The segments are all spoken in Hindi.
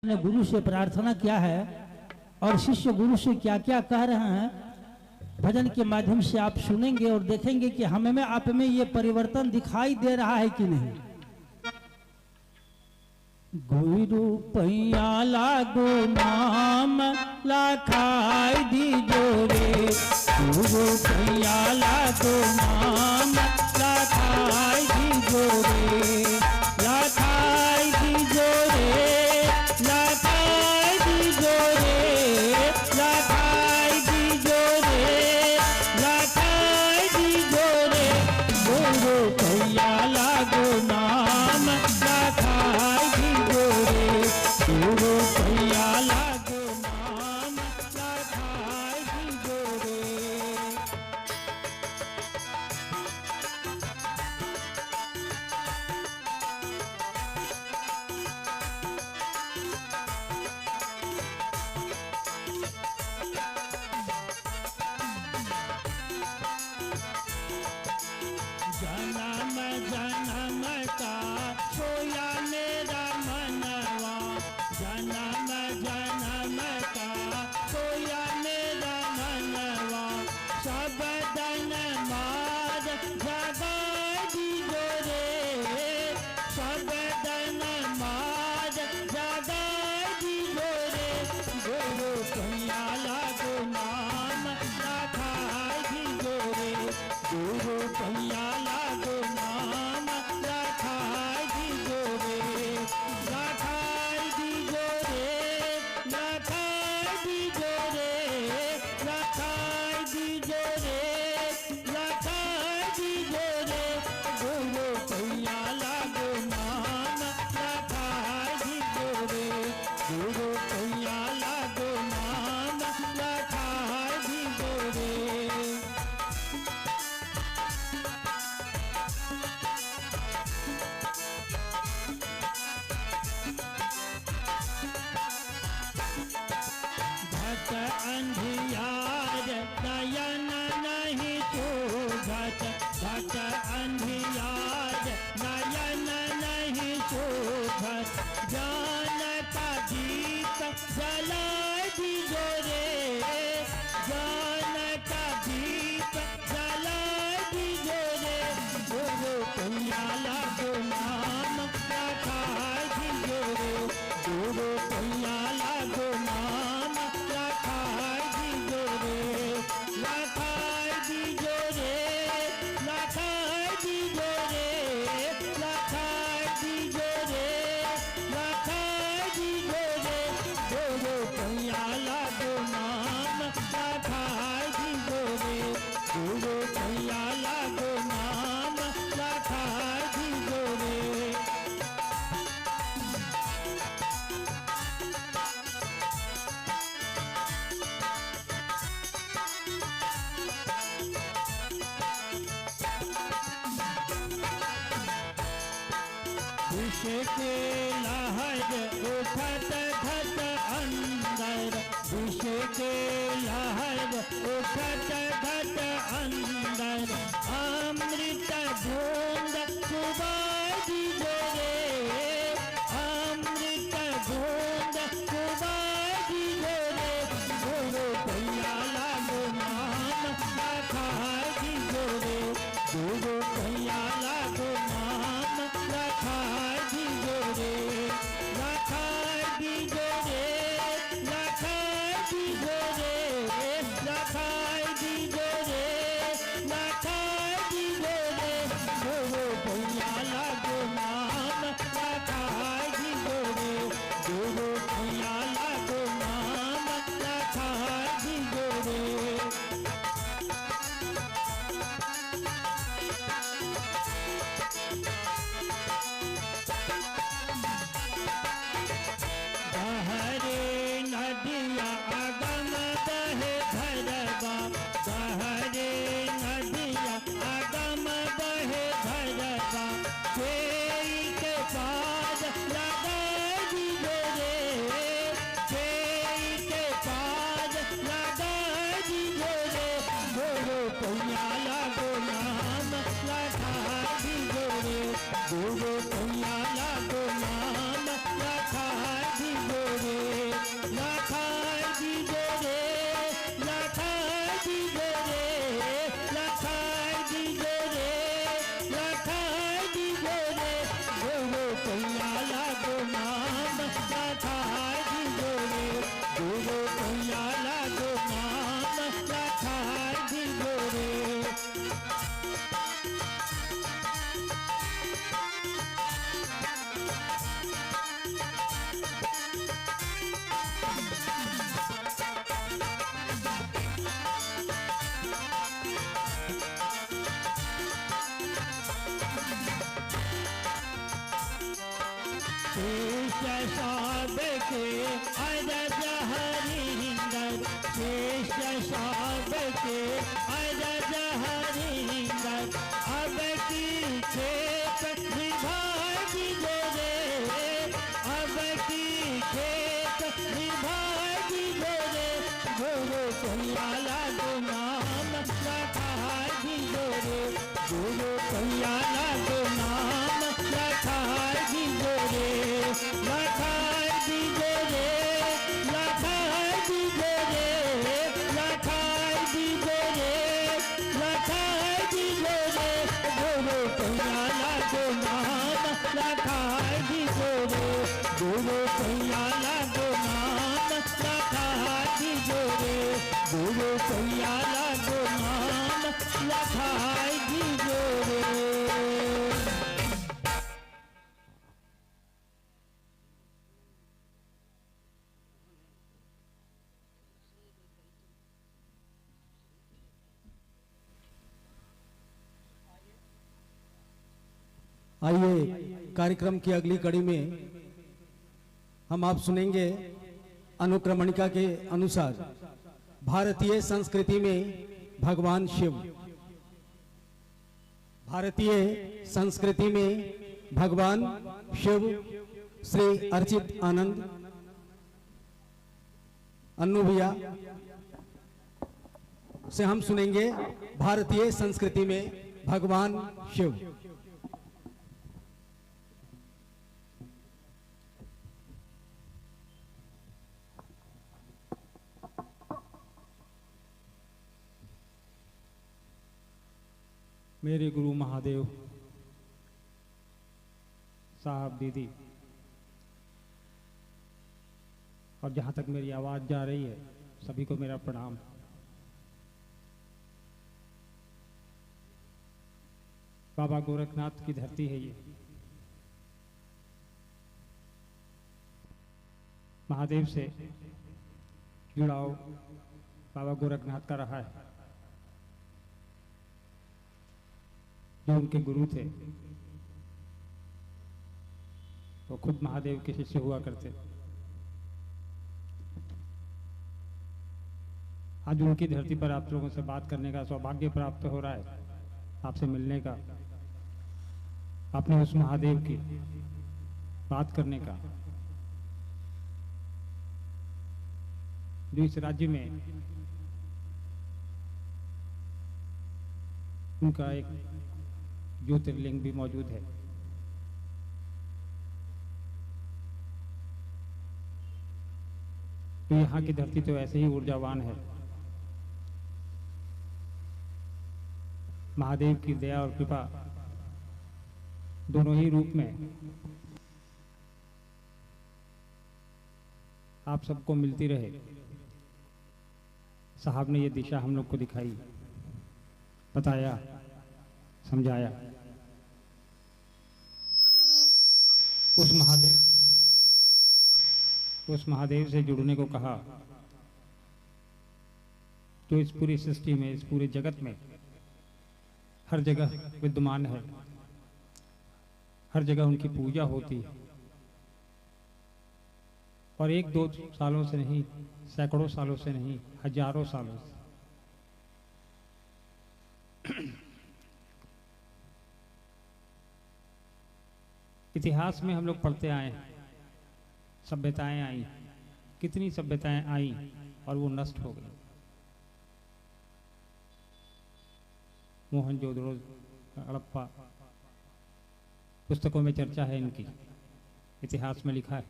ने गुरु से प्रार्थना किया है और शिष्य गुरु से क्या क्या कह रहे हैं भजन के माध्यम से आप सुनेंगे और देखेंगे कि हमें में आप में ये परिवर्तन दिखाई दे रहा है कि नहीं। गुरु पैया लागो नाम लाखाई दीजो रे, गुरु पैया लागो नाम लाखाई दीजो रे, लाखाई दीजो रे, लाखाई दीजो रे, लाखाई दीजो रे, लाखाई दीजो रे, गुरु पैया लागो नाम लाखाई दीजो रे, गुरु पैया लागो नाम लाखाई दीजो रे। जन्म जन्म का सोया मेरा मनवा, जन्म जन्म का सोया मेरा मनवा, सब दन मार जगाई दीजो रे, सब दन मार जगाई दीजो रे, गुरु पैया लागो नाम लाखाई दीजो रे, गुरु पैया लागो नाम लाखाई दीजो रे, लाखाई दीजो रे, लाखाई दीजो रे, लाखाई दीजो रे, लाखाई दीजो रे, गुरु पैया लागो नाम लाखाई दीजो रे, गुरु पैया लागो नाम लाखाई दीजो रे। घट अंधियार नयन नहीं शोभत, घट अंधियार नयन नहीं शोभत, ज्ञान का दीप जलाए दीजो रे, ज्ञान का दीप जलाए दीजो रे, गुरु पैया लागो नाम लाखाई दीजो रे, गुरु पैया लागो नाम लाखाई दीजो रे, लाखाई दीजो रे, लाखाई दीजो रे, लाखाई दीजो रे, लाखाई दीजो रे, गुरु पैया लागो नाम लाखाई दीजो रे, गुरु पैया लागो नाम लाखाई दीजो रे। विष के लहर उठत घट अंदर, विष के लहर उठत घट अंदर, अमृत बूंद चुबाई दीजो रे, अमृत बूंद चुबाई दीजो रे, गुरु पैया लागो नाम लाखाई दीजो रे, गुरु पैया लागो नाम लाखाई दीजो रे, लाखाई दीजो रे, लाखाई दीजो रे, लाखाई दीजो रे, लाखाई दीजो रे, गुरु पैया लागो नाम लाखाई दीजो रे, गुरु पैया लागो नाम लाखाई दीजो रे। बहरे नदिया अगम बहे भरवा, बहरे नदिया अगम बहे भरवा, कोई के पास लगाई दीजो रे, कोई के पास लगाई दीजो रे, गुरु पैया लागो नाम लाखाई दीजो रे, गुरु पैया लागो नाम लाखाई दीजो रे। शेष शाब के अरज हरिंदर, शेष शाब के अरज हरिंदर, अब की खेत निभागी जो रे, अब की खेत निभागी जो रे, गुरु कहियाला गो नाम लखागी जो रे, गुरु कहियाला गो नाम लखागी जो रे, लखागी जो रे, लखागी जो रे, लखागी जो रे, लखागी जो रे, गुरु कहियाला गो नाम लखागी जो रे, गुरु कहियाला गो नाम लखागी जो रे, गुरु कहियाला गो नाम लखागी जो रे। आइए कार्यक्रम की अगली कड़ी में हम आप सुनेंगे अनुक्रमणिका के अनुसार भारतीय संस्कृति में भगवान शिव। भारतीय संस्कृति में भगवान शिव श्री अर्चित आनंद अन्नू भैया से हम सुनेंगे भारतीय संस्कृति में भगवान शिव। मेरे गुरु महादेव साहब, दीदी, और जहाँ तक मेरी आवाज़ जा रही है सभी को मेरा प्रणाम। बाबा गोरखनाथ की धरती है ये। महादेव से जुड़ाव बाबा गोरखनाथ का रहा है, जो उनके गुरु थे वो खुद महादेव के शिष्य हुआ करते। आज उनकी धरती पर आप लोगों से बात करने का सौभाग्य प्राप्त हो रहा है, आपसे मिलने का, अपने उस महादेव की बात करने का, जो इस राज्य में उनका एक ज्योतिर्लिंग भी मौजूद है। तो यहाँ की धरती तो ऐसे ही ऊर्जावान है। महादेव की दया और कृपा दोनों ही रूप में आप सबको मिलती रहे। साहब ने ये दिशा हम लोग को दिखाई, बताया, समझाया। उस महादेव से जुड़ने को कहा, जो इस पूरी सृष्टि में, इस पूरे जगत में हर जगह विद्यमान है, हर जगह उनकी पूजा होती है। और एक दो सालों से नहीं, सैकड़ों सालों से नहीं, हजारों सालों से। इतिहास में हम लोग पढ़ते आए हैं, सभ्यताएं आई, कितनी सभ्यताएं आई और वो नष्ट हो गई। मोहनजोदड़ो, हड़प्पा, पुस्तकों में चर्चा है इनकी, इतिहास में लिखा है,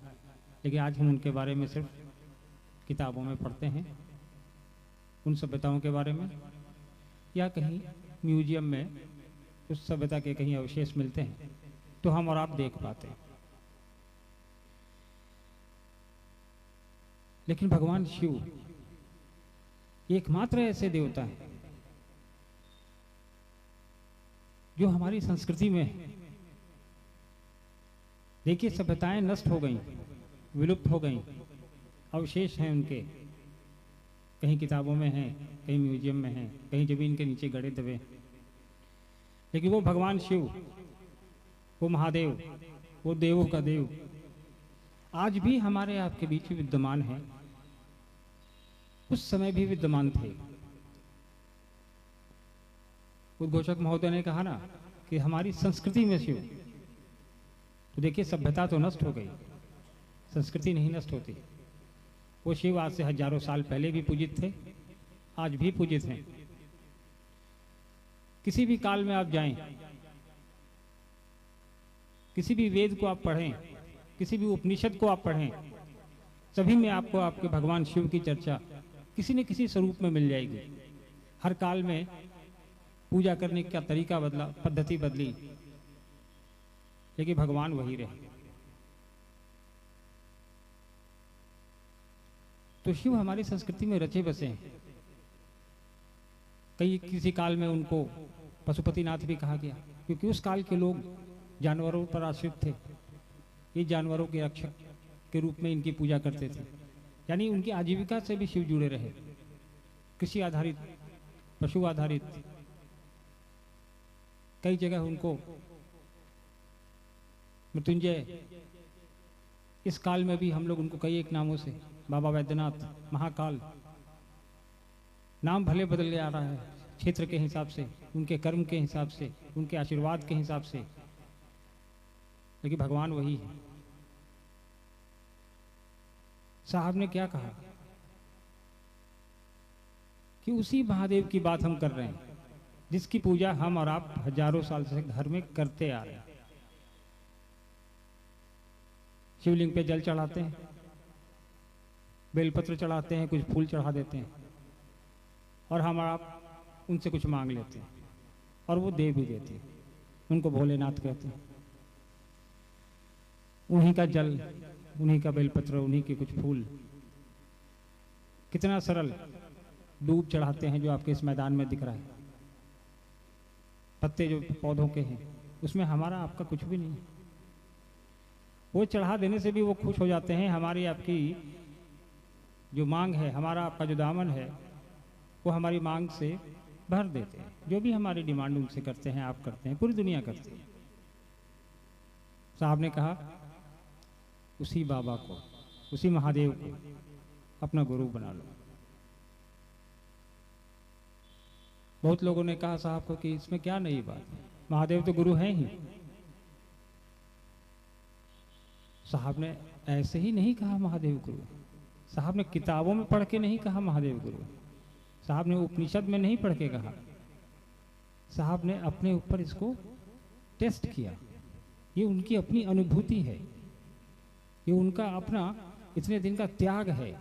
लेकिन आज हम उनके बारे में सिर्फ किताबों में पढ़ते हैं। उन सभ्यताओं के बारे में या कहीं म्यूजियम में उस सभ्यता के कहीं अवशेष मिलते हैं तो हम और आप देख पाते हैं। लेकिन भगवान शिव एकमात्र ऐसे देवता हैं जो हमारी संस्कृति में है। देखिए, सभ्यताएं नष्ट हो गई, विलुप्त हो गई, अवशेष हैं उनके, कहीं किताबों में हैं, कहीं म्यूजियम में हैं, कहीं जमीन के नीचे गड़े दबे। लेकिन वो भगवान शिव, वो महादेव, वो देवों का देव, आज भी हमारे आपके बीच विद्यमान है, उस समय भी विद्यमान थे। उद्घोषक महोदय ने कहा ना कि हमारी संस्कृति में शिव, तो देखिए सभ्यता तो नष्ट हो गई, संस्कृति नहीं नष्ट होती। वो शिव आज से हजारों साल पहले भी पूजित थे, आज भी पूजित हैं। किसी भी काल में आप जाएं, किसी भी वेद को आप पढ़ें, किसी भी उपनिषद को आप पढ़ें, सभी में आपको आपके भगवान शिव की चर्चा किसी न किसी स्वरूप में मिल जाएगी। हर काल में पूजा करने का तरीका बदला, पद्धति बदली, लेकिन भगवान वही रहे। तो शिव हमारी संस्कृति में रचे बसे हैं। किसी काल में उनको पशुपतिनाथ भी कहा गया, क्योंकि उस काल के लोग जानवरों पर आश्रित थे। ये जानवरों के रक्षक के रूप में इनकी पूजा करते थे, यानी उनकी आजीविका से भी शिव जुड़े रहे। कृषि आधारित, पशु आधारित, कई जगह उनको मृत्युंजय, इस काल में भी हम लोग उनको कई एक नामों से, बाबा वैद्यनाथ, महाकाल, नाम भले बदल आ रहा है क्षेत्र के हिसाब से, उनके कर्म के हिसाब से, उनके आशीर्वाद के हिसाब से, लेकिन भगवान वही है। साहब ने क्या कहा कि उसी महादेव की बात हम कर रहे हैं जिसकी पूजा हम और आप हजारों साल से घर में करते आ रहे हैं। शिवलिंग पे जल चढ़ाते हैं, बेलपत्र चढ़ाते हैं, कुछ फूल चढ़ा देते हैं, और हम आप उनसे कुछ मांग लेते हैं और वो दे भी देते हैं। उनको भोलेनाथ कहते हैं। उन्हीं का जल, उन्हीं का बेलपत्र, उन्हीं के कुछ फूल, कितना सरल। दूब चढ़ाते हैं जो आपके इस मैदान में दिख रहा है, पत्ते जो पौधों के हैं, उसमें हमारा आपका कुछ भी नहीं। वो चढ़ा देने से भी वो खुश हो जाते हैं। हमारी आपकी जो मांग है, हमारा आपका जो दामन है, वो हमारी मांग से भर देते हैं। जो भी हमारी डिमांड उनसे करते हैं, आप करते हैं, पूरी दुनिया करती है। साहब ने कहा उसी बाबा को, उसी महादेव को अपना गुरु बना लो। बहुत लोगों ने कहा साहब को कि इसमें क्या नई बात है, महादेव तो गुरु हैं ही। साहब ने ऐसे ही नहीं कहा महादेव गुरु। साहब ने किताबों में पढ़ के नहीं कहा महादेव गुरु। साहब ने उपनिषद में नहीं पढ़ के कहा। साहब ने अपने ऊपर इसको टेस्ट किया। ये उनकी अपनी अनुभूति है, ये उनका अपना इतने दिन का त्याग है।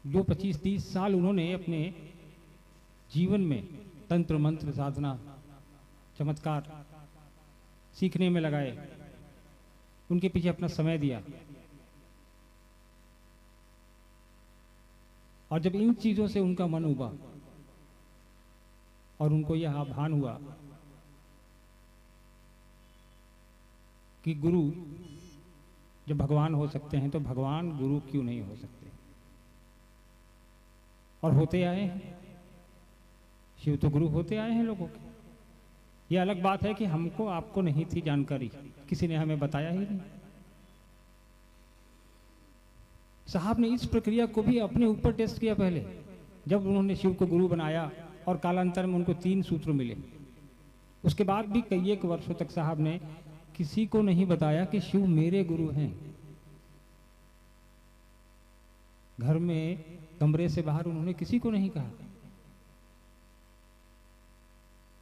जो 25-30 साल उन्होंने अपने जीवन में तंत्र मंत्र साधना चमत्कार सीखने में लगाए, उनके पीछे अपना समय दिया। और जब इन चीजों से उनका मन उबा और उनको यह आभान हुआ कि गुरु जब भगवान हो सकते हैं तो भगवान गुरु क्यों नहीं हो सकते, और होते आए हैं। शिव तो गुरु होते आए हैं लोगों के। यह अलग बात है कि हमको आपको नहीं थी जानकारी, किसी ने हमें बताया ही नहीं। साहब ने इस प्रक्रिया को भी अपने ऊपर टेस्ट किया पहले, जब उन्होंने शिव को गुरु बनाया और कालांतर में उनको 3 सूत्र मिले। उसके बाद भी कई एक वर्षों तक साहब ने किसी को नहीं बताया कि शिव मेरे गुरु हैं। घर में कमरे से बाहर उन्होंने किसी को नहीं कहा।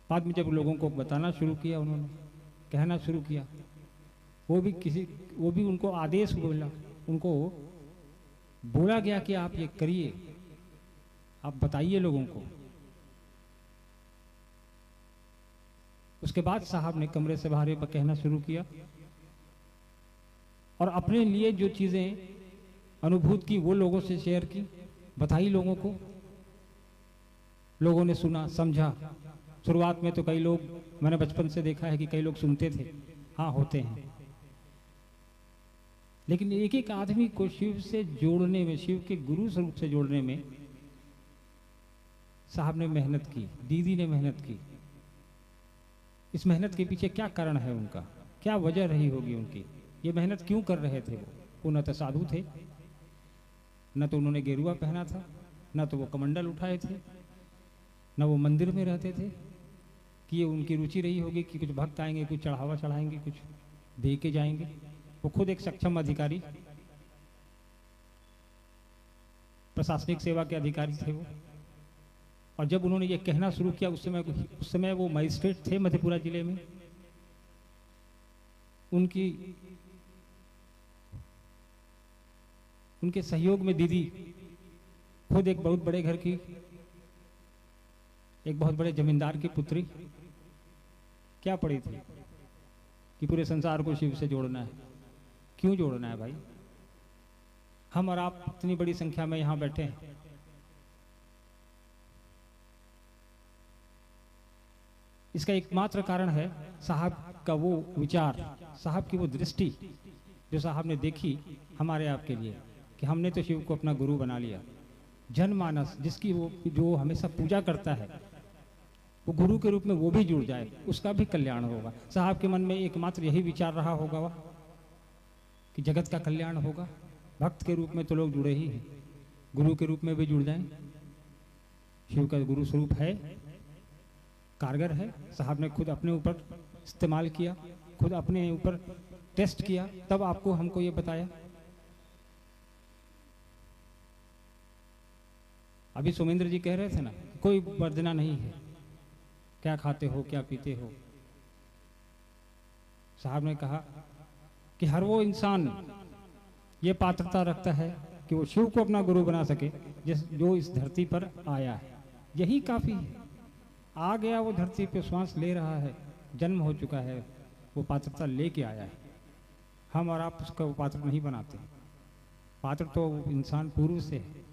बाद में जब लोगों को बताना शुरू किया, उन्होंने कहना शुरू किया, वो भी उनको आदेश बोला, उनको बोला गया कि आप ये करिए, आप बताइए लोगों को। उसके बाद साहब ने कमरे से बाहर कहना शुरू किया और अपने लिए जो चीजें अनुभूत की वो लोगों से शेयर की, बताई लोगों को। लोगों ने सुना, समझा। शुरुआत में तो कई लोग, मैंने बचपन से देखा है कि कई लोग सुनते थे, हाँ होते हैं, लेकिन एक एक आदमी को शिव से जोड़ने में, शिव के गुरु स्वरूप से जोड़ने में साहब ने मेहनत की, दीदी ने मेहनत की। इस मेहनत के पीछे क्या कारण है उनका, क्या वजह रही होगी उनकी, ये मेहनत क्यों कर रहे थे? वो न तो साधु थे, न तो उन्होंने गेरुआ पहना था, न तो वो कमंडल उठाए थे, न वो मंदिर में रहते थे कि ये उनकी रुचि रही होगी कि कुछ भक्त आएंगे, कुछ चढ़ावा चढ़ाएंगे, कुछ दे के जाएंगे। वो खुद एक सक्षम अधिकारी, प्रशासनिक सेवा के अधिकारी थे वो। और जब उन्होंने ये कहना शुरू किया, उस समय वो मजिस्ट्रेट थे मधेपुरा जिले में। उनके सहयोग में दीदी खुद एक बहुत बड़े घर की, एक बहुत बड़े जमींदार की पुत्री क्या पड़ी थी कि पूरे संसार को शिव से जोड़ना है। क्यों जोड़ना है भाई? हम और आप इतनी बड़ी संख्या में यहां बैठे हैं, इसका एकमात्र कारण है साहब का वो विचार, साहब की वो दृष्टि जो साहब ने देखी हमारे आपके लिए, कि हमने तो शिव को अपना गुरु बना लिया। जनमानस जिसकी वो जो हमेशा पूजा करता है, वो गुरु के रूप में वो भी जुड़ जाए, उसका भी कल्याण होगा। साहब के मन में एकमात्र यही विचार रहा होगा कि जगत का कल्याण होगा। भक्त के रूप में तो लोग जुड़े ही हैं, गुरु के रूप में भी जुड़ जाएं। शिव का गुरु स्वरूप है, कारगर है। साहब ने खुद अपने ऊपर इस्तेमाल किया, खुद अपने ऊपर टेस्ट किया, तब आपको हमको ये बताया। अभी सोमेंद्र जी कह रहे थे ना, कोई वर्जना नहीं है, क्या खाते हो क्या पीते हो। साहब ने कहा कि हर वो इंसान ये पात्रता रखता है कि वो शिव को अपना गुरु बना सके जो इस धरती पर आया है। यही काफी है। आ गया, वो धरती पे श्वास ले रहा है, जन्म हो चुका है, वो पात्रता लेके आया है। हम और आप उसका वो पात्र नहीं बनाते। पात्र तो इंसान पूर्व से है।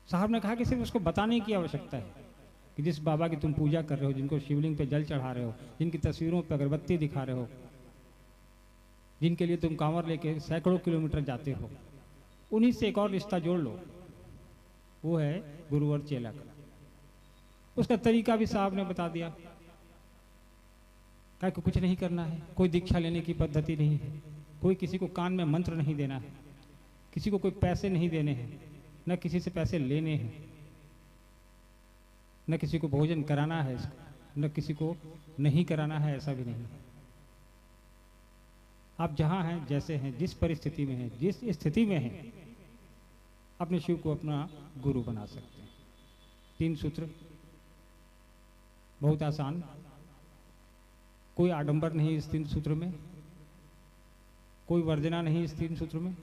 साहब ने कहा कि सिर्फ उसको बताने की आवश्यकता है कि जिस बाबा की तुम पूजा कर रहे हो, जिनको शिवलिंग पे जल चढ़ा रहे हो, जिनकी तस्वीरों पे अगरबत्ती दिखा रहे हो, जिनके लिए तुम कांवर लेके सैकड़ों किलोमीटर जाते हो, उन्हीं से एक और रिश्ता जोड़ लो। वो है गुरु और चेला का। उसका तरीका भी साहब ने बता दिया। कहा कि कुछ नहीं करना है, कोई दीक्षा लेने की पद्धति नहीं है, कोई किसी को कान में मंत्र नहीं देना है, किसी को कोई पैसे नहीं देने हैं, न किसी से पैसे लेने हैं, न किसी को भोजन कराना है, न किसी को नहीं कराना है, ऐसा भी नहीं। आप जहां हैं, जैसे हैं, जिस परिस्थिति में हैं, जिस स्थिति में हैं, अपने शिव को अपना गुरु बना सकते हैं। 3 सूत्र बहुत आसान, कोई आडंबर नहीं इस 3 सूत्र में, कोई वर्जना नहीं इस 3 सूत्र में।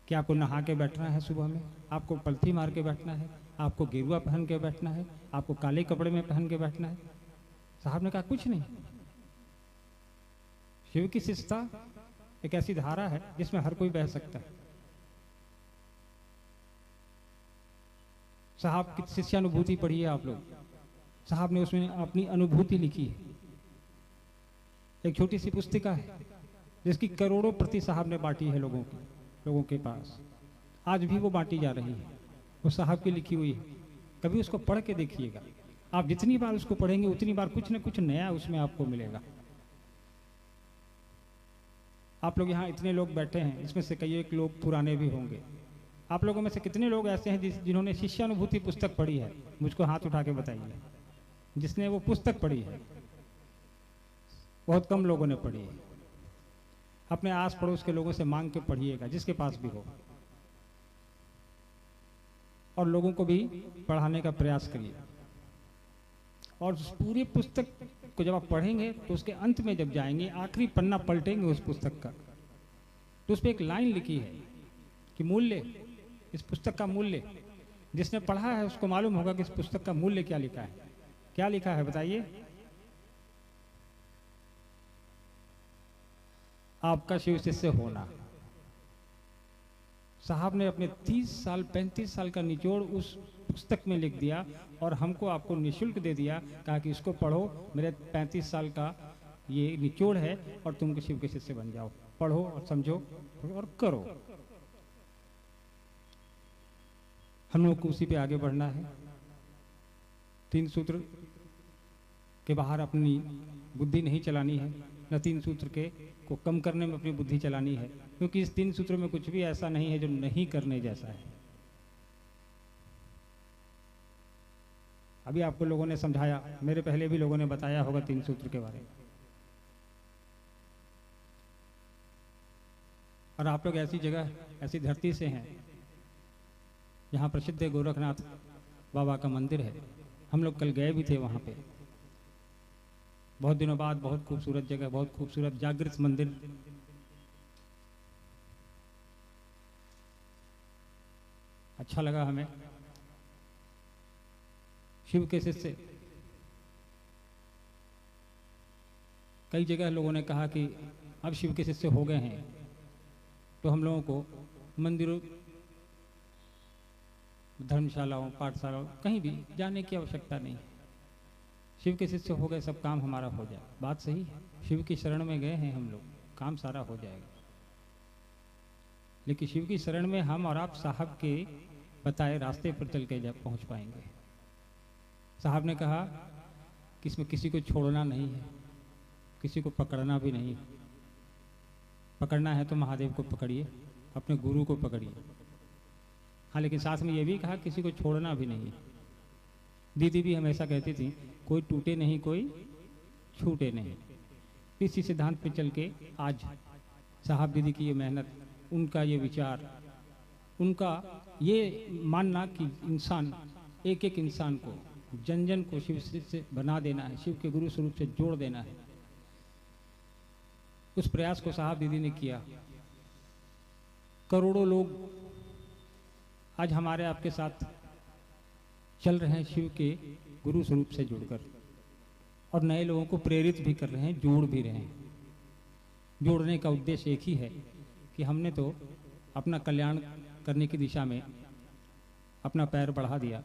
कि आपको नहा के बैठना है सुबह में, आपको पलथी मार के बैठना है, आपको गेरुआ पहन के बैठना है, आपको काले कपड़े में पहन के बैठना है। साहब ने कहा कुछ नहीं। शिव की शिष्टता एक ऐसी धारा है जिसमें हर कोई बह सकता है। साहब की शिष्यानुभूति पढ़ी है आप लोग। साहब ने उसमें अपनी अनुभूति लिखी है। एक छोटी सी पुस्तिका है जिसकी करोड़ों प्रति साहब ने बांटी है लोगों के पास। आज भी वो बांटी जा रही है, वो साहब की लिखी हुई है। कभी उसको पढ़ के देखिएगा। आप जितनी बार उसको पढ़ेंगे उतनी बार कुछ न कुछ नया उसमें आपको मिलेगा। आप लोग यहाँ इतने लोग बैठे हैं, इसमें से कई एक लोग पुराने भी होंगे। आप लोगों में से कितने लोग ऐसे हैं जिन्होंने शिष्यानुभूति पुस्तक पढ़ी है? मुझको हाथ उठा के बताइए जिसने वो पुस्तक पढ़ी है। बहुत कम लोगों ने पढ़ी है। अपने आस पड़ोस के लोगों से मांग के पढ़िएगा, जिसके पास भी हो, और लोगों को भी पढ़ाने का प्रयास करिए। और उस पूरी पुस्तक को जब आप पढ़ेंगे तो उसके अंत में जब जाएंगे, आखिरी पन्ना पलटेंगे उस पुस्तक का, तो उस पर एक लाइन लिखी है कि मूल्य, इस पुस्तक का मूल्य। जिसने पढ़ा है उसको मालूम होगा कि इस पुस्तक का मूल्य क्या लिखा है। क्या लिखा है बताइए? आपका शिव शिष्य होना। साहब ने अपने 30 साल 35 साल का निचोड़ उस पुस्तक में लिख दिया और हमको आपको निःशुल्क दे दिया। कहा कि इसको पढ़ो, मेरे 35 साल का ये निचोड़ है और तुम शिव के शिष्य बन जाओ। पढ़ो और समझो और करो। हम लोग को उसी पे आगे बढ़ना है। 3 सूत्र के बाहर अपनी बुद्धि नहीं चलानी है। न 3 सूत्र के को कम करने में अपनी बुद्धि चलानी है, क्योंकि इस 3 सूत्र में कुछ भी ऐसा नहीं है जो नहीं करने जैसा है। अभी आपको लोगों ने समझाया, मेरे पहले भी लोगों ने बताया होगा 3 सूत्र के बारे में। और आप लोग ऐसी जगह, ऐसी धरती से हैं जहाँ प्रसिद्ध गोरखनाथ बाबा का मंदिर है। हम लोग कल गए भी थे वहाँ पे, बहुत दिनों बाद। बहुत खूबसूरत जगह, बहुत खूबसूरत जागृत मंदिर। अच्छा लगा हमें। शिव के शिष्य, कई जगह लोगों ने कहा कि अब शिव के शिष्य हो गए हैं तो हम लोगों को मंदिरों, धर्मशालाओं, पाठशालाओं, कहीं भी जाने की आवश्यकता नहीं। शिव के शिष्य हो गए, सब काम हमारा हो जाए। बात सही है, शिव की शरण में गए हैं हम लोग, काम सारा हो जाएगा। लेकिन शिव की शरण में हम और आप साहब के बताए रास्ते पर चल के जब पहुंच पाएंगे। साहब ने कहा कि इसमें किसी को छोड़ना नहीं है, किसी को पकड़ना भी नहीं है। पकड़ना है तो महादेव को पकड़िए, अपने गुरु को पकड़िए। हाँ, लेकिन साथ में ये भी कहा किसी को छोड़ना भी नहीं है। दीदी भी हमेशा कहती थी, कोई टूटे नहीं, कोई छूटे नहीं। इसी सिद्धांत पे चल के आज साहब दीदी की ये मेहनत, उनका ये विचार, उनका ये मानना कि इंसान, एक एक इंसान को, जन जन को शिव से बना देना है, शिव के गुरु स्वरूप से जोड़ देना है, उस प्रयास को साहब दीदी ने किया। करोड़ों लोग आज हमारे आपके साथ चल रहे हैं शिव के गुरु स्वरूप से जुड़कर, और नए लोगों को प्रेरित भी कर रहे हैं, जोड़ भी रहे हैं। जोड़ने का उद्देश्य एक ही है कि हमने तो अपना कल्याण करने की दिशा में अपना पैर बढ़ा दिया,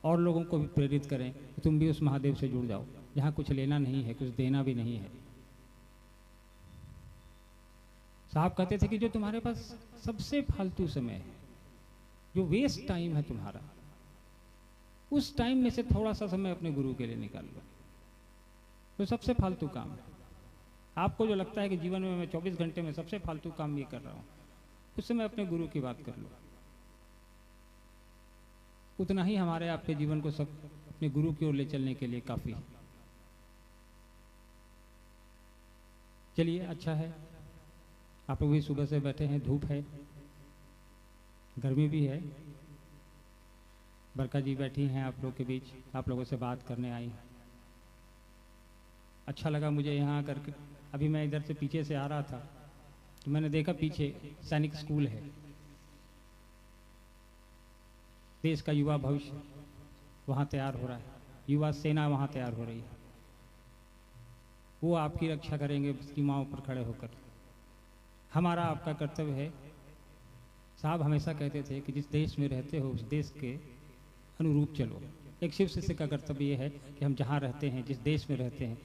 और लोगों को भी प्रेरित करें कि तुम भी उस महादेव से जुड़ जाओ जहाँ कुछ लेना नहीं है, कुछ देना भी नहीं है। साहब कहते थे कि जो तुम्हारे पास सबसे फालतू समय है, जो वेस्ट टाइम है तुम्हारा, उस टाइम में से थोड़ा सा समय अपने गुरु के लिए निकाल लो, तो सबसे फालतू काम है। आपको जो लगता है कि जीवन में मैं 24 घंटे में सबसे फालतू काम ये कर रहा हूँ, उस समय अपने गुरु की बात कर लो। उतना ही हमारे आपके जीवन को सब अपने गुरु की ओर ले चलने के लिए काफी है। चलिए, अच्छा है, आप लोग भी सुबह से बैठे हैं, धूप है, गर्मी भी है। बरका जी बैठी हैं आप लोग के बीच, आप लोगों से बात करने आई। अच्छा लगा मुझे यहाँ आकर के। अभी मैं इधर से पीछे से आ रहा था तो मैंने देखा पीछे सैनिक स्कूल है। देश का युवा भविष्य वहाँ तैयार हो रहा है, युवा सेना वहाँ तैयार हो रही है। वो आपकी रक्षा करेंगे सीमाओं पर खड़े होकर। हमारा आपका कर्तव्य है। साहब हमेशा कहते थे कि जिस देश में रहते हो उस देश के अनुरूप चलो। एक शिव शिष्य का कर्तव्य ये है कि हम जहाँ रहते हैं, जिस देश में रहते हैं,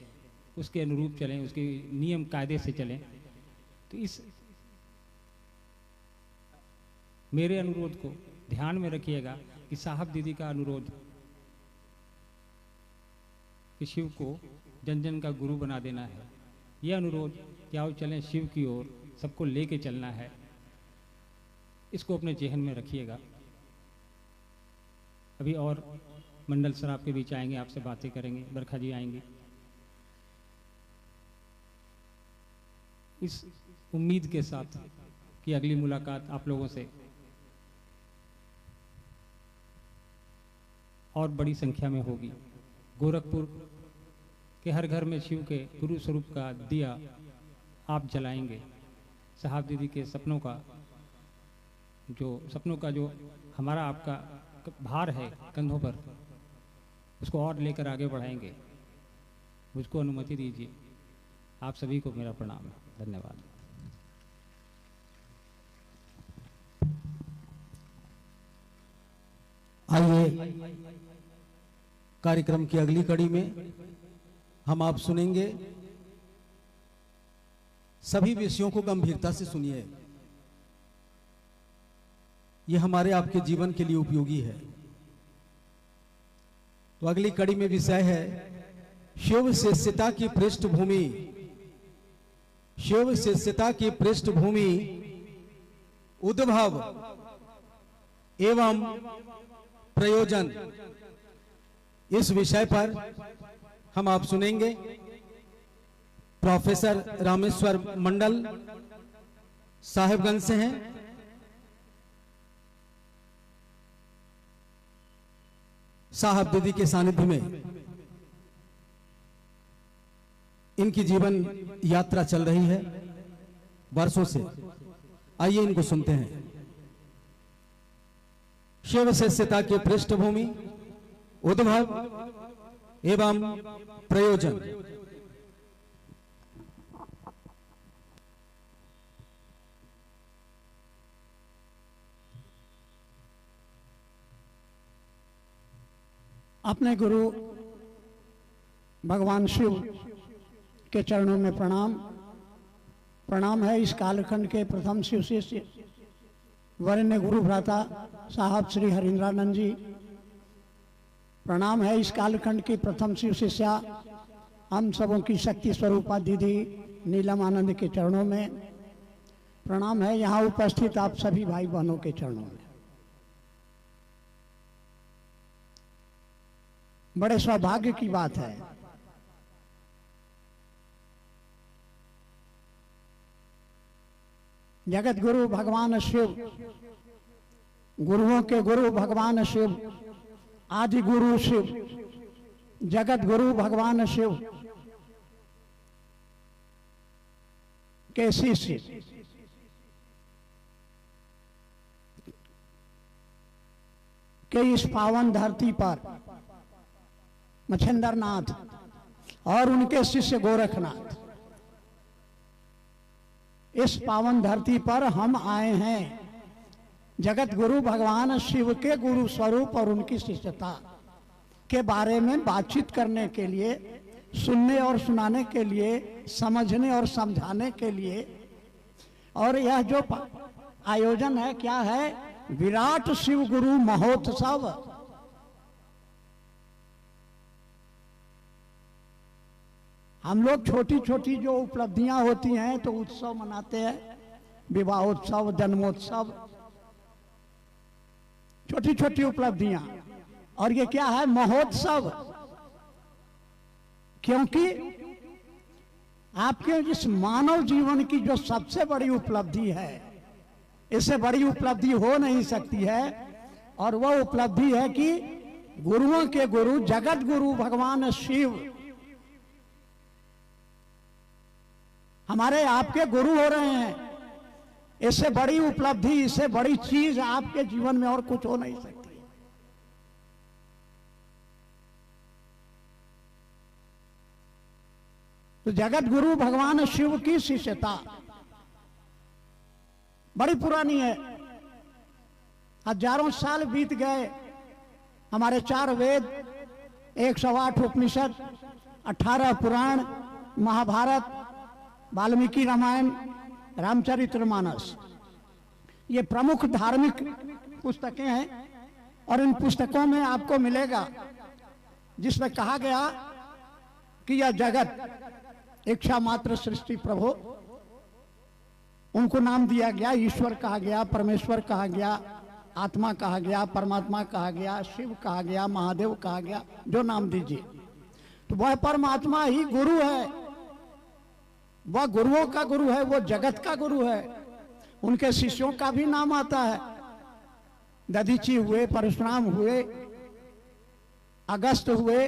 उसके अनुरूप चलें, उसके नियम कायदे से चलें। तो इस मेरे अनुरोध को ध्यान में रखिएगा कि साहब दीदी का अनुरोध कि शिव को जन जन का गुरु बना देना है, यह अनुरोध कि आओ चलें शिव की ओर, सबको लेके चलना है, इसको अपने जेहन में रखिएगा। अभी और मंडल सर आपके बीच आएंगे, आपसे बातें करेंगे, बरखा जी आएंगे। इस उम्मीद के साथ कि अगली मुलाकात आप लोगों से और बड़ी संख्या में होगी। गोरखपुर के हर घर में शिव के गुरु स्वरूप का दिया आप जलाएंगे। साहब दीदी के सपनों का जो हमारा आपका भार है कंधों पर, उसको और लेकर आगे बढ़ाएंगे। मुझको अनुमति दीजिए। आप सभी को मेरा प्रणाम है। धन्यवाद। आइए कार्यक्रम की अगली कड़ी में हम आप सुनेंगे। सभी विषयों को गंभीरता से सुनिए, यह हमारे आपके जीवन के लिए उपयोगी है। तो अगली कड़ी में विषय है शिव शिष्यता की पृष्ठभूमि शिव शिष्यता की पृष्ठभूमि, उद्भव एवं प्रयोजन, इस विषय पर हम आप सुनेंगे। प्रोफेसर रामेश्वर मंडल साहिबगंज से हैं। साहब दीदी के सानिध्य में इनकी जीवन यात्रा चल रही है वर्षों से। आइए इनको सुनते हैं। शिव शिष्यता की पृष्ठभूमि, उद्भव एवं प्रयोजन। अपने गुरु भगवान शिव के चरणों में प्रणाम। प्रणाम है इस कालखंड के प्रथम शिव शिष्य वरेण्य गुरु भ्राता साहब श्री हरिंद्रानंद जी। प्रणाम है इस कालखंड की प्रथम शिव शिष्या हम सबों की शक्ति स्वरूपा दीदी नीलम आनंद के चरणों में। प्रणाम है यहाँ उपस्थित आप सभी भाई बहनों के चरणों में। बड़े सौभाग्य की बात है जगत गुरु भगवान शिव, गुरुओं के गुरु भगवान शिव, आदि गुरु शिव, जगत गुरु भगवान शिव के शिष्य के इस पावन धरती पर मच्छिंद्र नाथ और उनके शिष्य गोरखनाथ, इस पावन धरती पर हम आए हैं जगत गुरु भगवान शिव के गुरु स्वरूप और उनकी शिष्यता के बारे में बातचीत करने के लिए, सुनने और सुनाने के लिए, समझने और समझाने के लिए। और यह जो आयोजन है क्या है? विराट शिव गुरु महोत्सव। हम लोग छोटी छोटी जो उपलब्धियां होती हैं तो उत्सव मनाते हैं, विवाहोत्सव, जन्मोत्सव, छोटी छोटी उपलब्धियां। और ये क्या है? महोत्सव। क्योंकि आपके इस मानव जीवन की जो सबसे बड़ी उपलब्धि है, इससे बड़ी उपलब्धि हो नहीं सकती है। और वह उपलब्धि है कि गुरुओं के गुरु जगत गुरु भगवान शिव हमारे आपके गुरु हो रहे हैं। इससे बड़ी उपलब्धि, इससे बड़ी चीज आपके जीवन में और कुछ हो नहीं सकती। तो जगत गुरु भगवान शिव की शिष्यता बड़ी पुरानी है। हजारों साल बीत गए। हमारे 4 वेद, 108 उपनिषद, 18 पुराण, महाभारत, वाल्मीकि रामायण, रामचरितमानस, ये प्रमुख धार्मिक पुस्तकें हैं। और इन पुस्तकों में आपको मिलेगा जिसमें कहा गया कि यह जगत इच्छा मात्र सृष्टि प्रभु, उनको नाम दिया गया, ईश्वर कहा गया, परमेश्वर कहा गया, आत्मा कहा गया, परमात्मा कहा गया, शिव कहा गया, महादेव कहा गया, जो नाम दीजिए। तो वह परमात्मा ही गुरु है, वह गुरुओं का गुरु है, वो जगत का गुरु है। उनके शिष्यों का भी नाम आता है। दधीची हुए, परशुराम हुए, अगस्त हुए,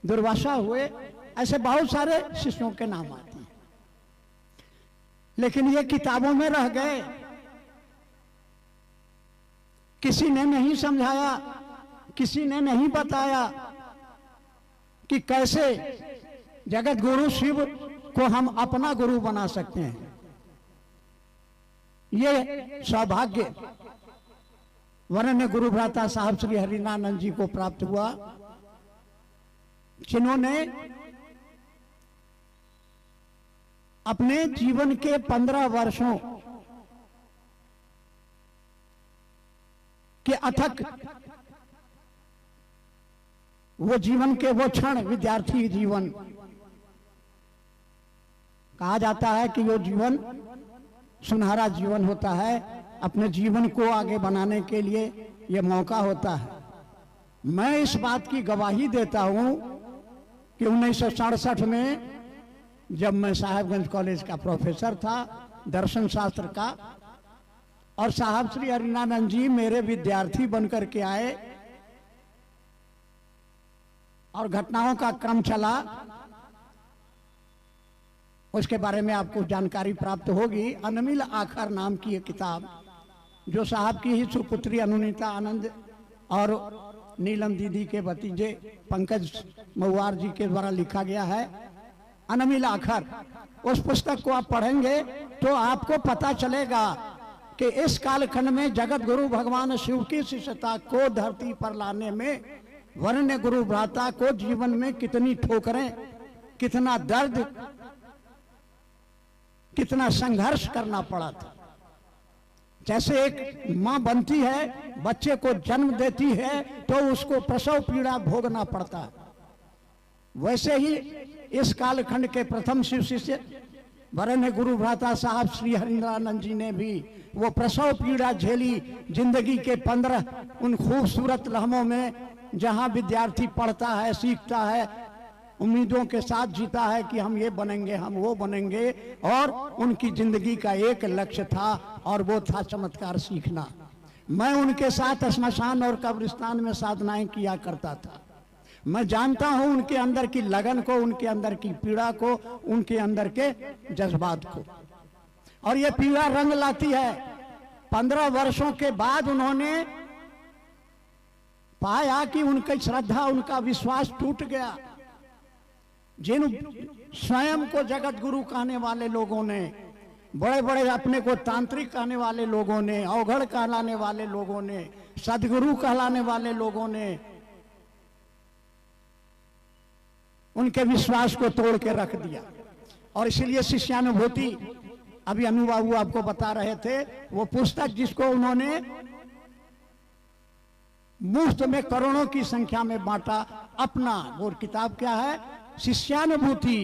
दुर्वासा हुए, ऐसे बहुत सारे शिष्यों के नाम आते हैं। लेकिन ये किताबों में रह गए, किसी ने नहीं समझाया, किसी ने नहीं बताया कि कैसे जगत गुरु शिव को हम अपना गुरु बना सकते हैं। ये सौभाग्य वरेण्य गुरु भ्राता साहब श्री हरिनानंद जी को प्राप्त हुआ, जिन्होंने अपने जीवन के 15 वर्षों के अथक वो जीवन के वो क्षण, विद्यार्थी जीवन, कहा जाता है कि वो जीवन सुनहरा जीवन होता है, अपने जीवन को आगे बनाने के लिए ये मौका होता है। मैं इस बात की गवाही देता हूं कि 1967 में जब मैं साहेबगंज कॉलेज का प्रोफेसर था दर्शन शास्त्र का, और साहब श्री हरिनानंद जी मेरे विद्यार्थी बनकर के आए और घटनाओं का क्रम चला, उसके बारे में आपको जानकारी प्राप्त होगी। अनमिल आखर नाम की एक किताब जो साहब की ही सुपुत्री अनुनीता आनंद और नीलम दीदी के भतीजे पंकज महुआर जी के द्वारा लिखा गया है, अनमिल आखर। उस पुस्तक को आप पढ़ेंगे तो आपको पता चलेगा कि इस कालखंड में जगत गुरु भगवान शिव की शिष्यता को धरती पर लाने में वरण्य गुरु भ्राता को जीवन में कितनी ठोकरें, कितना दर्द, कितना संघर्ष करना पड़ा था। जैसे एक मां बनती है, बच्चे को जन्म देती है तो उसको प्रसव पीड़ा भोगना पड़ता है, वैसे ही इस कालखंड के प्रथम शिव शिष्य वरण्य गुरु भ्राता साहब श्री हरिनानंद जी ने भी वो प्रसव पीड़ा झेली। जिंदगी के 15 उन खूबसूरत लम्हों में जहां विद्यार्थी पढ़ता है, सीखता है, उम्मीदों के साथ जीता है कि हम ये बनेंगे, हम वो बनेंगे, और उनकी जिंदगी का एक लक्ष्य था और वो था चमत्कार सीखना। मैं उनके साथ श्मशान और कब्रिस्तान में साधनाएं किया करता था। मैं जानता हूं उनके अंदर की लगन को, उनके अंदर की पीड़ा को, उनके अंदर के जज्बात को, और ये पीड़ा रंग लाती है। 15 वर्षों के बाद उन्होंने पाया कि उनकी श्रद्धा, उनका विश्वास टूट गया। जिन स्वयं को जगत गुरु कहने वाले लोगों ने, बड़े बड़े अपने को तांत्रिक कहने वाले लोगों ने, अवघड़ कहलाने वाले लोगों ने, सदगुरु कहलाने वाले लोगों ने उनके विश्वास को तोड़ के रख दिया। और इसलिए शिष्यानुभूति, अभी अनु बाबू आपको बता रहे थे, वो पुस्तक जिसको उन्होंने मुफ्त में करोड़ों की संख्या में बांटा, अपना वो किताब क्या है? शिष्यानुभूति।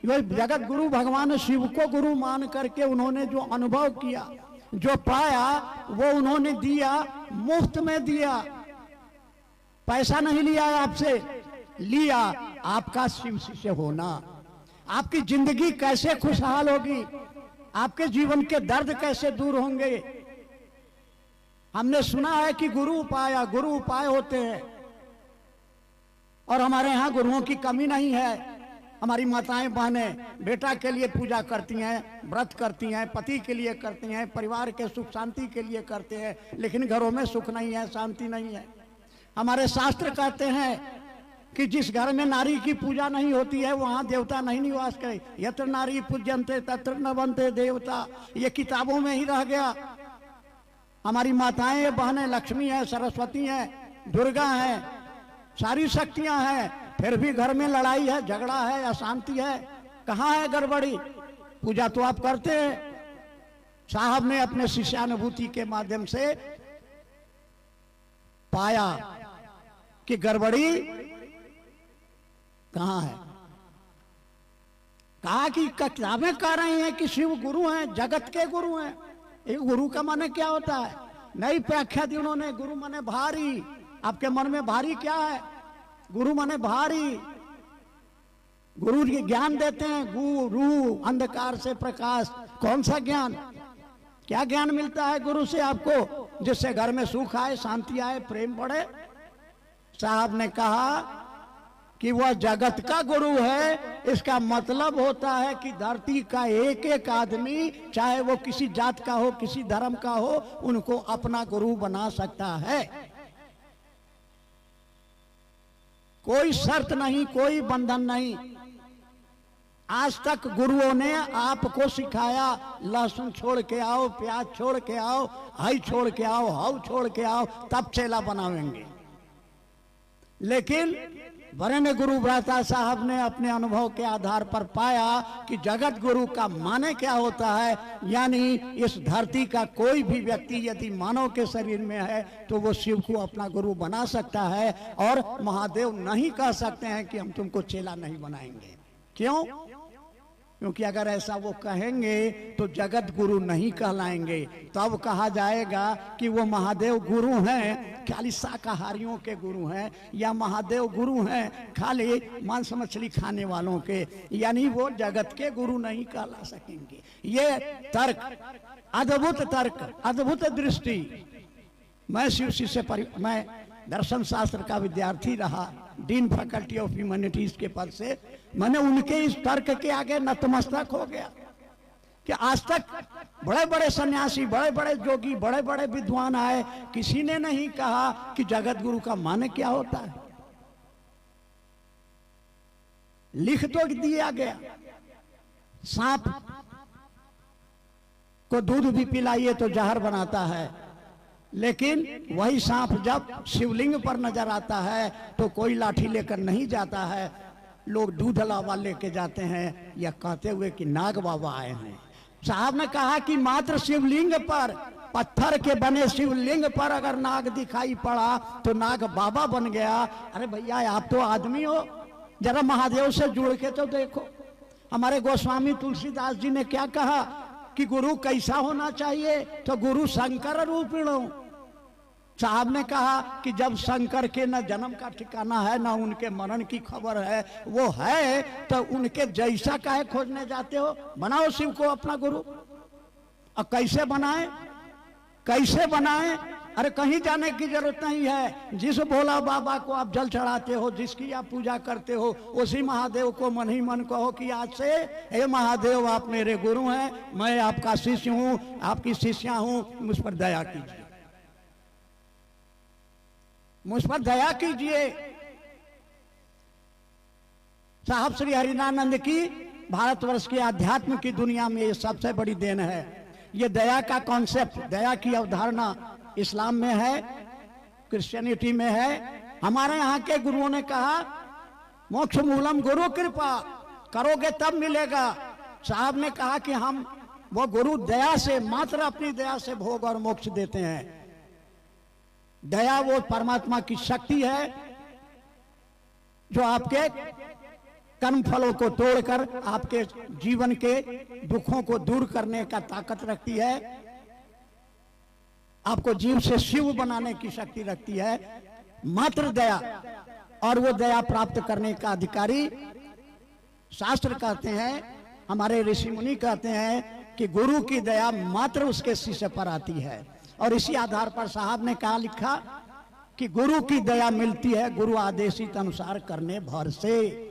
वो जगत गुरु भगवान शिव को गुरु मान करके उन्होंने जो अनुभव किया, जो पाया, वो उन्होंने दिया, मुफ्त में दिया, पैसा नहीं लिया आपसे, लिया आपका शिव शिष्य होना। आपकी जिंदगी कैसे खुशहाल होगी, आपके जीवन के दर्द कैसे दूर होंगे। हमने सुना है कि गुरु उपाय होते हैं, और हमारे यहाँ गुरुओं की कमी नहीं है। हमारी माताएं बहनें बेटा के लिए पूजा करती हैं, व्रत करती हैं, पति के लिए करती हैं, परिवार के सुख शांति के लिए करते हैं, लेकिन घरों में सुख नहीं है, शांति नहीं है। हमारे शास्त्र कहते हैं कि जिस घर में नारी की पूजा नहीं होती है वहां देवता नहीं निवास करे। यत्र नारी पूज्यन्ते तत्र न बनते देवता, ये किताबों में ही रह गया। हमारी माताएं बहनें लक्ष्मी है, सरस्वती है, दुर्गा है, सारी शक्तियां हैं, फिर भी घर में लड़ाई है, झगड़ा है, अशांति है। कहाँ है गड़बड़ी? पूजा तो आप करते हैं। साहब ने अपने शिष्यानुभूति के माध्यम से पाया कि गड़बड़ी कहाँ है। कहा कि किताबें कह रही हैं कि शिव गुरु हैं, जगत के गुरु हैं। एक गुरु का माने क्या होता है? नई व्याख्या दी उन्होंने। गुरु माने भारी। आपके मन में भारी क्या है? गुरु माने भारी। गुरु जी ज्ञान देते हैं। गुरु अंधकार से प्रकाश। कौन सा ज्ञान? क्या ज्ञान मिलता है गुरु से आपको, जिससे घर में सुख आए, शांति आए, प्रेम बढ़े? साहब ने कहा कि वह जगत का गुरु है। इसका मतलब होता है कि धरती का एक एक आदमी, चाहे वो किसी जात का हो, किसी धर्म का हो, उनको अपना गुरु बना सकता है। कोई शर्त नहीं, कोई बंधन नहीं। आज तक गुरुओं ने आपको सिखाया लहसुन छोड़ के आओ, प्याज छोड़ के आओ, हई छोड़ के आओ, हाउ छोड़ के आओ, तब चेला बनावेंगे। लेकिन वरण्य गुरु भ्राता साहब ने अपने अनुभव के आधार पर पाया कि जगत गुरु का माने क्या होता है। यानी इस धरती का कोई भी व्यक्ति यदि मानव के शरीर में है तो वो शिव को अपना गुरु बना सकता है, और महादेव नहीं कह सकते हैं कि हम तुमको चेला नहीं बनाएंगे। क्यों? क्योंकि अगर ऐसा वो कहेंगे तो जगत गुरु नहीं कहलाएंगे। तब कहा जाएगा कि वो महादेव गुरु हैं खाली शाकाहारियों के गुरु हैं, या महादेव गुरु हैं खाली मांस मछली खाने वालों के, यानी वो जगत के गुरु नहीं कहला सकेंगे। ये तर्क, अद्भुत तर्क, अद्भुत दृष्टि। मैं शिवसी से मैं दर्शन शास्त्र का विद्यार्थी रहा, डीन फैकल्टी ऑफ ह्यूमैनिटीज के पद से। मैंने उनके इस तर्क के आगे नतमस्तक हो गया कि आज तक बड़े बड़े सन्यासी, बड़े बड़े जोगी, बड़े बड़े विद्वान आए, किसी ने नहीं कहा कि जगत गुरु का माने क्या होता है। लिख तो दिया गया, सांप को दूध भी पिलाइए तो जहर बनाता है, लेकिन वही सांप जब शिवलिंग पर नजर आता है तो कोई लाठी लेकर नहीं जाता है, लोग दूध लावा लेके जाते हैं, या कहते हुए कि नाग बाबा आए हैं। साहब ने कहा कि मात्र शिवलिंग पर, पत्थर के बने शिवलिंग पर अगर नाग दिखाई पड़ा तो नाग बाबा बन गया। अरे भैया आप तो आदमी हो, जरा महादेव से जुड़ के तो देखो। हमारे गोस्वामी तुलसीदास जी ने क्या कहा कि गुरु कैसा होना चाहिए, तो गुरु शंकर रूपिणो। साहब ने कहा कि जब शंकर के न जन्म का ठिकाना है, न उनके मरण की खबर है, वो है तो उनके जैसा काहे खोजने जाते हो। बनाओ शिव को अपना गुरु। और कैसे बनाए, कैसे बनाए? अरे कहीं जाने की जरूरत नहीं है। जिस भोला बाबा को आप जल चढ़ाते हो, जिसकी आप पूजा करते हो, उसी महादेव को मन ही मन कहो कि आज से हे महादेव आप मेरे गुरु हैं, मैं आपका शिष्य हूं, आपकी शिष्या हूं, मुझ पर दया कीजिए, मुझ पर दया कीजिए। साहब श्री हरिनानंद की भारतवर्ष के आध्यात्म की दुनिया में ये सबसे बड़ी देन है। ये दया का कॉन्सेप्ट, दया की अवधारणा इस्लाम में है, क्रिश्चियनिटी में है। हमारे यहाँ के गुरुओं ने कहा मोक्ष मूलम गुरु कृपा, करोगे तब मिलेगा। साहब ने कहा कि हम वो गुरु दया से, मात्र अपनी दया से भोग और मोक्ष देते हैं। दया वो परमात्मा की शक्ति है जो आपके कर्म फलों को तोड़कर आपके जीवन के दुखों को दूर करने का ताकत रखती है, आपको जीव से शिव बनाने की शक्ति रखती है। मात्र दया, और वो दया प्राप्त करने का अधिकारी शास्त्र कहते हैं, हमारे ऋषि मुनि कहते हैं कि गुरु की दया मात्र उसके शिष्य पर आती है। और इसी आधार पर साहब ने कहा, लिखा कि गुरु की दया मिलती है गुरु आदेशित अनुसार करने भर से।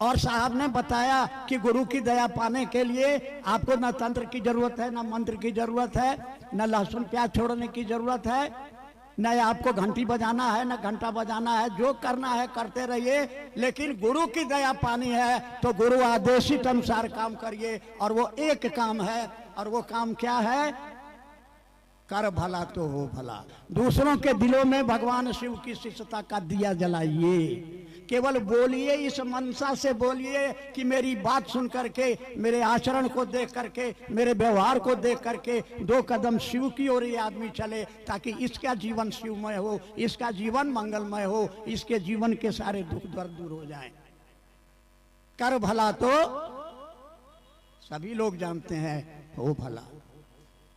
और साहब ने बताया कि गुरु की दया पाने के लिए आपको न तंत्र की जरूरत है, न मंत्र की जरूरत है, न लहसुन प्याज छोड़ने की जरूरत है, न आपको घंटी बजाना है, न घंटा बजाना है। जो करना है करते रहिए, लेकिन गुरु की दया पानी है तो गुरु आदेशित अनुसार काम करिए। और वो एक काम है, और वो काम क्या है? कर भला तो हो भला। दूसरों के दिलों में भगवान शिव की शिष्यता का दिया जलाइए। केवल बोलिए, इस मनसा से बोलिए कि मेरी बात सुन करके, मेरे आचरण को देख करके, मेरे व्यवहार को देख करके 2 कदम शिव की ओर ये आदमी चले, ताकि इसका जीवन शिवमय हो, इसका जीवन मंगलमय हो, इसके जीवन के सारे दुख दर्द दूर हो जाएं। कर भला तो सभी लोग जानते हैं, हो भला।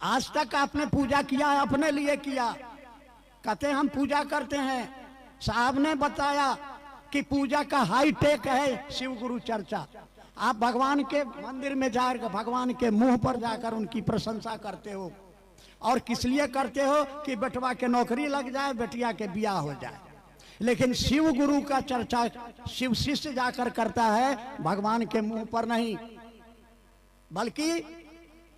आज तक आपने पूजा किया है, अपने लिए किया, कहते हम पूजा करते हैं। साहब ने बताया कि पूजा का हाईटेक है शिव गुरु चर्चा। आप भगवान के मंदिर में जाकर, भगवान के मुंह पर जाकर उनकी प्रशंसा करते हो, और किस लिए करते हो कि बेटवा के नौकरी लग जाए, बेटिया के ब्याह हो जाए। लेकिन शिव गुरु का चर्चा शिव शिष्य जाकर करता है, भगवान के मुंह पर नहीं, बल्कि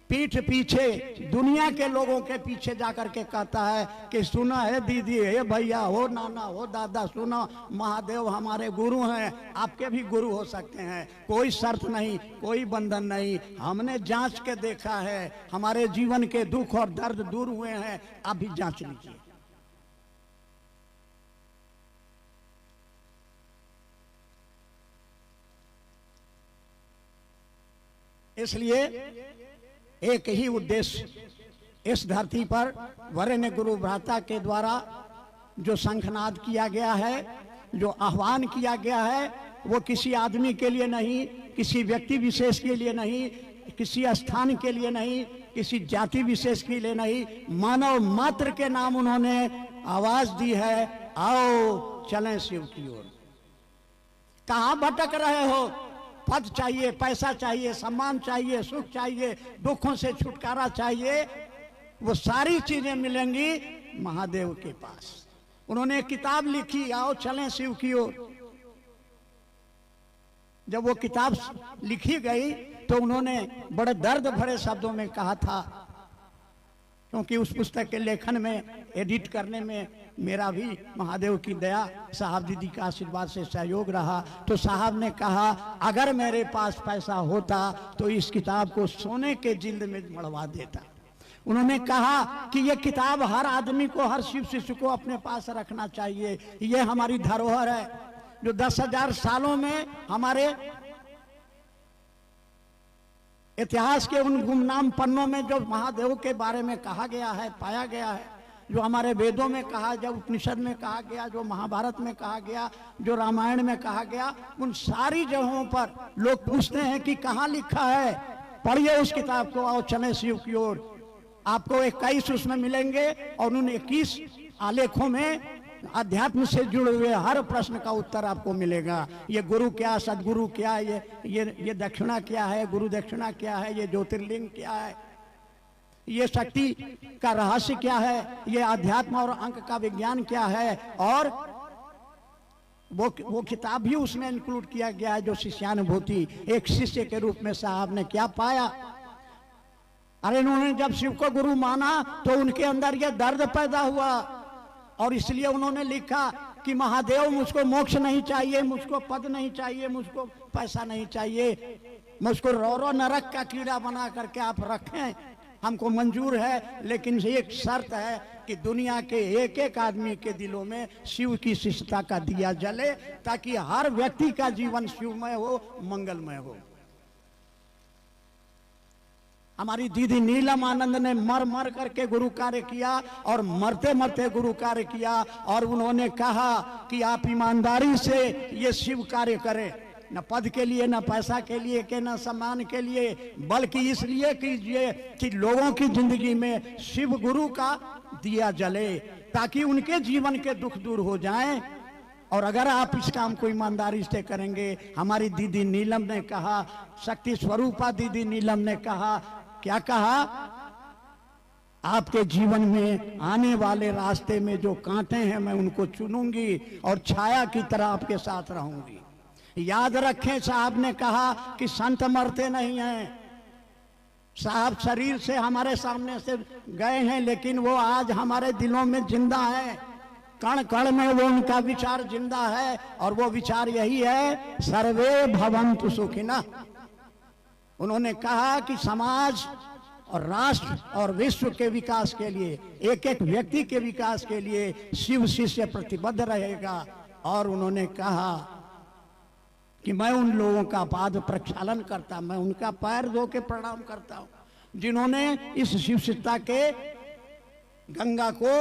पीठ पीछे दुनिया के लोगों के पीछे जाकर के कहता है कि सुना है दीदी, हे भैया, हो नाना, हो दादा, सुना महादेव हमारे गुरु हैं, आपके भी गुरु हो सकते हैं, कोई शर्त नहीं, कोई बंधन नहीं। हमने जांच के देखा है, हमारे जीवन के दुख और दर्द दूर हुए हैं, आप भी जांच लीजिए। इसलिए एक ही उद्देश्य इस धरती पर वरेण्य गुरु भ्राता के द्वारा जो शंखनाद किया गया है, जो आह्वान किया गया है, वो किसी आदमी के लिए नहीं, किसी व्यक्ति विशेष के लिए नहीं, किसी स्थान के लिए नहीं, किसी जाति विशेष के लिए नहीं, मानव मात्र के नाम उन्होंने आवाज दी है, आओ चलें शिव की ओर। कहां भटक रहे हो? पद चाहिए, पैसा चाहिए, सम्मान चाहिए, सुख चाहिए, दुखों से छुटकारा चाहिए, वो सारी चीजें मिलेंगी महादेव के पास। उन्होंने एक किताब लिखी, आओ चलें शिव की ओर। जब वो किताब लिखी गई तो उन्होंने बड़े दर्द भरे शब्दों में कहा था, क्योंकि उस पुस्तक के लेखन में, एडिट करने में मेरा भी महादेव की दया, साहब दीदी का आशीर्वाद से सहयोग रहा। तो साहब ने कहा, अगर मेरे पास पैसा होता तो इस किताब को सोने के जिल्द में मढ़वा देता। उन्होंने कहा कि ये किताब हर आदमी को, हर शिव शिष्य को अपने पास रखना चाहिए। ये हमारी धरोहर है, जो 10,000 सालों में हमारे इतिहास के उन गुमनाम पन्नों में जो महादेव के बारे में कहा गया है, पाया गया है, जो हमारे वेदों में कहा, जो उपनिषद में कहा गया, जो महाभारत में कहा गया, जो रामायण में कहा गया, उन सारी जगहों पर लोग पूछते हैं कि कहाँ लिखा है। पढ़िए उस किताब को, आओ चलें शिव की ओर। आपको 21 उसमें मिलेंगे और उन 21 आलेखों में अध्यात्म से जुड़े हुए हर प्रश्न का उत्तर आपको मिलेगा। ये गुरु क्या, सदगुरु क्या, ये दक्षिणा क्या है, गुरु दक्षिणा क्या है, ये ज्योतिर्लिंग क्या है, ये शक्ति का रहस्य क्या है, ये अध्यात्म और अंक का विज्ञान क्या है। और वो किताब भी उसमें इंक्लूड किया गया है, जो शिष्यानुभूति, एक शिष्य के रूप में साहब ने क्या पाया। अरे उन्होंने जब शिव को गुरु माना तो उनके अंदर ये दर्द पैदा हुआ और इसलिए उन्होंने लिखा कि महादेव, मुझको मोक्ष नहीं चाहिए, मुझको पद नहीं चाहिए, मुझको पैसा नहीं चाहिए, मुझको रो नरक का कीड़ा बना करके आप रखें, हमको मंजूर है, लेकिन एक शर्त है कि दुनिया के एक एक आदमी के दिलों में शिव की शिष्यता का दिया जले, ताकि हर व्यक्ति का जीवन शिवमय हो, मंगलमय हो। हमारी दीदी नीलम आनंद ने मर मर करके गुरु कार्य किया और मरते मरते गुरु कार्य किया, और उन्होंने कहा कि आप ईमानदारी से ये शिव कार्य करें, न पद के लिए, न पैसा के लिए, के न सम्मान के लिए, बल्कि इसलिए कीजिए कि लोगों की जिंदगी में शिव गुरु का दिया जले, ताकि उनके जीवन के दुख दूर हो जाएं। और अगर आप इस काम को ईमानदारी से करेंगे, हमारी दीदी नीलम ने कहा, शक्ति स्वरूपा दीदी नीलम ने कहा, क्या कहा, आपके जीवन में आने वाले रास्ते में जो कांटे हैं मैं उनको चुनूंगी और छाया की तरह आपके साथ रहूंगी। याद रखें, साहब ने कहा कि संत मरते नहीं हैं। साहब शरीर से हमारे सामने से गए हैं, लेकिन वो आज हमारे दिलों में जिंदा है, कण कण में वो उनका विचार जिंदा है, और वो विचार यही है, सर्वे भवन्तु सुखिनः। उन्होंने कहा कि समाज और राष्ट्र और विश्व के विकास के लिए, एक एक व्यक्ति के विकास के लिए शिव शिष्य प्रतिबद्ध रहेगा। और उन्होंने कहा कि मैं उन लोगों का पाद प्रक्षालन करता, मैं उनका पैर धो के प्रणाम करता हूं, जिन्होंने इस शिव शिष्यता के गंगा को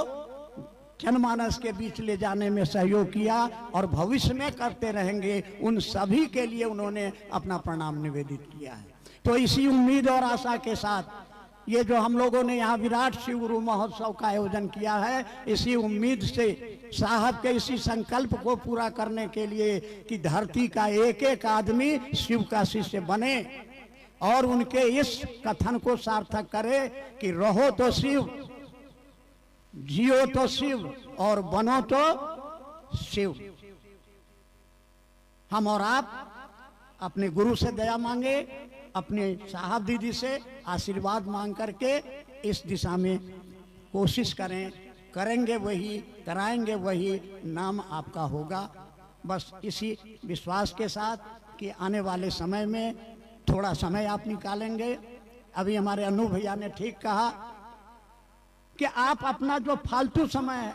जनमानस के बीच ले जाने में सहयोग किया और भविष्य में करते रहेंगे। उन सभी के लिए उन्होंने अपना प्रणाम निवेदित किया है। तो इसी उम्मीद और आशा के साथ ये जो हम लोगों ने यहाँ विराट शिव गुरु महोत्सव का आयोजन किया है, इसी उम्मीद से साहब के इसी संकल्प को पूरा करने के लिए कि धरती का एक एक आदमी शिव का शिष्य बने और उनके इस कथन को सार्थक करे कि रहो तो शिव, जियो तो शिव और बनो तो शिव। हम और आप अपने गुरु से दया मांगे, अपने साहब दीदी से आशीर्वाद मांग करके इस दिशा में कोशिश करें, करेंगे वही, कराएंगे वही, नाम आपका होगा। बस इसी विश्वास के साथ कि आने वाले समय में थोड़ा समय आप निकालेंगे। अभी हमारे अनु भैया ने ठीक कहा कि आप अपना जो फालतू समय है,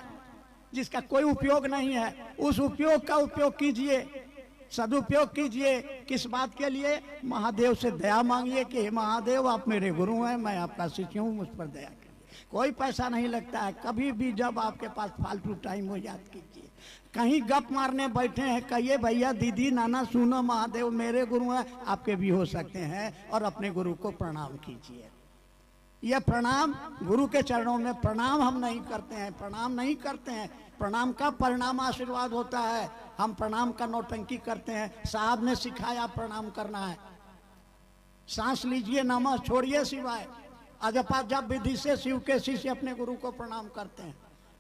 जिसका कोई उपयोग नहीं है, उस उपयोग का उपयोग कीजिए, सदुपयोग कीजिए। किस बात के लिए? महादेव से दया मांगिए कि हे महादेव, आप मेरे गुरु हैं, मैं आपका शिष्य हूँ, मुझ पर दया कीजिए। कोई पैसा नहीं लगता है। कभी भी जब आपके पास फालतू टाइम हो याद कीजिए। कहीं गप मारने बैठे हैं, कहिए भैया दीदी नाना सुनो महादेव मेरे गुरु हैं, आपके भी हो सकते हैं, और अपने गुरु को प्रणाम कीजिए। यह प्रणाम गुरु के चरणों में प्रणाम हम नहीं करते हैं, प्रणाम नहीं करते हैं। प्रणाम का परिणाम आशीर्वाद होता है। हम प्रणाम का नौटंकी करते हैं। साहब ने सिखाया प्रणाम करना है। सांस लीजिए नमः, छोड़िए शिवाय। अजपा जब विधि से शिव के शिष्य अपने गुरु को प्रणाम करते हैं।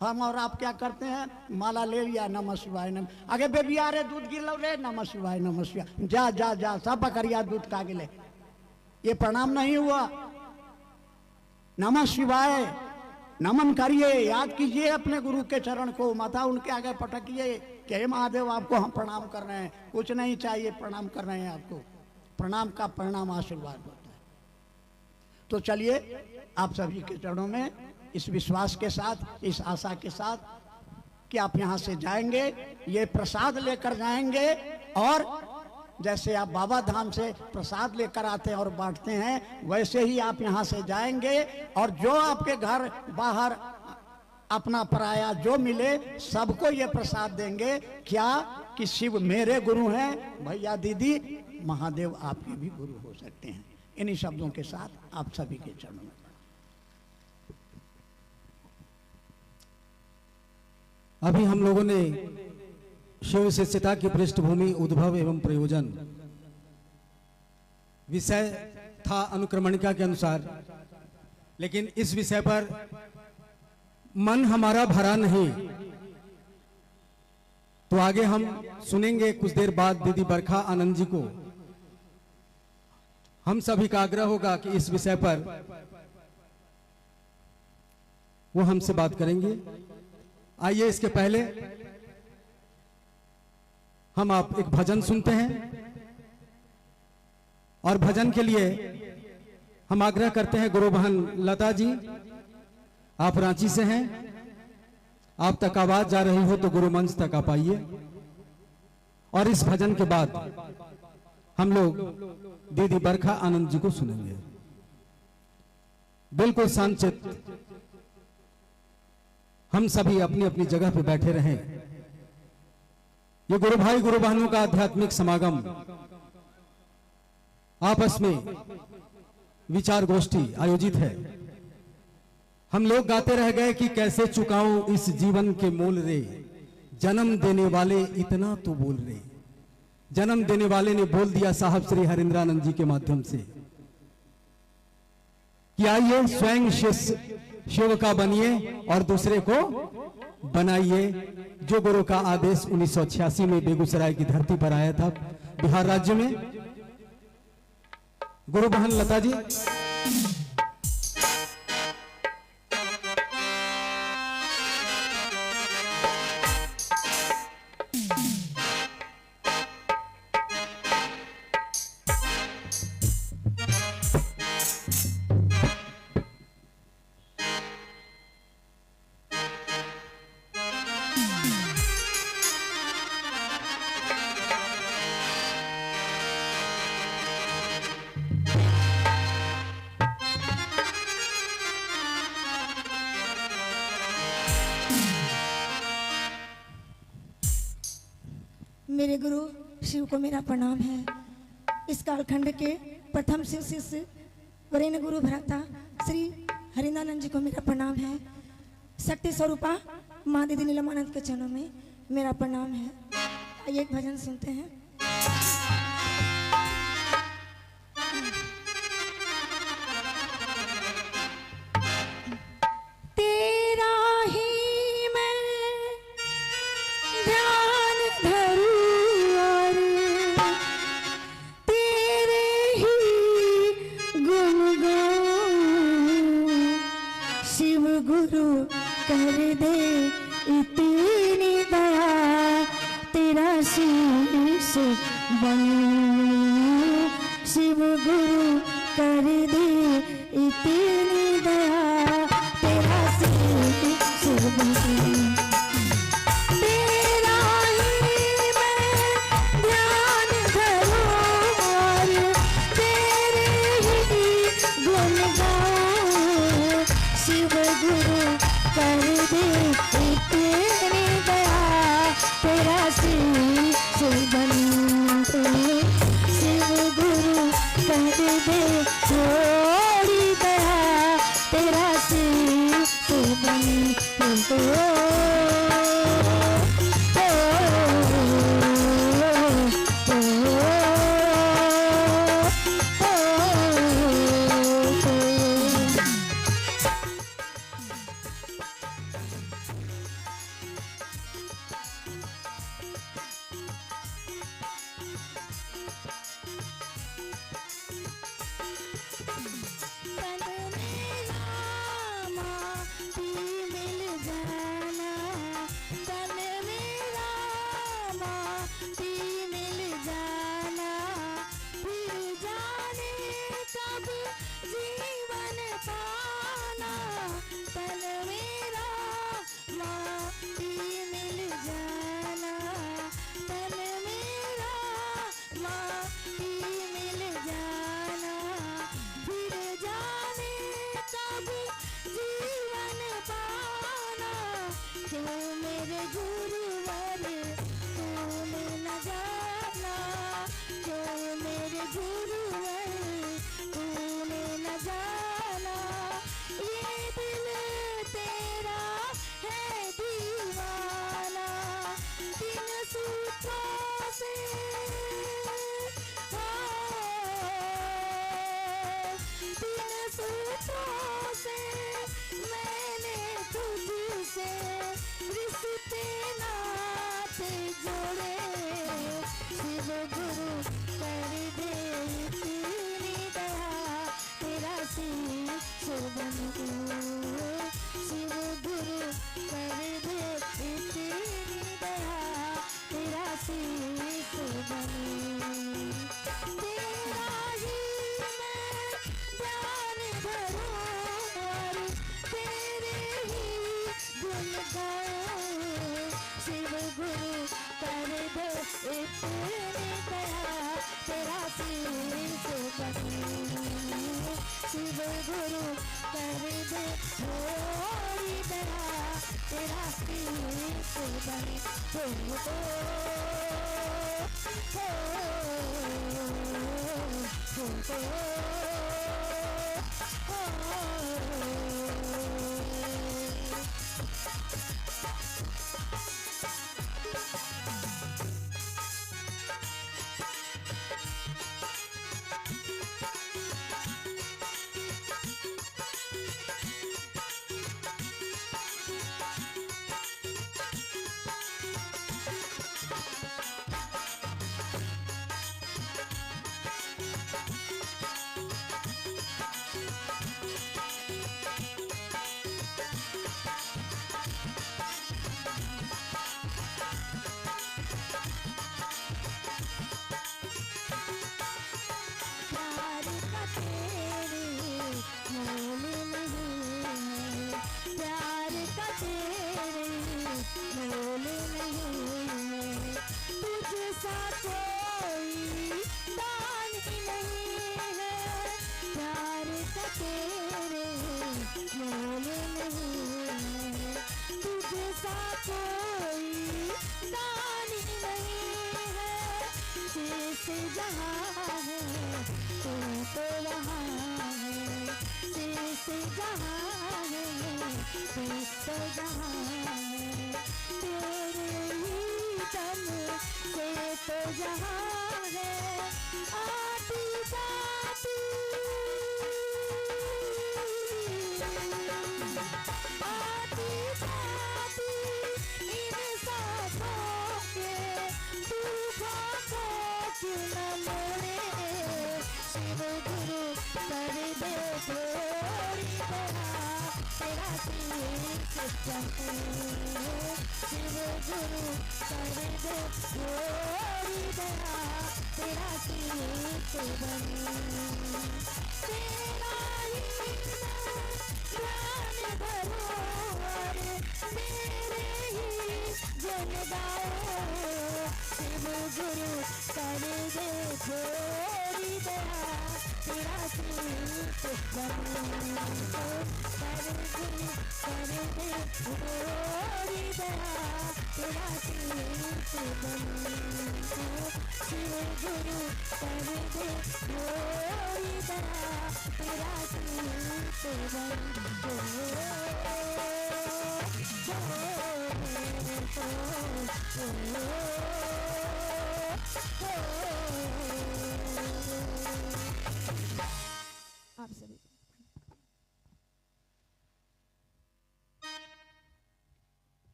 हम और आप क्या करते हैं? माला ले लिया, नमः शिवाय नमः। आगे बेबी आ रे दूध गिर लो रे, नमः शिवाय नमः शिवाय। जा जा जा सब पकड़िया दूध का गिले। ये प्रणाम नहीं हुआ। नमः शिवाय नमन करिए, याद कीजिए अपने गुरु के चरण को, माथा उनके आगे पटकिए कि हे महादेव आपको हम प्रणाम कर रहे हैं। कुछ नहीं चाहिए, प्रणाम कर रहे हैं आपको। प्रणाम का परिणाम आशीर्वाद होता है। तो चलिए आप सभी के चरणों में इस विश्वास के साथ, इस आशा के साथ कि आप यहाँ से जाएंगे, ये प्रसाद लेकर जाएंगे, और जैसे आप बाबा धाम से प्रसाद लेकर आते हैं और बांटते हैं, वैसे ही आप यहाँ से जाएंगे और जो आपके घर बाहर अपना पराया जो मिले सबको ये प्रसाद देंगे। क्या कि शिव मेरे गुरु हैं, भैया दीदी महादेव आपके भी गुरु हो सकते हैं। इन्हीं शब्दों के साथ आप सभी के चरणों में अभी हम लोगों ने शिव शिष्यता की पृष्ठभूमि, उद्भव एवं प्रयोजन, विषय था अनुक्रमणिका के अनुसार, लेकिन इस विषय पर मन हमारा भरा नहीं, तो आगे हम सुनेंगे कुछ देर बाद दीदी बरखा आनंद जी को। हम सभी का आग्रह होगा कि इस विषय पर वो हमसे बात करेंगे। आइए इसके पहले हम आप एक भजन सुनते हैं, और भजन के लिए हम आग्रह करते हैं गुरु बहन लता जी, आप रांची से हैं, आप तक आवाज जा रही हो तो गुरु मंच तक आप आइए। और इस भजन के बाद हम लोग दीदी बरखा आनंद जी को सुनेंगे। बिल्कुल शांतचित्त हम सभी अपनी अपनी जगह पे बैठे रहें। ये गुरु भाई गुरु बहनों का आध्यात्मिक समागम, आपस में विचार गोष्ठी आयोजित है। हम लोग गाते रह गए कि कैसे चुकाऊं इस जीवन के मोल रे, जन्म देने वाले इतना तो बोल रे। जन्म देने वाले ने बोल दिया साहब श्री हरिंद्रानंद जी के माध्यम से कि आइए स्वयं शिष्य शिव का बनिए और दूसरे को बनाइए, जो गुरु का आदेश 1986 में बेगूसराय की धरती पर आया था, बिहार राज्य में। गुरु बहन लता जी। मेरे गुरु शिव को मेरा प्रणाम है। इस कालखंड के प्रथम शिव शिष्य वरेण्य गुरु भ्राता श्री हरिंद्रानंद जी को मेरा प्रणाम है। शक्ति स्वरूपा माँ दीदी नीलमानंद के चरणों में मेरा प्रणाम है। आइए एक भजन सुनते हैं। तेरा ही मैं ध्यान धरूं और तेरे ही गुण गाऊं। शिव गुरु कर दे इतनी दया, तेरा शीश बनूं। शिव गुरु कर दे इतनी दया, तेरा शीश बनूं। तेरा ही मैं ध्यान धरूं और तेरे ही गुण गाऊं। शिव से बनी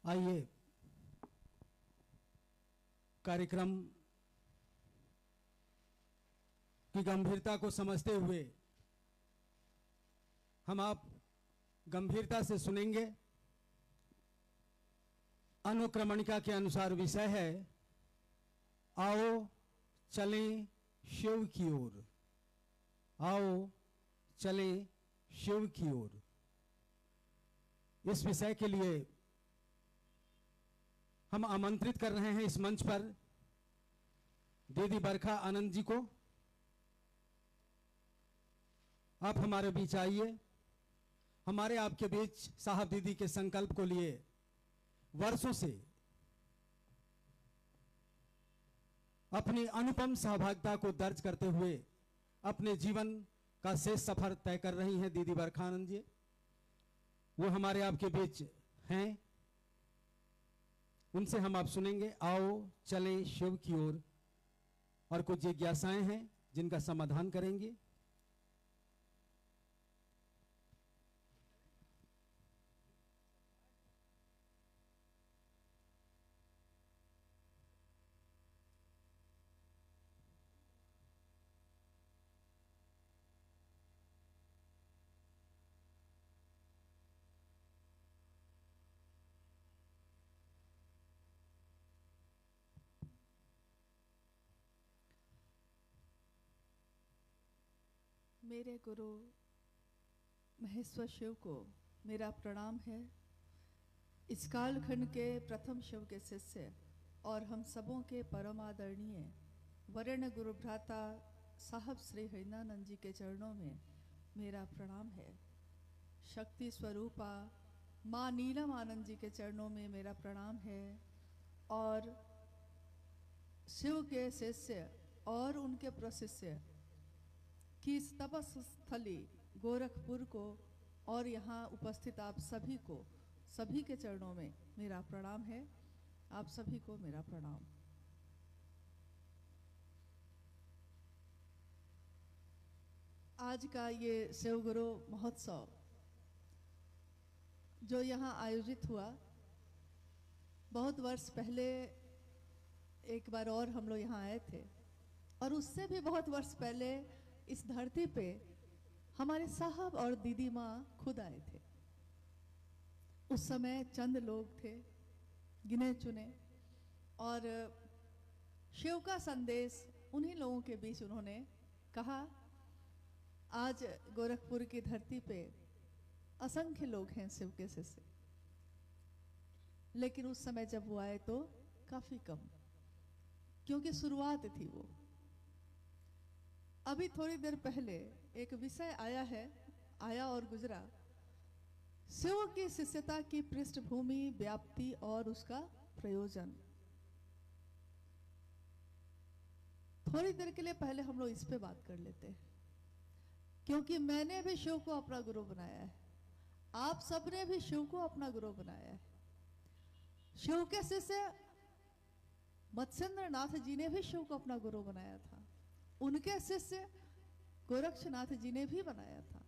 आइए कार्यक्रम की गंभीरता को समझते हुए हम आप गंभीरता से सुनेंगे। अनुक्रमणिका के अनुसार विषय है आओ चलें शिव की ओर, आओ चलें शिव की ओर। इस विषय के लिए हम आमंत्रित कर रहे हैं इस मंच पर दीदी बरखा आनंद जी को। आप हमारे बीच आइए। हमारे आपके बीच साहब दीदी के संकल्प को लिए वर्षों से अपनी अनुपम सहभागिता को दर्ज करते हुए अपने जीवन का शेष सफर तय कर रही हैं दीदी बरखा आनंद जी। वो हमारे आपके बीच हैं, उनसे हम आप सुनेंगे आओ चलें शिव की ओर, और कुछ जिज्ञासाएं हैं जिनका समाधान करेंगे। मेरे गुरु महेश्वर शिव को मेरा प्रणाम है। इस कालखंड के प्रथम शिव के शिष्य और हम सबों के परम आदरणीय वरेण्य गुरु भ्राता साहब श्री हरिनानंद जी के चरणों में मेरा प्रणाम है। शक्ति स्वरूपा माँ नीलम आनंद जी के चरणों में मेरा प्रणाम है। और शिव के शिष्य और उनके प्रशिष्य की इस तपस्थली गोरखपुर को और यहाँ उपस्थित आप सभी को, सभी के चरणों में मेरा प्रणाम है। आप सभी को मेरा प्रणाम। आज का ये शिवगुरु महोत्सव जो यहाँ आयोजित हुआ, बहुत वर्ष पहले एक बार और हम लोग यहाँ आए थे, और उससे भी बहुत वर्ष पहले इस धरती पे हमारे साहब और दीदी माँ खुद आए थे। उस समय चंद लोग थे, गिने चुने, और शिव का संदेश उन्हीं लोगों के बीच उन्होंने कहा। आज गोरखपुर की धरती पे असंख्य लोग हैं शिव के शिष्य, लेकिन उस समय जब वो आए तो काफी कम, क्योंकि शुरुआत थी वो। अभी थोड़ी देर पहले एक विषय आया और गुजरा, शिव की शिष्यता की पृष्ठभूमि, व्याप्ति और उसका प्रयोजन। थोड़ी देर के लिए पहले हम लोग इस पे बात कर लेते हैं, क्योंकि मैंने भी शिव को अपना गुरु बनाया है, आप सबने भी शिव को अपना गुरु बनाया है। शिव के शिष्य मत्स्येंद्र नाथ जी ने भी शिव को अपना गुरु बनाया था, उनके शिष्य गोरक्षनाथ जी ने भी बनाया था।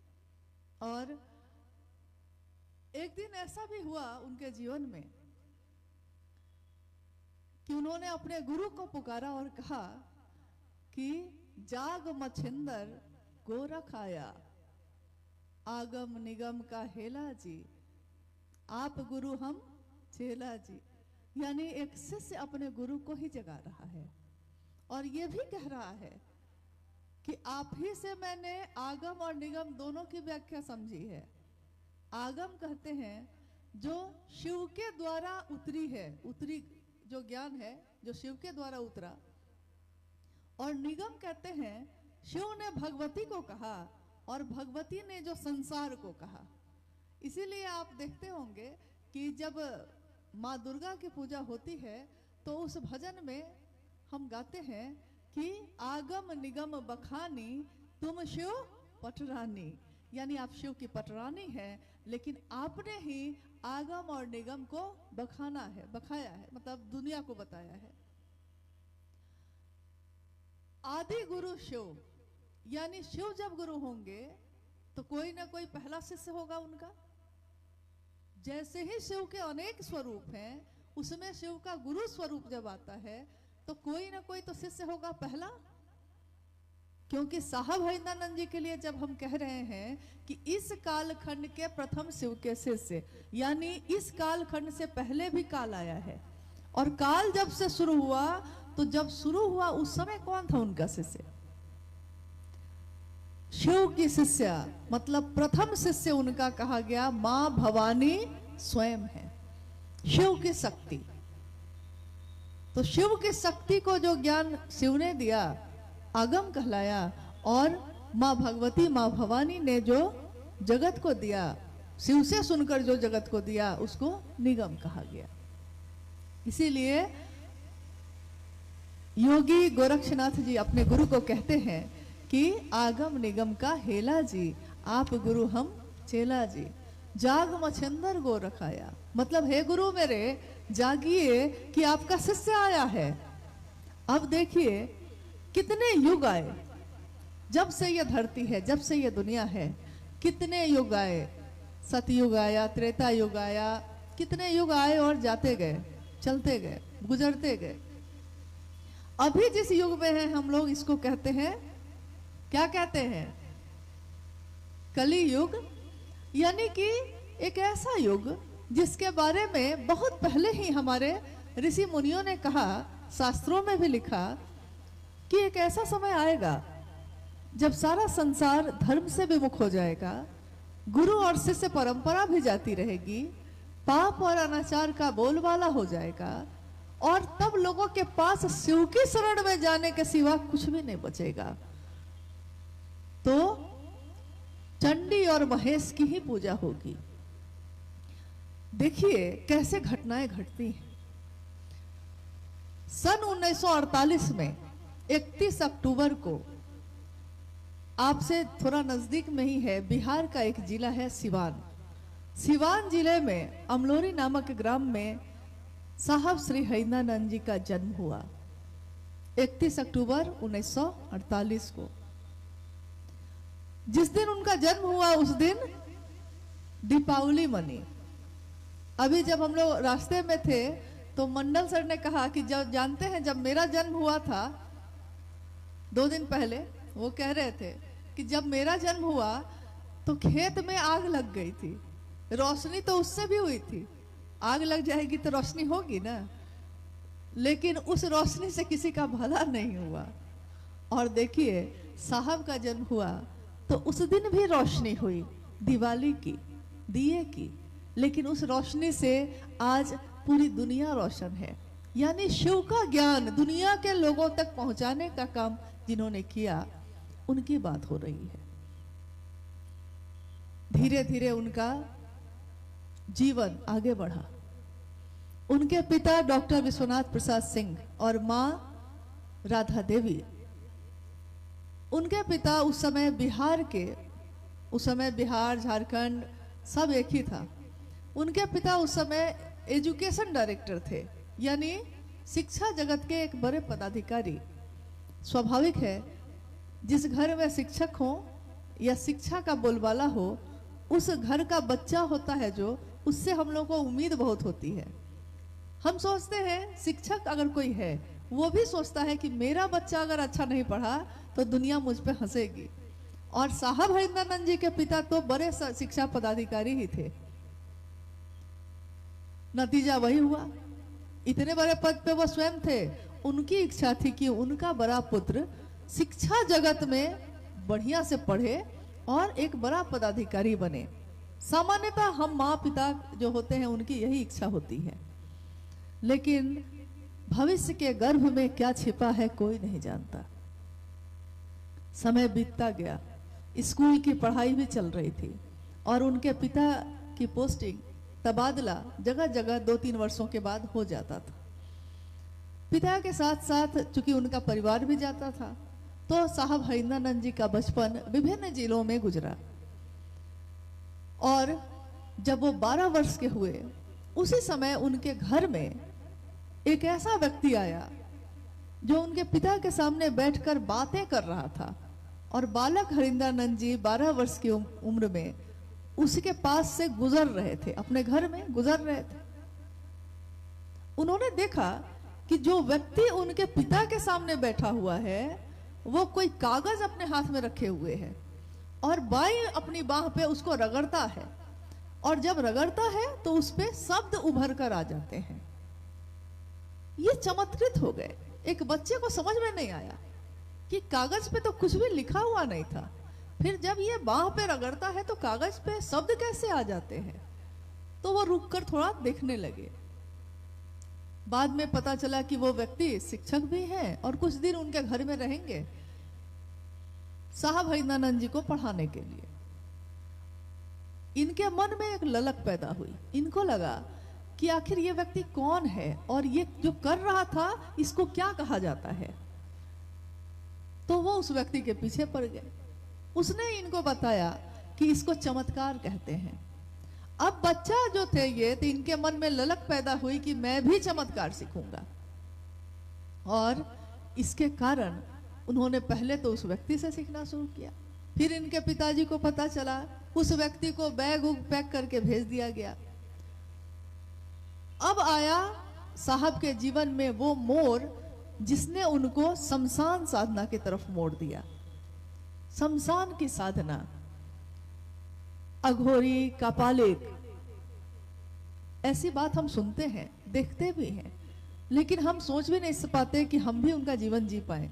और एक दिन ऐसा भी हुआ उनके जीवन में कि उन्होंने अपने गुरु को पुकारा और कहा कि जाग मच्छिंदर गोरख आया, आगम निगम का हेला जी, आप गुरु हम चेला जी। यानी एक शिष्य अपने गुरु को ही जगा रहा है और ये भी कह रहा है कि आप ही से मैंने आगम और निगम दोनों की व्याख्या समझी है। आगम कहते हैं जो शिव के द्वारा उतरी जो ज्ञान है, जो शिव के द्वारा उतरा, और निगम कहते हैं शिव ने भगवती को कहा और भगवती ने जो संसार को कहा। इसीलिए आप देखते होंगे कि जब माँ दुर्गा की पूजा होती है तो उस भजन में हम गाते हैं कि आगम निगम बखानी तुम शिव पटरानी। यानी आप शिव की पटरानी है, लेकिन आपने ही आगम और निगम को बखाया है, मतलब दुनिया को बताया है। आदि गुरु शिव, यानी शिव जब गुरु होंगे तो कोई ना कोई पहला शिष्य होगा उनका, जैसे ही शिव के अनेक स्वरूप हैं, उसमें शिव का गुरु स्वरूप जब आता है तो कोई ना कोई तो शिष्य होगा पहला। क्योंकि साहब हरिंद्रानंद जी के लिए जब हम कह रहे हैं कि इस कालखंड के प्रथम शिव के शिष्य, यानी इस कालखंड से पहले भी काल आया है, और काल जब से शुरू हुआ तो जब शुरू हुआ उस समय कौन था उनका शिष्य? शिव की शिष्या, मतलब प्रथम शिष्य उनका कहा गया मां भवानी स्वयं है, शिव की शक्ति। तो शिव की शक्ति को जो ज्ञान शिव ने दिया आगम कहलाया, और मां भगवती मां भवानी ने जो जगत को दिया, शिव से सुनकर जो जगत को दिया, उसको निगम कहा गया। इसीलिए योगी गोरक्षनाथ जी अपने गुरु को कहते हैं कि आगम निगम का हेला जी, आप गुरु हम चेला जी, जाग मछंदर गो रखाया। मतलब हे गुरु मेरे, जागिए कि आपका शिष्य आया है। अब देखिए कितने युग आए, जब से ये धरती है, जब से ये दुनिया है, कितने युग आए। सतयुग आया, त्रेता युग आया, कितने युग आए और जाते गए, चलते गए, गुजरते गए। अभी जिस युग में हैं हम लोग, इसको कहते हैं, क्या कहते हैं? कली युग। यानी कि एक ऐसा युग जिसके बारे में बहुत पहले ही हमारे ऋषि मुनियों ने कहा, शास्त्रों में भी लिखा कि एक ऐसा समय आएगा जब सारा संसार धर्म से विमुख हो जाएगा, गुरु और शिष्य परंपरा भी जाती रहेगी, पाप और अनाचार का बोलबाला हो जाएगा, और तब लोगों के पास शिव की शरण में जाने के सिवा कुछ भी नहीं बचेगा। तो चंडी और महेश की ही पूजा होगी। देखिए कैसे घटनाएं घटती हैं। सन 1948 में 31 अक्टूबर को, आपसे थोड़ा नजदीक में ही है, बिहार का एक जिला है सिवान। सिवान जिले में अमलोरी नामक ग्राम में साहब श्री हरिंद्रानंद जी का जन्म हुआ 31 अक्टूबर 1948 को। जिस दिन उनका जन्म हुआ उस दिन दीपावली मनी। अभी जब हम लोग रास्ते में थे तो मंडल सर ने कहा कि जब जानते हैं, जब मेरा जन्म हुआ था 2 दिन पहले, वो कह रहे थे कि जब मेरा जन्म हुआ तो खेत में आग लग गई थी। रोशनी तो उससे भी हुई थी, आग लग जाएगी तो रोशनी होगी ना, लेकिन उस रोशनी से किसी का भला नहीं हुआ। और देखिए साहब का जन्म हुआ तो उस दिन भी रोशनी हुई, दिवाली की, दिए की, लेकिन उस रोशनी से आज पूरी दुनिया रोशन है। यानी शिव का ज्ञान दुनिया के लोगों तक पहुंचाने का काम जिन्होंने किया, उनकी बात हो रही है। धीरे धीरे उनका जीवन आगे बढ़ा। उनके पिता डॉक्टर विश्वनाथ प्रसाद सिंह और मां राधा देवी। उनके पिता उस समय बिहार के, उस समय बिहार झारखंड सब एक ही था। उनके पिता उस समय एजुकेशन डायरेक्टर थे, यानी शिक्षा जगत के एक बड़े पदाधिकारी। स्वाभाविक है जिस घर में शिक्षक हो या शिक्षा का बोलबाला हो, उस घर का बच्चा होता है जो, उससे हम लोग को उम्मीद बहुत होती है। हम सोचते हैं शिक्षक अगर कोई है, वो भी सोचता है कि मेरा बच्चा अगर अच्छा नहीं पढ़ा तो दुनिया मुझ पे हंसेगी। और साहब हरिंद्रानंद जी के पिता तो बड़े शिक्षा पदाधिकारी ही थे। नतीजा वही हुआ, इतने बड़े पद पे वो स्वयं थे। उनकी इच्छा थी कि उनका बड़ा पुत्र शिक्षा जगत में बढ़िया से पढ़े और एक बड़ा पदाधिकारी बने। सामान्यतः हम माँ पिता जो होते हैं उनकी यही इच्छा होती है, लेकिन भविष्य के गर्भ में क्या छिपा है कोई नहीं जानता। समय बीतता गया, स्कूल की पढ़ाई भी चल रही थी और उनके पिता की पोस्टिंग, तबादला जगह जगह 2-3 वर्षों के बाद हो जाता था। पिता के साथ साथ चूंकि उनका परिवार भी जाता था, तो साहब हरिंद्रानंद जी का बचपन विभिन्न जिलों में गुजरा। और जब वो 12 वर्ष के हुए, उसी समय उनके घर में एक ऐसा व्यक्ति आया जो उनके पिता के सामने बैठकर बातें कर रहा था। और बालक हरिंद्रानंद जी 12 वर्ष की उम्र में उसके पास से गुजर रहे थे, अपने घर में गुजर रहे थे। उन्होंने देखा कि जो व्यक्ति उनके पिता के सामने बैठा हुआ है वो कोई कागज अपने हाथ में रखे हुए है और बाई अपनी बाह पे उसको रगड़ता है, और जब रगड़ता है तो उस पे शब्द उभर कर आ जाते हैं। ये चमत्कृत हो गए। एक बच्चे को समझ में नहीं आया कि कागज पे तो कुछ भी लिखा हुआ नहीं था, फिर जब ये बाह पे रगड़ता है तो कागज पे शब्द कैसे आ जाते हैं। तो वो रुककर थोड़ा देखने लगे। बाद में पता चला कि वो व्यक्ति शिक्षक भी हैं और कुछ दिन उनके घर में रहेंगे साहब हरिनानंद जी को पढ़ाने के लिए। इनके मन में एक ललक पैदा हुई। इनको लगा कि आखिर ये व्यक्ति कौन है और ये जो कर रहा था इसको क्या कहा जाता है। तो वो उस व्यक्ति के पीछे पड़ गए। उसने इनको बताया कि इसको चमत्कार कहते हैं। अब बच्चा जो थे ये, तो इनके मन में ललक पैदा हुई कि मैं भी चमत्कार सीखूंगा, और इसके कारण उन्होंने पहले तो उस व्यक्ति से सीखना शुरू किया। फिर इनके पिताजी को पता चला, उस व्यक्ति को बैग उग पैक करके भेज दिया गया। अब आया साहब के जीवन में वो मोड़ जिसने उनको शमशान साधना की तरफ मोड़ दिया। शमशान की साधना, अघोरी कापालिक, ऐसी बात हम सुनते हैं, देखते भी हैं, लेकिन हम सोच भी नहीं पाते कि हम भी उनका जीवन जी पाए।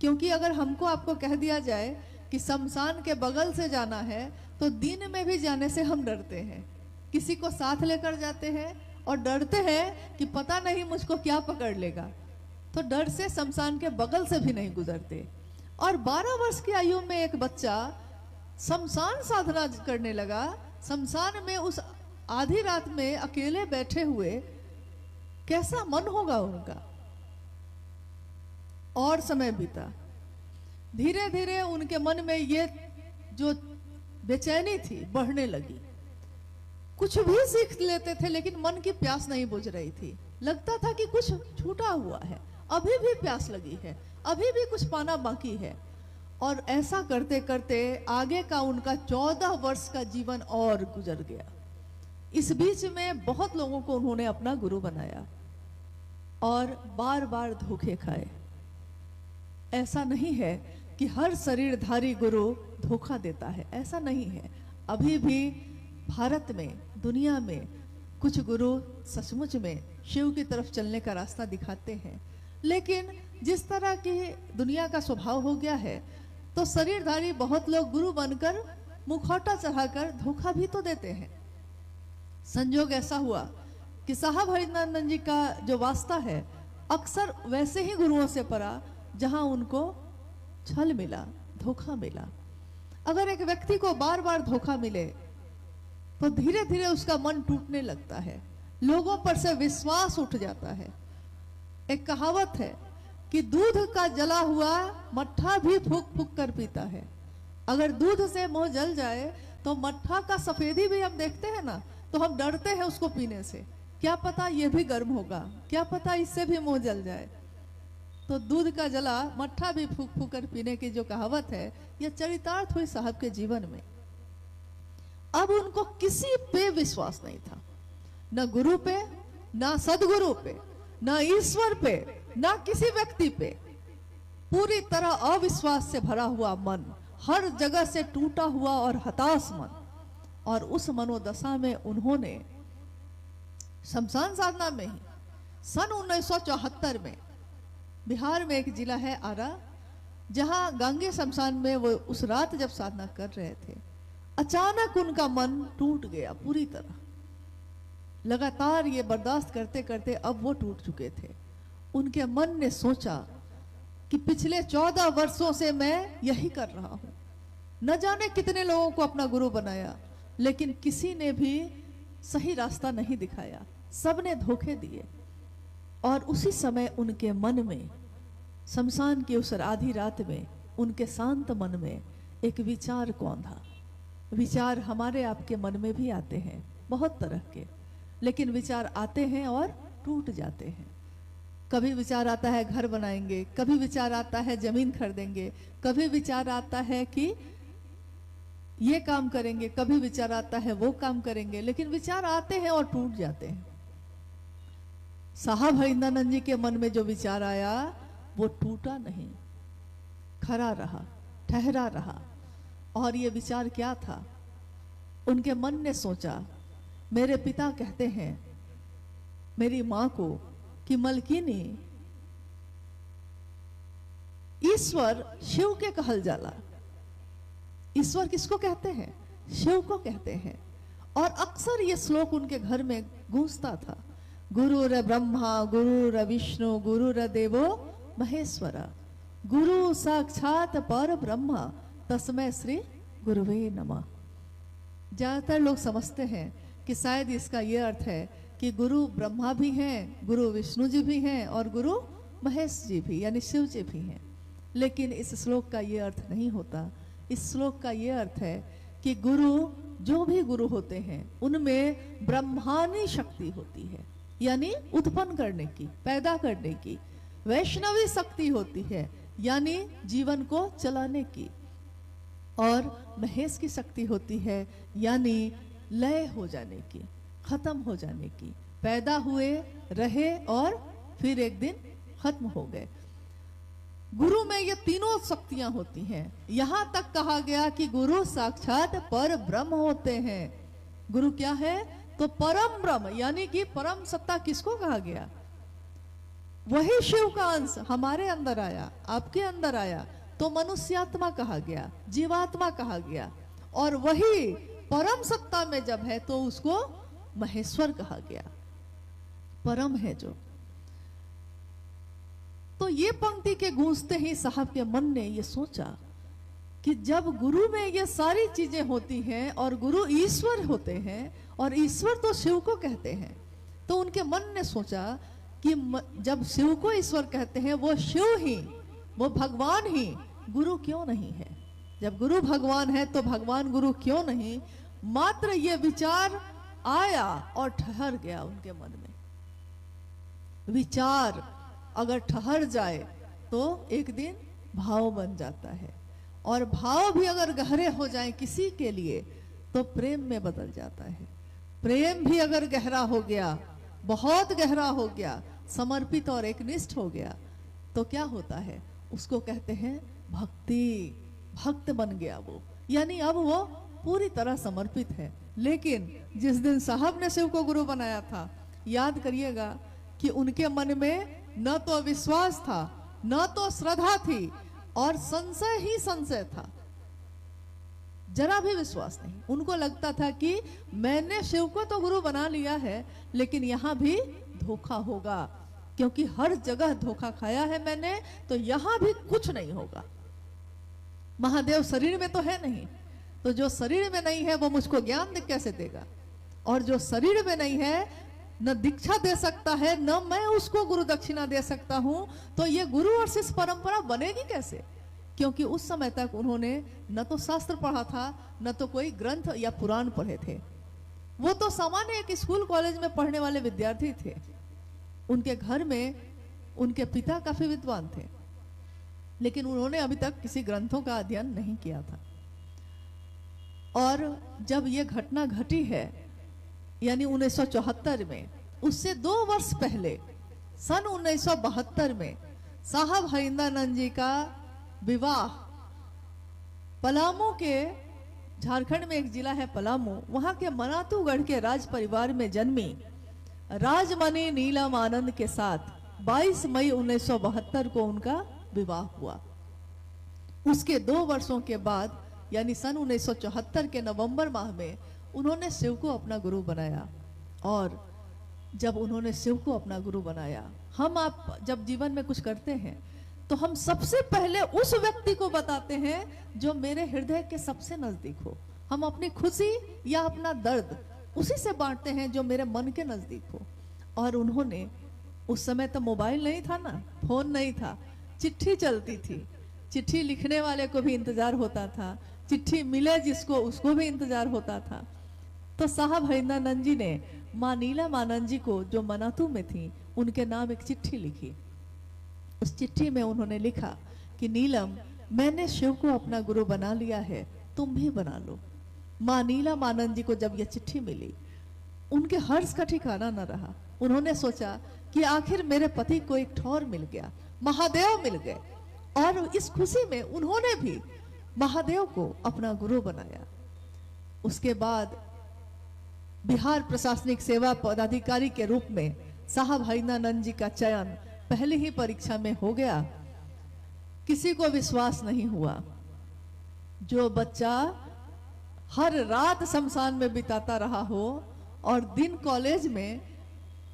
क्योंकि अगर हमको आपको कह दिया जाए कि शमशान के बगल से जाना है तो दिन में भी जाने से हम डरते हैं। किसी को साथ लेकर जाते हैं और डरते हैं कि पता नहीं मुझको क्या पकड़ लेगा, तो डर से शमशान के बगल से भी नहीं गुजरते। और 12 वर्ष की आयु में एक बच्चा शमशान साधना करने लगा। शमशान में उस आधी रात में अकेले बैठे हुए कैसा मन होगा उनका। और समय बीता, धीरे धीरे उनके मन में ये जो बेचैनी थी बढ़ने लगी। कुछ भी सीख लेते थे लेकिन मन की प्यास नहीं बुझ रही थी। लगता था कि कुछ छूटा हुआ है, अभी भी प्यास लगी है, अभी भी कुछ पाना बाकी है। और ऐसा करते करते आगे का उनका 14 वर्ष का जीवन और गुजर गया। इस बीच में बहुत लोगों को उन्होंने अपना गुरु बनाया और बार बार धोखे खाए। ऐसा नहीं है कि हर शरीरधारी गुरु धोखा देता है, ऐसा नहीं है। अभी भी भारत में, दुनिया में कुछ गुरु सचमुच में शिव की तरफ चलने का रास्ता दिखाते हैं, लेकिन जिस तरह की दुनिया का स्वभाव हो गया है तो शरीरधारी बहुत लोग गुरु बनकर मुखौटा चढ़ाकर धोखा भी तो देते हैं। संयोग ऐसा हुआ कि साहब हरिनानंद जी का जो वास्ता है अक्सर वैसे ही गुरुओं से पड़ा जहां उनको छल मिला, धोखा मिला। अगर एक व्यक्ति को बार बार धोखा मिले तो धीरे धीरे उसका मन टूटने लगता है, लोगों पर से विश्वास उठ जाता है। एक कहावत है कि दूध का जला हुआ मट्ठा भी फूक फूक कर पीता है। अगर दूध से मुंह जल जाए तो मट्ठा का सफेदी भी हम देखते हैं ना, तो हम डरते हैं उसको पीने से। क्या पता ये भी गर्म होगा, क्या पता इससे भी मुंह जल जाए। तो दूध का जला मट्ठा भी फूक फूक कर पीने की जो कहावत है, यह चरितार्थ हुई साहब के जीवन में। अब उनको किसी पे विश्वास नहीं था, न गुरु पे, ना सदगुरु पे, ना ईश्वर पे, ना किसी व्यक्ति पे। पूरी तरह अविश्वास से भरा हुआ मन, हर जगह से टूटा हुआ और हताश मन। और उस मनोदशा में उन्होंने शमशान साधना में ही सन 1974 में बिहार में एक जिला है आरा, जहां गांगे शमशान में वो उस रात जब साधना कर रहे थे, अचानक उनका मन टूट गया पूरी तरह। लगातार ये बर्दाश्त करते करते अब वो टूट चुके थे। उनके मन ने सोचा कि पिछले 14 वर्षों से मैं यही कर रहा हूं, न जाने कितने लोगों को अपना गुरु बनाया, लेकिन किसी ने भी सही रास्ता नहीं दिखाया, सबने धोखे दिए। और उसी समय उनके मन में, शमशान की उस आधी रात में, उनके शांत मन में एक विचार कौंधा। विचार हमारे आपके मन में भी आते हैं बहुत तरह के, लेकिन विचार आते हैं और टूट जाते हैं। कभी विचार आता है घर बनाएंगे, कभी विचार आता है जमीन खरीदेंगे, कभी विचार आता है कि ये काम करेंगे, कभी विचार आता है वो काम करेंगे, लेकिन विचार आते हैं और टूट जाते हैं। साहब हरिंद्रानंद जी के मन में जो विचार आया वो टूटा नहीं, खरा रहा, ठहरा रहा। और ये विचार क्या था? उनके मन ने सोचा, मेरे पिता कहते हैं मेरी मां को कि मलकिनी, ईश्वर शिव के कहल जाला। ईश्वर किसको कहते हैं? शिव को कहते हैं। और अक्सर ये श्लोक उनके घर में गूंजता था, गुरुर ब्रह्मा गुरुर विष्णु गुरुर देवो महेश्वरा, गुरु साक्षात पर ब्रह्मा तस्मै श्री गुरुवे नमः। ज्यादातर लोग समझते हैं कि शायद इसका यह अर्थ है कि गुरु ब्रह्मा भी हैं, गुरु विष्णु जी भी हैं और गुरु महेश जी भी यानी शिव जी भी हैं। लेकिन इस श्लोक का यह अर्थ नहीं होता। इस श्लोक का यह अर्थ है कि गुरु, जो भी गुरु होते हैं उनमें ब्रह्मानी शक्ति होती है, यानी उत्पन्न करने की, पैदा करने की। वैष्णवी शक्ति होती है, यानी जीवन को चलाने की। और महेश की शक्ति होती है, यानी लय हो जाने की, खत्म हो जाने की। पैदा हुए, रहे और फिर एक दिन खत्म हो गए। गुरु में ये तीनों शक्तियां होती हैं। यहां तक कहा गया कि गुरु साक्षात पर ब्रह्म होते हैं। गुरु क्या है? तो परम ब्रह्म, यानी कि परम सत्ता किसको कहा गया? वही शिव का अंश हमारे अंदर आया, आपके अंदर आया, तो मनुष्यात्मा कहा गया, जीवात्मा कहा गया। और वही परम सत्ता में जब है तो उसको महेश्वर कहा गया, परम है जो। तो ये पंक्ति के गूंजते ही साहब के मन ने ये सोचा कि जब गुरु में ये सारी चीजें होती हैं और गुरु ईश्वर होते हैं और ईश्वर तो शिव को कहते हैं, तो उनके मन ने सोचा कि जब शिव को ईश्वर कहते हैं, वो शिव ही, वो भगवान ही, गुरु क्यों नहीं है? जब गुरु भगवान है तो भगवान गुरु क्यों नहीं? मात्र ये विचार आया और ठहर गया उनके मन में। विचार अगर ठहर जाए तो एक दिन भाव बन जाता है, और भाव भी अगर गहरे हो जाए किसी के लिए तो प्रेम में बदल जाता है। प्रेम भी अगर गहरा हो गया, बहुत गहरा हो गया, समर्पित और एकनिष्ठ हो गया, तो क्या होता है? उसको कहते हैं भक्ति। भक्त बन गया वो, यानी अब वो पूरी तरह समर्पित है। लेकिन जिस दिन साहब ने शिव को गुरु बनाया था, याद करिएगा कि उनके मन में न तो विश्वास था, न तो श्रद्धा थी, और संशय ही संशय था। जरा भी विश्वास नहीं। उनको लगता था कि मैंने शिव को तो गुरु बना लिया है, लेकिन यहां भी धोखा होगा, क्योंकि हर जगह धोखा खाया है मैंने, तो यहां भी कुछ नहीं होगा। महादेव शरीर में तो है नहीं, तो जो शरीर में नहीं है वो मुझको ज्ञान कैसे देगा? और जो शरीर में नहीं है, न दीक्षा दे सकता है, न मैं उसको गुरु दक्षिणा दे सकता हूं, तो ये गुरु और शिष्य परंपरा बनेगी कैसे? क्योंकि उस समय तक उन्होंने न तो शास्त्र पढ़ा था, न तो कोई ग्रंथ या पुराण पढ़े थे। वो तो सामान्य एक स्कूल कॉलेज में पढ़ने वाले विद्यार्थी थे। उनके घर में उनके पिता काफी विद्वान थे, लेकिन उन्होंने अभी तक किसी ग्रंथों का अध्ययन नहीं किया था। और जब ये घटना घटी है, यानी 1974 में, उससे 2 वर्ष पहले सन 1972 में साहब हरिंद्रानंद जी का विवाह पलामू के, झारखंड में एक जिला है पलामू, वहां के मनातूगढ़ के राज परिवार में जन्मी राजमणि नीलम आनंद के साथ 22 मई 1972 को उनका विवाह हुआ। उसके 2 वर्षों के बाद, यानी सन 1974 के नवंबर माह में, उन्होंने शिव को अपना गुरु बनाया। और जब उन्होंने शिव को अपना गुरु बनाया, हम आप जब जीवन में कुछ करते हैं तो हम सबसे पहले उस व्यक्ति को बताते हैं जो मेरे हृदय के सबसे नजदीक हो। हम अपनी खुशी या अपना दर्द उसी से बांटते हैं जो मेरे मन के नजदीक हो। और उन्होंने, उस समय तो मोबाइल नहीं था ना, फोन नहीं था, चिट्ठी चलती थी। चिट्ठी लिखने वाले को भी इंतजार होता था, चिट्ठी मिले जिसको उसको भी इंतजार होता था। तो साहब हरिंद्रानंद जी ने माँ नीलम आनंद जी को, जो मनातू में थी, उनके नाम एक चिट्ठी लिखी। उस चिट्ठी में उन्होंने लिखा कि नीलम, मैंने शिव को अपना गुरु बना लिया है, तुम भी बना लो। माँ नीलमानंद जी को जब यह चिट्ठी मिली, उनके हर्ष का ठिकाना न रहा। उन्होंने सोचा कि आखिर मेरे पति को एक ठौर मिल गया, महादेव मिल गए, और इस खुशी में उन्होंने भी महादेव को अपना गुरु बनाया। उसके बाद बिहार प्रशासनिक सेवा पदाधिकारी के रूप में साहब हरिनानंद जी का चयन पहले ही परीक्षा में हो गया। किसी को विश्वास नहीं हुआ। जो बच्चा हर रात शमशान में बिताता रहा हो और दिन कॉलेज में,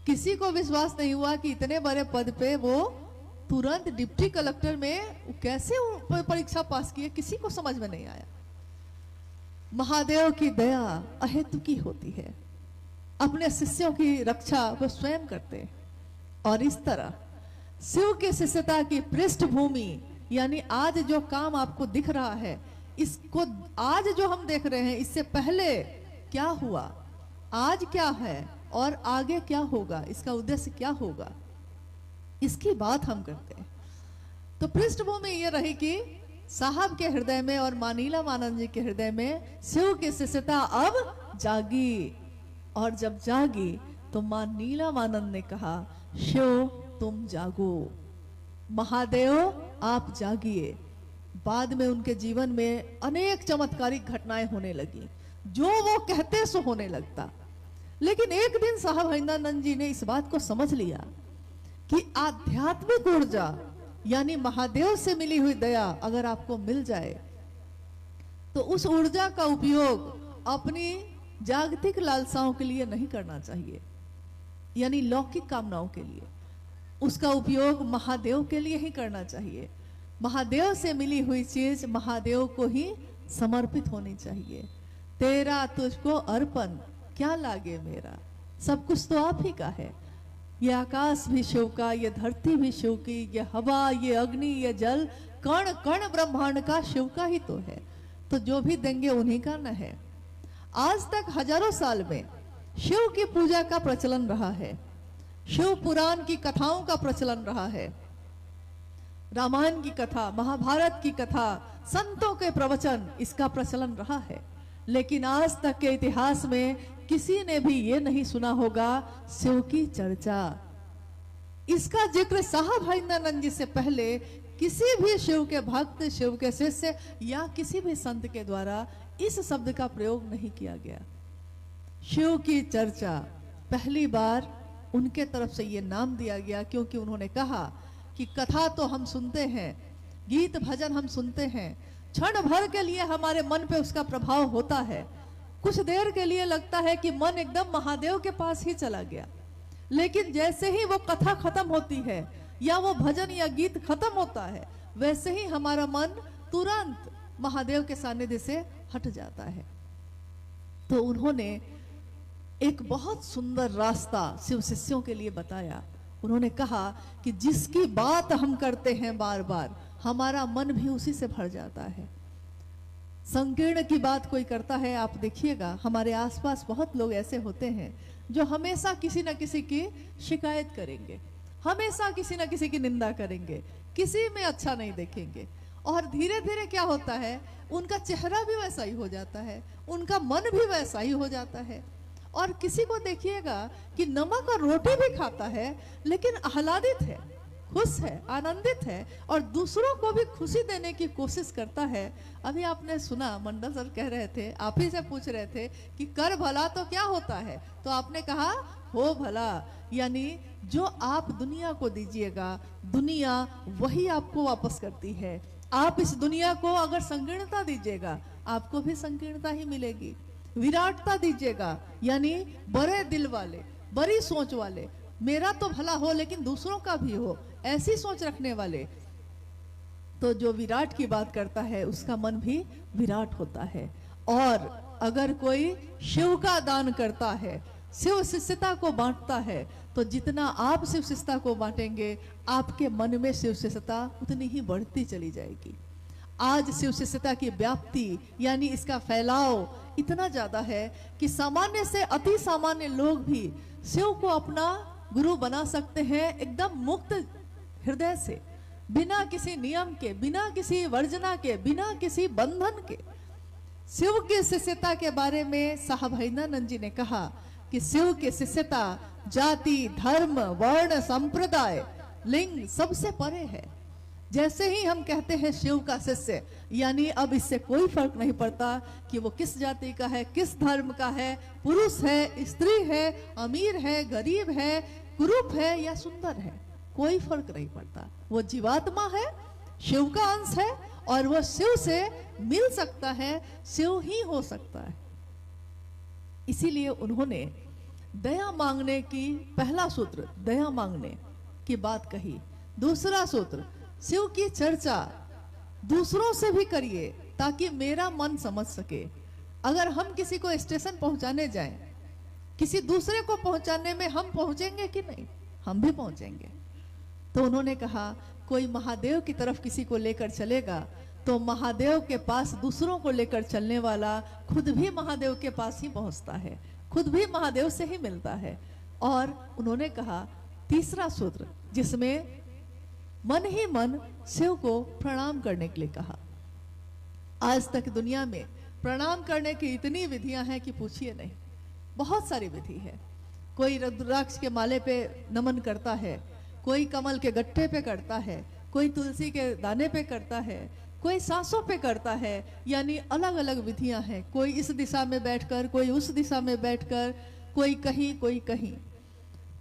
किसी को विश्वास नहीं हुआ कि इतने बड़े पद पे वो तुरंत डिप्टी कलेक्टर में कैसे परीक्षा पास किए, किसी को समझ में नहीं आया। महादेव की दया अहेतुकी होती है। अपने शिष्यों की रक्षा वो स्वयं करते हैं। और इस तरह शिव के शिष्यता की पृष्ठभूमि, यानी आज जो काम आपको दिख रहा है, इसको आज जो हम देख रहे हैं, इससे पहले क्या हुआ, आज क्या है और आगे क्या होगा, इसका उद्देश्य क्या होगा, इसकी बात हम करते हैं। तो पृष्ठभूमि ये रही कि साहब के हृदय में और माँ नीलमानंद जी के हृदय में शिव की शिष्यता अब जागी। और जब जागी तो माँ नीलमानंद ने कहा, शिव तुम जागो, महादेव आप जागिए। बाद में उनके जीवन में अनेक चमत्कारिक घटनाएं होने लगी, जो वो कहते सो होने लगता। लेकिन एक दिन साहब हरिनानंद जी ने इस बात को समझ लिया कि आध्यात्मिक ऊर्जा यानी महादेव से मिली हुई दया अगर आपको मिल जाए तो उस ऊर्जा का उपयोग अपनी जागतिक लालसाओं के लिए नहीं करना चाहिए, यानी लौकिक कामनाओं के लिए। उसका उपयोग महादेव के लिए ही करना चाहिए। महादेव से मिली हुई चीज महादेव को ही समर्पित होनी चाहिए। तेरा तुझको अर्पण क्या लागे मेरा, सब कुछ तो आप ही का है। ये आकाश भी शिव का, ये धरती भी शिव की, ये हवा, ये अग्नि, ये जल, कण कण ब्रह्मांड का शिव का ही तो है। तो जो भी देंगे उन्हीं का न है। आज तक हजारों साल में शिव की पूजा का प्रचलन रहा है, शिव पुराण की कथाओं का प्रचलन रहा है। रामायण की कथा, महाभारत की कथा, संतों के प्रवचन, इसका प्रचलन रहा है। लेकिन आज तक के इतिहास में किसी ने भी ये नहीं सुना होगा शिव की चर्चा। इसका जिक्र साहब हरिनानंद जी से पहले किसी भी शिव के भक्त, शिव के शिष्य या किसी भी संत के द्वारा इस शब्द का प्रयोग नहीं किया गया। शिव की चर्चा पहली बार उनके तरफ से ये नाम दिया गया क्योंकि उन्होंने कहा कि कथा तो हम सुनते हैं, गीत भजन हम सुनते हैं, क्षण भर के लिए हमारे मन पे उसका प्रभाव होता है, कुछ देर के लिए लगता है कि मन एकदम महादेव के पास ही चला गया। लेकिन जैसे ही वो कथा खत्म होती है या वो भजन या गीत खत्म होता है, वैसे ही हमारा मन तुरंत महादेव के सानिध्य से हट जाता है। तो उन्होंने एक बहुत सुंदर रास्ता शिव शिष्यों के लिए बताया। उन्होंने कहा कि जिसकी बात हम करते हैं बार बार, हमारा मन भी उसी से भर जाता है। संकीर्ण की बात कोई करता है, आप देखिएगा हमारे आसपास बहुत लोग ऐसे होते हैं जो हमेशा किसी न किसी की शिकायत करेंगे, हमेशा किसी न किसी की निंदा करेंगे, किसी में अच्छा नहीं देखेंगे। और धीरे धीरे क्या होता है, उनका चेहरा भी वैसा ही हो जाता है, उनका मन भी वैसा ही हो जाता है। और किसी को देखिएगा कि नमक और रोटी भी खाता है लेकिन आह्लादित है, खुश है, आनंदित है और दूसरों को भी खुशी देने की कोशिश करता है। अभी आपने सुना मंडल सर कह रहे थे, आप ही से पूछ रहे थे कि कर भला तो क्या होता है, तो आपने कहा हो भला, यानी जो आप दुनिया को दीजिएगा दुनिया वही आपको वापस करती है। आप इस दुनिया को अगर संकीर्णता दीजिएगा आपको भी संकीर्णता ही मिलेगी। विराटता दीजिएगा यानी बड़े दिल वाले, बड़ी सोच वाले, मेरा तो भला हो लेकिन दूसरों का भी हो, ऐसी सोच रखने वाले, तो जो विराट की बात करता है उसका मन भी विराट होता है। और अगर कोई शिव का दान करता है, शिव शिष्यता को बांटता है, तो जितना आप शिव शिष्यता को बांटेंगे आपके मन में शिव शिष्यता उतनी ही बढ़ती चली जाएगी। आज शिव शिष्यता की व्याप्ति यानी इसका फैलाव इतना ज्यादा है कि सामान्य से अति सामान्य लोग भी शिव को अपना गुरु बना सकते हैं एकदम मुक्त हृदय से, बिना किसी नियम के, बिना किसी वर्जना के, बिना किसी बंधन के। शिव की शिष्यता के बारे में साहब हरिनानंद जी ने कहा कि शिव की शिष्यता जाति, धर्म, वर्ण, संप्रदाय, लिंग सबसे परे है। जैसे ही हम कहते हैं शिव का शिष्य, यानी अब इससे कोई फर्क नहीं पड़ता कि वो किस जाति का है, किस धर्म का है, पुरुष है, स्त्री है, अमीर है, गरीब है, कुरूप है या सुंदर है, कोई फर्क नहीं पड़ता। वो जीवात्मा है, शिव का अंश है और वो शिव से मिल सकता है, शिव ही हो सकता है। इसीलिए उन्होंने दया मांगने की, पहला सूत्र दया मांगने की बात कही। दूसरा सूत्र, शिव की चर्चा दूसरों से भी करिए ताकि मेरा मन समझ सके। अगर हम किसी को स्टेशन पहुंचाने जाएं, किसी दूसरे को पहुंचाने में हम पहुंचेंगे कि नहीं? हम भी पहुंचेंगे। तो उन्होंने कहा कोई महादेव की तरफ किसी को लेकर चलेगा तो महादेव के पास दूसरों को लेकर चलने वाला खुद भी महादेव के पास ही पहुंचता है, खुद भी महादेव से ही मिलता है। और उन्होंने कहा तीसरा सूत्र, जिसमें मन ही मन शिव को प्रणाम करने के लिए कहा। आज तक दुनिया में प्रणाम करने की इतनी विधियां हैं कि पूछिए नहीं, बहुत सारी विधि है। कोई रुद्राक्ष के माले पे नमन करता है, कोई कमल के गट्ठे पे करता है, कोई तुलसी के दाने पे करता है, कोई सांसों पे करता है, यानी अलग अलग विधियां हैं। कोई इस दिशा में बैठकर, कोई उस दिशा में बैठकर, कोई कहीं कोई कहीं,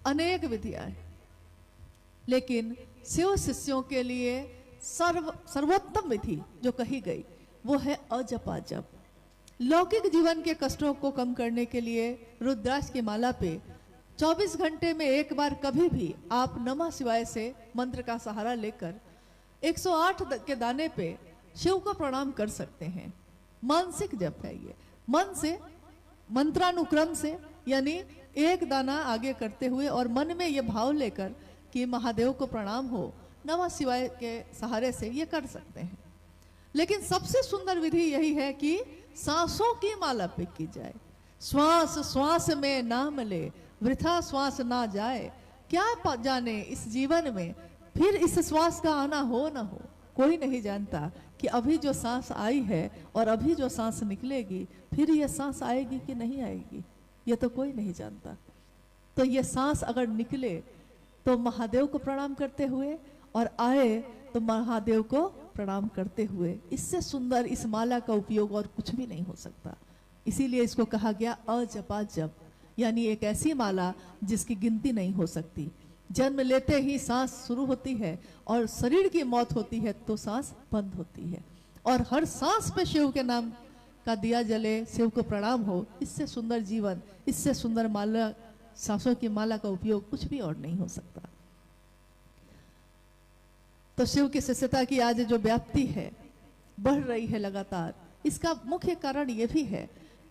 अनेक विधियां हैं। लेकिन शिव शिष्यों के लिए सर्वोत्तम विधि जो कही गई वो है अजपा जप। लौकिक जीवन के कष्टों को कम करने के लिए रुद्राक्ष की माला पे 24 घंटे में एक बार कभी भी आप नमः शिवाय से मंत्र का सहारा लेकर 108 के दाने पे शिव को प्रणाम कर सकते हैं। मानसिक जप है ये, मन से, मंत्रानुक्रम से, यानी एक दाना आगे करते हुए और मन में ये भाव लेकर कि महादेव को प्रणाम हो, नमः शिवाय के सहारे से ये कर सकते हैं। लेकिन सबसे सुंदर विधि यही है कि सांसों की माला पे की जाए। श्वास श्वास में नाम ले, वृथा श्वास ना जाए। क्या जाने इस जीवन में फिर इस श्वास का आना हो ना हो, कोई नहीं जानता कि अभी जो सांस आई है और अभी जो सांस निकलेगी, फिर ये सांस आएगी कि नहीं आएगी, ये तो कोई नहीं जानता। तो ये सांस अगर निकले तो महादेव को प्रणाम करते हुए, और आए तो महादेव को प्रणाम करते हुए। इससे सुंदर इस माला का उपयोग और कुछ भी नहीं हो सकता। इसीलिए इसको कहा गया अजपा जप, यानी एक ऐसी माला जिसकी गिनती नहीं हो सकती। जन्म लेते ही सांस शुरू होती है और शरीर की मौत होती है तो सांस बंद होती है, और हर सांस पे शिव के नाम का दिया जले, शिव को प्रणाम हो। इससे सुंदर जीवन, इससे सुंदर माला, सांसों की माला का उपयोग कुछ भी और नहीं हो सकता। तो शिव की शिष्यता की आज जो व्याप्ति है, बढ़ रही है लगातार, इसका मुख्य कारण ये भी है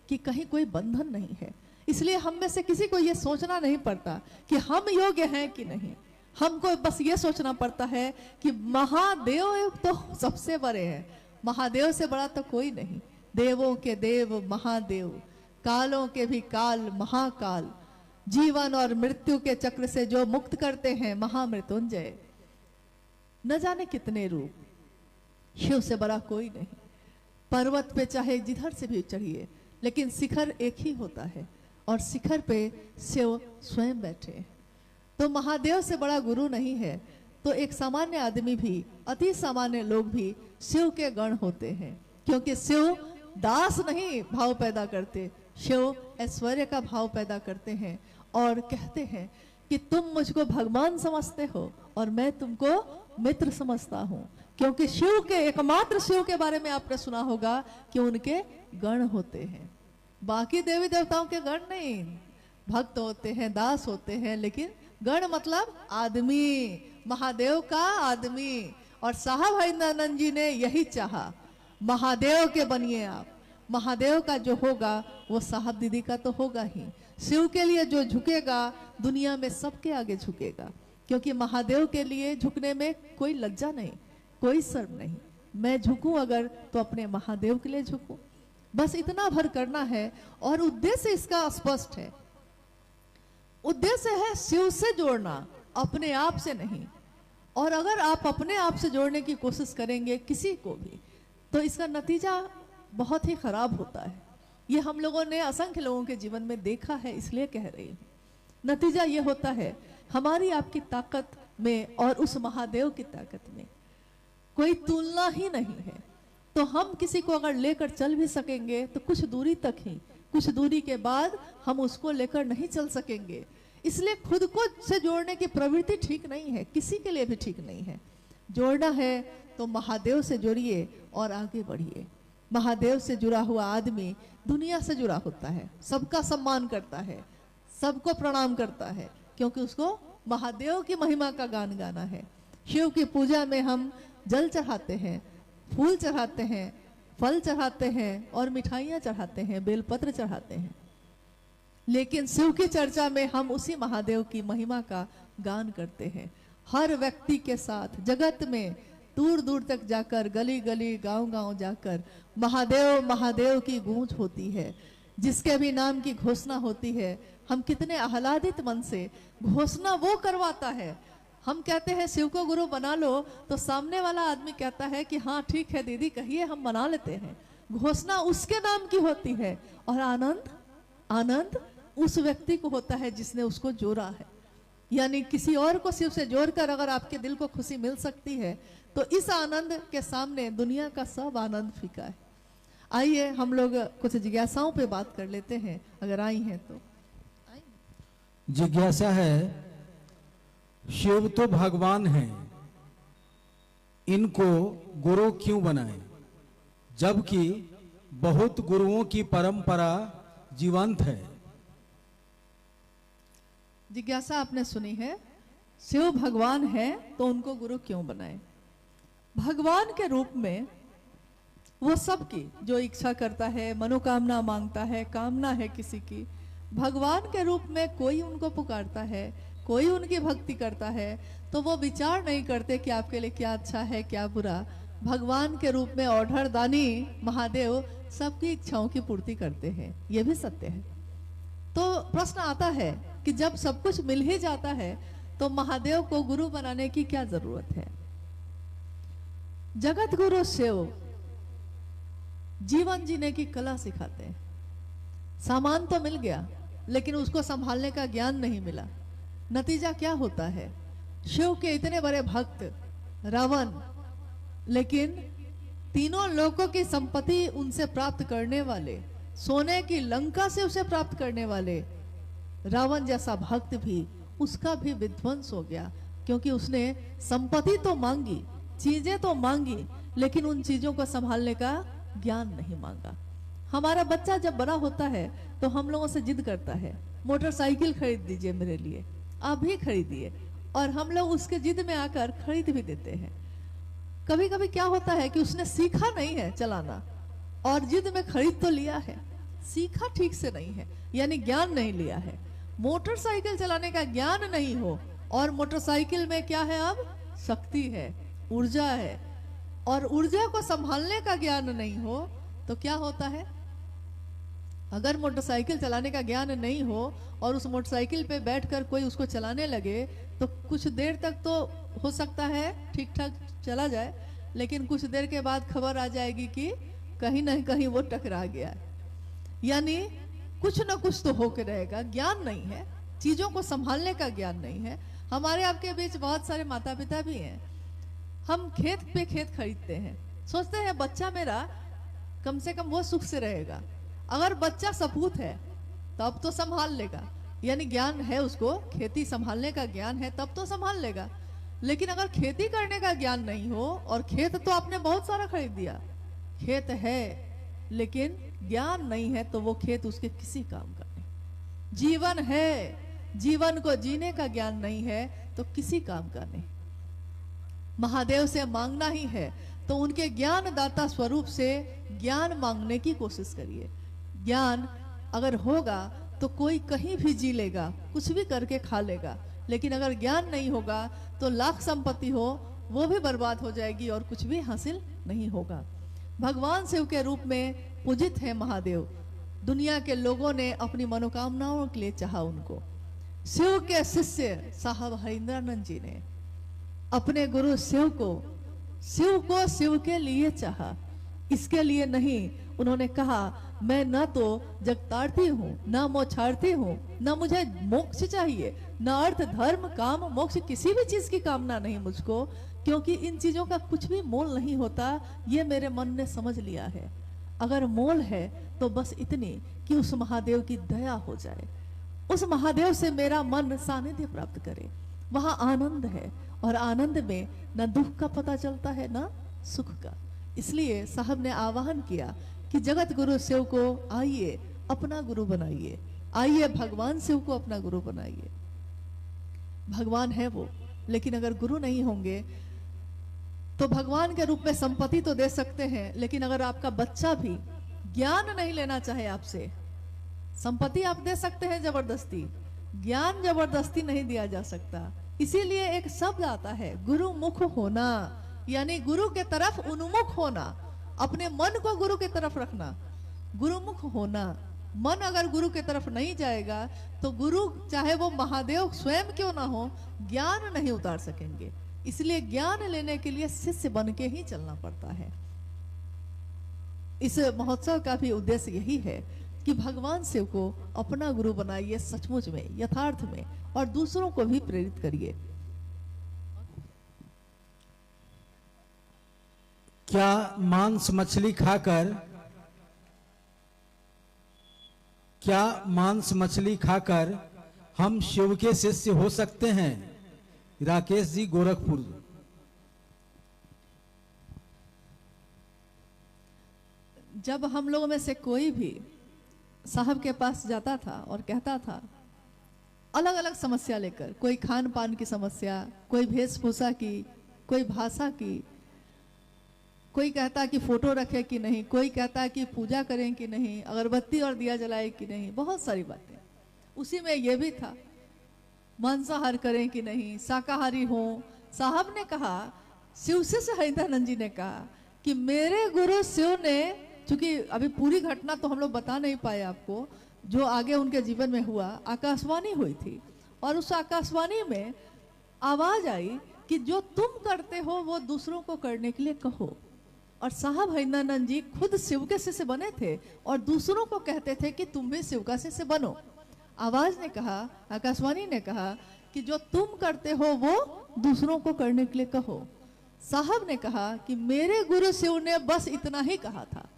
कि कहीं कोई बंधन नहीं है। इसलिए हम में से किसी को ये सोचना नहीं पड़ता कि हम योग्य हैं कि नहीं। हमको बस ये सोचना पड़ता है कि महादेव तो सबसे बड़े हैं, महादेव से बड़ा तो कोई नहीं। देवों के देव महादेव, कालों के भी काल महाकाल, जीवन और मृत्यु के चक्र से जो मुक्त करते हैं महामृत्युंजय। न जाने कितने रूप, शिव से बड़ा कोई नहीं। पर्वत पे चाहे जिधर से भी चढ़िए, लेकिन शिखर एक ही होता है, और शिखर पे शिव स्वयं बैठे। तो महादेव से बड़ा गुरु नहीं है। तो एक सामान्य आदमी भी, अति सामान्य लोग भी शिव के गण होते हैं, क्योंकि शिव दास नहीं भाव पैदा करते, शिव ऐश्वर्य का भाव पैदा करते हैं और कहते हैं कि तुम मुझको भगवान समझते हो और मैं तुमको मित्र समझता हूँ। क्योंकि शिव के, एकमात्र शिव के बारे में आपने सुना होगा कि उनके गण होते हैं। बाकी देवी देवताओं के गण नहीं, भक्त होते हैं, दास होते हैं, लेकिन गण मतलब आदमी, महादेव का आदमी। और साहब हरिनानंद जी ने यही चाहा, महादेव के बनिए आप। महादेव का जो होगा वो साहब दीदी का तो होगा ही। शिव के लिए जो झुकेगा दुनिया में सबके आगे झुकेगा, क्योंकि महादेव के लिए झुकने में कोई लज्जा नहीं, कोई शर्म नहीं। मैं झुकूं अगर तो अपने महादेव के लिए झुकूं, बस इतना भर करना है। और उद्देश्य इसका स्पष्ट है, उद्देश्य है शिव से जोड़ना, अपने आप से नहीं। और अगर आप अपने आप से जोड़ने की कोशिश करेंगे किसी को भी, तो इसका नतीजा बहुत ही खराब होता है। ये हम लोगों ने असंख्य लोगों के जीवन में देखा है, इसलिए कह रही हूँ। नतीजा ये होता है हमारी आपकी ताकत में और उस महादेव की ताकत में कोई तुलना ही नहीं है। तो हम किसी को अगर लेकर चल भी सकेंगे तो कुछ दूरी तक ही, कुछ दूरी के बाद हम उसको लेकर नहीं चल सकेंगे। इसलिए खुद को से जोड़ने की प्रवृत्ति ठीक नहीं है, किसी के लिए भी ठीक नहीं है। जोड़ना है तो महादेव से जुड़िए और आगे बढ़िए। महादेव से जुड़ा हुआ आदमी दुनिया से जुड़ा होता है, सबका सम्मान करता है, सबको प्रणाम करता है, क्योंकि उसको महादेव की महिमा का गान गाना है। शिव की पूजा में हम जल चढ़ाते हैं, फूल चढ़ाते हैं, फल चढ़ाते हैं और मिठाइयाँ चढ़ाते हैं, बेलपत्र चढ़ाते हैं। लेकिन शिव की चर्चा में हम उसी महादेव की महिमा का गान करते हैं। हर व्यक्ति के साथ जगत में दूर दूर तक जाकर, गली गली, गांव गांव जाकर महादेव महादेव की गूंज होती है। जिसके भी नाम की घोषणा होती है, हम कितने आह्लादित मन से घोषणा वो करवाता है। हम कहते हैं शिव को गुरु बना लो, तो सामने वाला आदमी कहता है कि हाँ ठीक है दीदी कहिए, हम बना लेते हैं। घोषणा उसके नाम की होती है और आनंद आनंद उस व्यक्ति को होता है जिसने उसको जोड़ा है। यानी किसी और को शिव से जोड़कर अगर आपके दिल को खुशी मिल सकती है तो इस आनंद के सामने दुनिया का सब आनंद फीका है। आइए हम लोग कुछ जिज्ञासाओं पे बात कर लेते हैं, अगर आई हैं तो। जिज्ञासा है, शिव तो भगवान हैं, इनको गुरु क्यों बनाएं, जबकि बहुत गुरुओं की परंपरा जीवंत है। जिज्ञासा आपने सुनी है, शिव भगवान है तो उनको गुरु क्यों बनाए। भगवान के रूप में वो सबकी जो इच्छा करता है, मनोकामना मांगता है, कामना है किसी की, भगवान के रूप में कोई उनको पुकारता है, कोई उनकी भक्ति करता है, तो वो विचार नहीं करते कि आपके लिए क्या अच्छा है क्या बुरा। भगवान के रूप में औढ़र दानी महादेव सबकी इच्छाओं की पूर्ति करते हैं, ये भी सत्य है। तो प्रश्न आता है कि जब सब कुछ मिल ही जाता है तो महादेव को गुरु बनाने की क्या जरूरत है। जगत गुरु शिव जीवन जीने की कला सिखाते हैं। सामान तो मिल गया लेकिन उसको संभालने का ज्ञान नहीं मिला। नतीजा क्या होता है, शिव के इतने बड़े भक्त रावण, लेकिन तीनों लोगों की संपत्ति उनसे प्राप्त करने वाले, सोने की लंका से उसे प्राप्त करने वाले रावण जैसा भक्त भी, उसका भी विध्वंस हो गया, क्योंकि उसने संपत्ति तो मांगी, चीजें तो मांगी, लेकिन उन चीजों को संभालने का ज्ञान नहीं मांगा। हमारा बच्चा जब बड़ा होता है तो हम लोगों से जिद करता है, मोटरसाइकिल खरीद दीजिए मेरे लिए, आप भी खरीदिए, और हम लोग उसके जिद में आकर खरीद भी देते हैं। कभी कभी क्या होता है कि उसने सीखा नहीं है चलाना और जिद में खरीद तो लिया है, सीखा ठीक से नहीं है, यानी ज्ञान नहीं लिया है। मोटरसाइकिल चलाने का ज्ञान नहीं हो और मोटरसाइकिल में क्या है, अब शक्ति है, ऊर्जा है, और ऊर्जा को संभालने का ज्ञान नहीं हो तो क्या होता है। अगर मोटरसाइकिल चलाने का ज्ञान नहीं हो और उस मोटरसाइकिल पे बैठकर कोई उसको चलाने लगे तो कुछ देर तक तो हो सकता है ठीक ठाक चला जाए, लेकिन कुछ देर के बाद खबर आ जाएगी कि कहीं ना कहीं वो टकरा गया है। यानी कुछ ना कुछ तो होकर रहेगा। ज्ञान नहीं है, चीजों को संभालने का ज्ञान नहीं है। हमारे आपके बीच बहुत सारे माता पिता भी हैं, हम खेत पे खेत खरीदते हैं, सोचते हैं बच्चा मेरा कम से कम वो सुख से रहेगा। अगर बच्चा सपूत है तब तो संभाल लेगा, यानी ज्ञान है उसको, खेती संभालने का ज्ञान है तब तो संभाल लेगा। लेकिन अगर खेती करने का ज्ञान नहीं हो, और खेत तो आपने बहुत सारा खरीद दिया, खेत है लेकिन ज्ञान नहीं है तो वो खेत उसके किसी काम का नहीं। जीवन है, जीवन को जीने का ज्ञान नहीं है तो किसी काम का नहीं। महादेव से मांगना ही है तो उनके ज्ञान दाता स्वरूप से ज्ञान मांगने की कोशिश करिए। ज्ञान अगर होगा तो कोई कहीं भी जी लेगा, कुछ भी करके खा लेगा, लेकिन अगर ज्ञान नहीं होगा तो लाख संपत्ति हो वो भी बर्बाद हो जाएगी और कुछ भी हासिल नहीं होगा। भगवान शिव के रूप में पूजित है महादेव। दुनिया के लोगों ने अपनी मनोकामनाओं के लिए चाहा उनको। शिव के शिष्य साहब हरिंद्रानंद जी ने अपने गुरु शिव को शिव के लिए चाहा, इसके लिए नहीं उन्होंने कहा, मैं न तो जगतार्थी हूँ, न मोक्षार्थी हूँ, न मुझे मोक्ष चाहिए, न अर्थ धर्म काम मोक्ष, किसी भी चीज की कामना नहीं मुझको, क्योंकि इन चीजों का कुछ भी मोल नहीं होता, ये मेरे मन ने समझ लिया है। अगर मोल है तो बस इतनी कि उस महादेव की दया हो जाए, उस महादेव से मेरा मन सानिध्य प्राप्त करे, वहां आनंद है, और आनंद में न दुख का पता चलता है न सुख का। इसलिए साहब ने आह्वान किया कि जगत गुरु शिव को आइए अपना गुरु बनाइए, आइए भगवान शिव को अपना गुरु बनाइए। भगवान है वो, लेकिन अगर गुरु नहीं होंगे तो भगवान के रूप में संपत्ति तो दे सकते हैं, लेकिन अगर आपका बच्चा भी ज्ञान नहीं लेना चाहे आपसे, संपत्ति आप दे सकते हैं जबरदस्ती, ज्ञान जबरदस्ती नहीं दिया जा सकता। इसीलिए एक शब्द आता है गुरुमुख होना, यानी गुरु के तरफ उन्मुख होना, अपने मन को गुरु की तरफ रखना, गुरुमुख होना। मन अगर गुरु की तरफ नहीं जाएगा तो गुरु चाहे वो महादेव स्वयं क्यों ना हो, ज्ञान नहीं उतार सकेंगे। इसलिए ज्ञान लेने के लिए शिष्य बन के ही चलना पड़ता है। इस महोत्सव का भी उद्देश्य यही है कि भगवान शिव को अपना गुरु बनाइए सचमुच में, यथार्थ में, और दूसरों को भी प्रेरित करिए। क्या मांस मछली खाकर हम शिव के शिष्य हो सकते हैं? राकेश जी, गोरखपुर। जब हम लोगों में से कोई भी साहब के पास जाता था और कहता था अलग अलग समस्या लेकर, कोई खान पान की समस्या, कोई वेशभूषा की, कोई भाषा की, कोई कहता कि फोटो रखे कि नहीं, कोई कहता कि पूजा करें कि नहीं, अगरबत्ती और दिया जलाए कि नहीं, बहुत सारी बातें। उसी में यह भी था मांसाहार करें कि नहीं, शाकाहारी हो। साहब ने कहा, शिव से हरिदानंद जी ने कहा कि मेरे गुरु शिव ने, चूंकि अभी पूरी घटना तो हम लोग बता नहीं पाए आपको, जो आगे उनके जीवन में हुआ, आकाशवाणी हुई थी, और उस आकाशवाणी में आवाज आई कि जो तुम करते हो वो दूसरों को करने के लिए कहो। और साहब हरिदानंद जी खुद शिव के शिष्य बने थे और दूसरों को कहते थे कि तुम भी शिव का शिष्य बनो। आवाज ने कहा, आकाशवाणी ने कहा कि जो तुम करते हो वो दूसरों को करने के लिए कहो। साहब ने कहा कि मेरे गुरु शिव ने बस इतना ही कहा था।